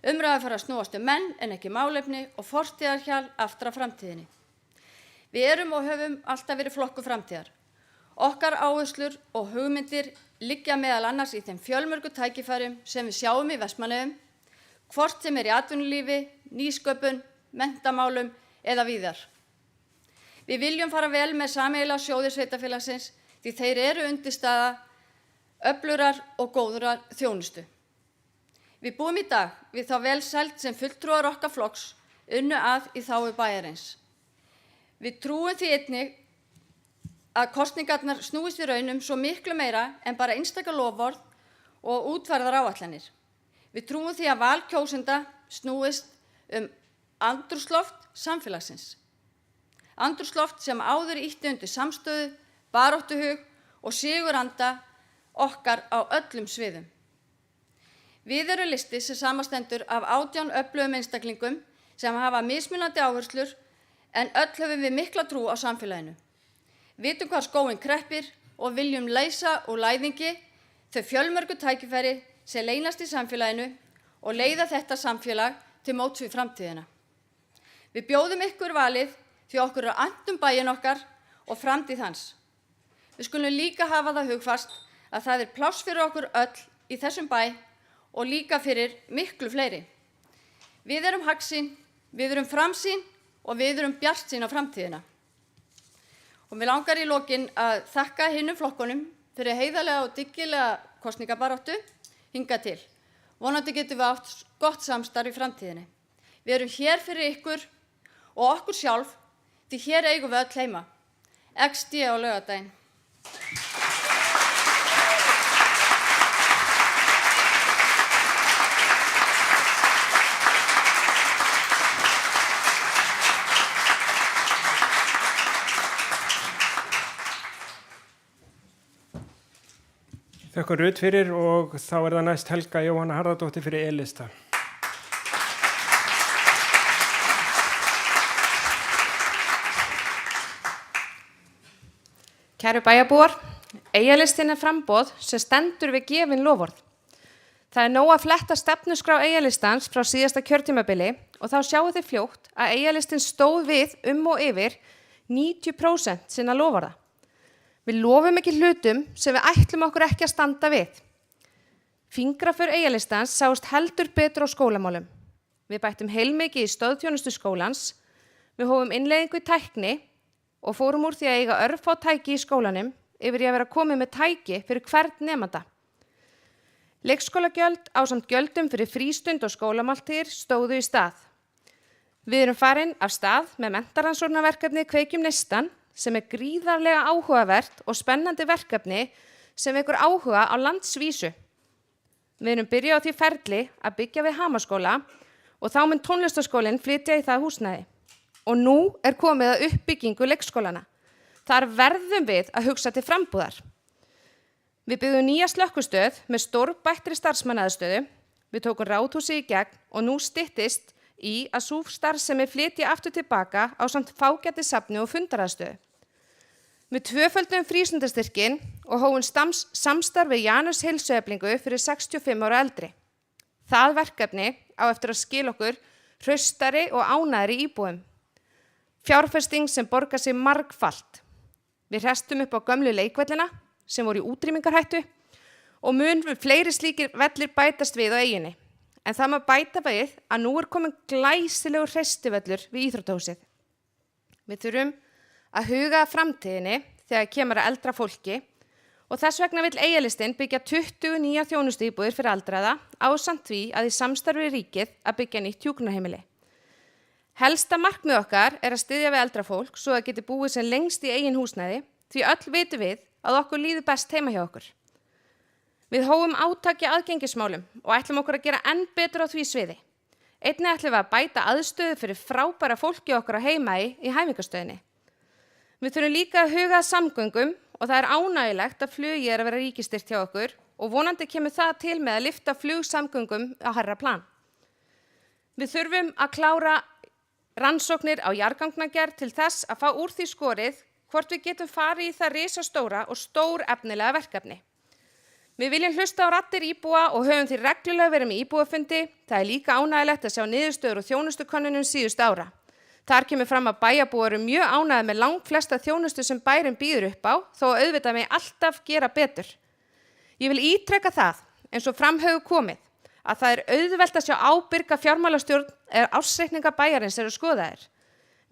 Umræður fara að snúast menn en ekki málefni og fortíðarhjal aftur af framtíðinni. Við erum og höfum alltaf verið flokkur framtíðar. Okkar áherslur og hugmyndir liggja meðal annars í þeim fjölmörgu tækifærum sem við sjáum í Vestmannaeyjum, hvort sem í atvinnulífi, nýsköpun, menntamálum eða víðar. Við viljum fara vel með sameiginlega sjóði sveitarfélagsins því þeir eru undirstaða öflugrar og góðrar þjónustu. Við búum í dag við þá velsæld sem fulltrúar okkar flokks unnu að í þágu bæjarins. Við trúum því einnig að kosningarnar snúist í raun svo miklu meira en bara einstaka loforð og útfærðar áætlanir. Við trúum því að val kjósenda snúist andrúmsloft samfélagsins. Andrúmsloft sem áður ýtti undir samstöðu, baráttuhug og siguranda okkar á öllum sviðum. Við erum listi sem samastendur af 18 öflugum einstaklingum sem hafa mismunandi áherslur en öll höfum við mikla trú á samfélaginu. Vitum hvað skóinn kreppir og viljum leysa úr læðingi þau fjölmörgu tækifæri sem leynast í samfélaginu og leiða þetta samfélag til móts við framtíðina. Við bjóðum ykkur valið því okkur annt bæinn okkar og framtíð hans. Við skulum líka hafa það hugfast að það pláss fyrir okkur öll í þessum bæ og líka fyrir miklu fleiri. Við erum hagsýn, við erum framsýn og við erum bjartsýn á framtíðina. Og mér langar í lokin að þakka hinum flokkunum fyrir heiðarlega og dyggilega kosningabaráttu hingað til. Vonandi getum við átt gott samstarf í framtíðinni. Við erum hér fyrir ykkur og okkur sjálf því hér eigum við öll heima. XD á laugardaginn. Þakka Rut fyrir og þá það næst Helga Jóhanna Harðardóttir fyrir E-lista. Kæru bæjarbúar, Eyjalistin framboð sem stendur við gefin loforð. Það nóg að fletta stefnuskrá Eyjalistans frá síðasta kjörtímabili og þá sjáu þið fljótt að Eyjalistin stóð við og yfir 90% sinna loforða. Við lofum ekki hlutum sem við ætlum okkur ekki að standa við. Fingraför Eyjalistans sáust heldur betur á skólamálum. Við bættum heilmikið í stoðþjónustu skólans, við hófum innleiðingu í tækni og fórum úr því að eiga örfá tæki í skólanum yfir í að vera komið með tæki fyrir hvern nemanda. Leikskólagjöld ásamt gjöldum fyrir frístund og skólamáltíðir stóðu í stað. Við erum farin af stað með menntarannsóknarverkefni Kveikjum neistann sem gríðarlega áhugavert og spennandi verkefni sem vekur áhuga á landsvísu. Við erum byrjað á því ferli að byggja við Hamarsskóla og þá mun tónlistarskólinn flytja í það húsnæði. Og nú komið að uppbyggingu leikskólana. Þar verðum við að hugsa til frambúðar. Við byggðum nýja slökkvistöð með stórbættri starfsmannaaðstöðu. Við tókum ráðhúsið í gegn og nú styttist í að sú starfsemi flytji aftur tilbaka ásamt fágætisafni og fundaraðstöðu. Við tvöföldum frístundastyrkinn og hófum samstarf við Janus heilsueflingu fyrir 65 ára eldri. Það verkefni á eftir að skila okkur hraustari og ánægri íbúum. Fjárfesting sem borgar sig margfalt. Við hrestum upp á gömlu leikvellina sem voru í útrýmingarhættu og mun fleiri slíkir vellir bætast við á eyjunni. En það má bæta við að nú komin glæsilegur hreistivöllur við íþróttahúsið. Við þurfum að huga að framtíðinni þegar kemur að eldra fólki og þess vegna vill Eyjalistin byggja 20 nýja þjónustuíbúðir fyrir aldraða ásamt því að í samstarfi við ríkið að byggja nýtt hjúkrunarheimili. Helsta markmið okkar að styðja við eldra fólk svo að geti búið sem lengst í eigin húsnæði því öll vitum við að okkur líður best heima hjá okkur. Við hófum átak í aðgengismálum og ætlum okkur að gera enn betur á því sviði. Einnig ætlum við að bæta aðstöðu fyrir frábæra fólki okkar á heimæi í hæfingastöðinni. Við þurfum líka að huga að samgöngum og það ánægjulegt að flugi að vera ríkisstyrkt hjá okkur og vonandi kemur það til með að lyfta flugsamgöngum á hærra plan. Við þurfum að klára rannsóknir á jarðgangagerð til þess að fá úr því skorið hvort við getum farið í það risastóra og stórefnilega verkefni. Við viljum hlusta á raddir íbúa og höfum því reglulega verið með íbúafundi. Það líka ánægjulegt að sjá niðurstöður og þjónustukönnunum síðustu ára. Þar kemur fram að bæjarbúar eru mjög ánægðir með langflesta þjónustu sem bærinn býður upp á, þó auðvitað megi alltaf gera betur. Ég vil ítreka það, eins og fram hefur komið, að það auðvelt að sjá ábyrga fjármálastjórn ársreikninga bæjarins eru skoðaðir.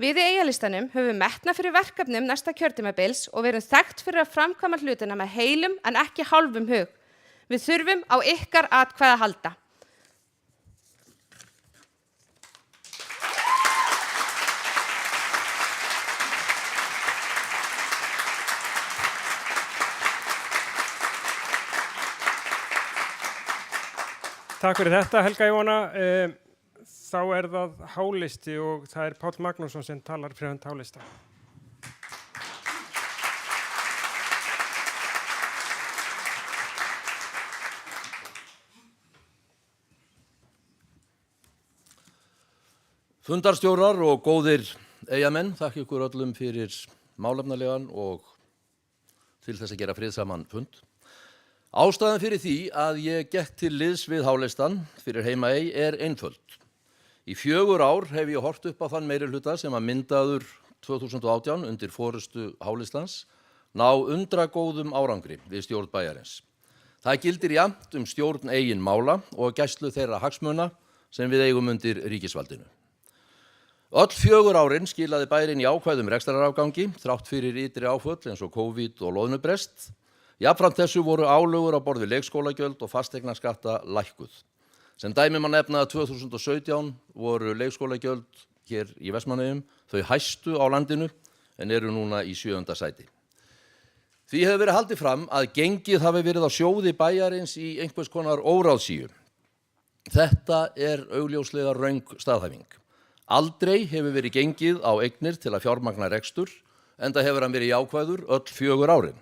Við í Eyjalistanum höfum metnað fyrir verkefnum næsta kjörtímabils og verum þekkt fyrir að framkvæma hlutina með heilum en ekki hálfum hug. Við þurfum á ykkar atkvæði að halda. Takk fyrir þetta, Helga Jóhanna. Þá það hálisti og það Páll Magnússon sem talar fyrir hönd hálista. Fundarstjórar og góðir Eyjamenn, þakka ykkur öllum fyrir málefnalegan og til þess að gera friðsaman fund. Ástæðan fyrir því að ég gekk til liðs við hálistan fyrir Heimaey einföld. Í 4 ár hef ég hort upp á þann meirihluta sem að myndaður 2018 undir forystu hálistans ná undragóðum árangri við stjórn bæjarins. Það gildir jafnt stjórn eigin mála og gæslu þeirra hagsmuna sem við eigum undir ríkisvaldinu. Öll 4 árin skilaði bærinn jákvæðum rekstrarafgangi þrátt fyrir ytri áföll eins og COVID og loðnubrest. Jafnframt þessu voru álögur á borð við leikskólagjöld og fasteignaskatta lækkuð. Sem dæmi má nefna að 2017 voru leikskólagjöld hér í Vestmannaeyjum þau hæstu á landinu en eru núna í 7. sæti. Því hefur verið haldið fram að gengið hafi verið á sjóði bæjarins í einhvers konar óráðsíu. Þetta augljóslega röng staðhæfing. Aldrei hefur verið gengið á eignir til að fjármagna rekstur, enda hefur hann verið jákvæður öll 4 árin.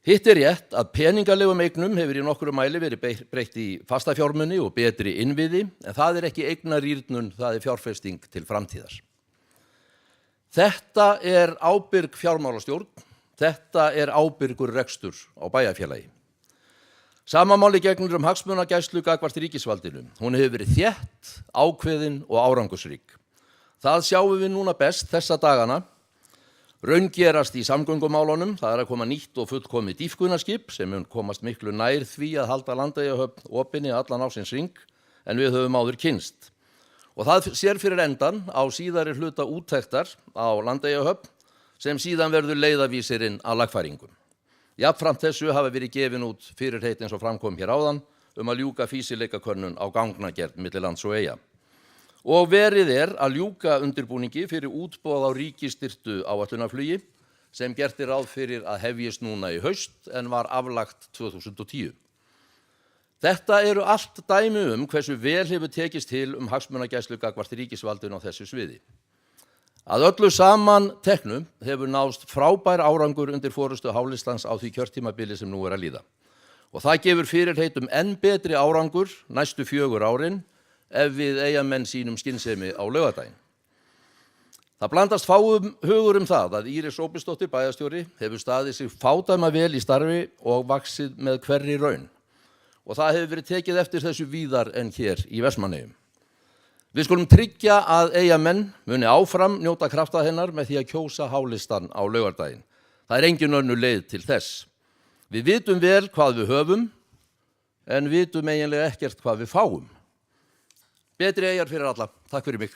Hitt rétt að peningalegum eignum hefur í nokkru mæli verið breytt í fasta fjármuni og betri innviði, en það ekki eignarýrnun, það fjárfesting til framtíðar. Þetta ábyrg fjármálastjórn, þetta ábyrgur rekstur á bæjarfélagi. Sama máli gegnir hagsmunagæslu gagnvart ríkisvaldinu. Hún hefur verið þétt, ákveðin og árangursrík. Það sjáum við núna best þessa dagana. Raungerast í samgöngumálunum, það að koma nýtt og fullkomið dýpkunarskip sem mun komast miklu nær því að halda Landeyjahöfn opinni allan ársins hring en við höfum áður kynnst. Og það sér fyrir endan á síðari hluta úttektar á Landeyjahöfn sem síðan verður leiðavísirinn að lagfæringum. Jafnframt þessu hafa verið gefin út fyrirheit eins og framkom hér áðan að ljúka fýsileikakönnun á gangnagerð milli lands og eyja. Og verið að ljúka undirbúningi fyrir útboð á ríkisstyrktu áætlunarflugi sem gert ráð fyrir að hefjist núna í haust en var aflagt 2010. Þetta eru allt dæmi hversu vel hefur tekist til hagsmunagæslu gagnvart ríkisvaldinu á þessu sviði. Að öllu saman teknu hefur náðst frábær árangur undir forystu hálistans á því kjörtímabili sem nú að líða. Og það gefur fyrirheit enn betri árangur næstu 4 árin ef við Eyjamenn sýnum skynsemi á laugardaginn. Það blandast fáum hugur það að Íris Óbisdóttir bæjarstjóri hefur staðið sig fádæma vel í starfi og vaxið með hverri raun. Og það hefur verið tekið eftir þessu víðar en hér í Vestmannaeyjum. Við skulum tryggja að Eyjamenn muni áfram njóta krafta hennar með því að kjósa hálistan á laugardaginn. Það engin önnur leið til þess. Við vitum vel hvað við höfum en vitum eiginlega ekkert hvað við fáum. Betri Eyjar fyrir alla. Takk fyrir mig.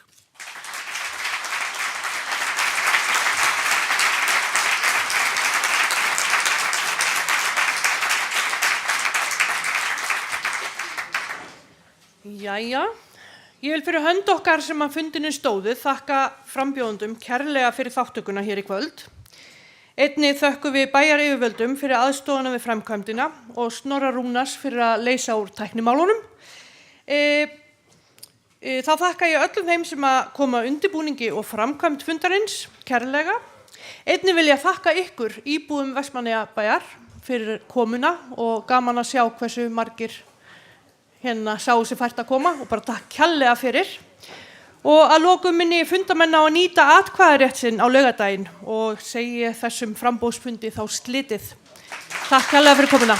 Jæja, ég vil fyrir hönd okkar sem að fundinu stóðu þakka frambjóðendum kærlega fyrir þáttökuna hér í kvöld. Einnig þökkum við bæjaryfirvöldum fyrir aðstoðuna við framkvæmdina og Snorra Rúnars fyrir að leysa úr tæknimálunum. Þá þakka ég öllum þeim sem að koma að undirbúningi og framkvæmd fundarins kærlega. Einnig vil ég þakka ykkur íbúum Vestmannaeyjabæjar fyrir komuna og gaman að sjá hversu margir hérna sáu sig fært að koma og bara takk kærlega fyrir. Og að lokum minni fundamenn á að nýta atkvæðarétt sinn á laugardaginn og segi þessum framboðsfundi þá slitið. Takk kærlega fyrir komuna.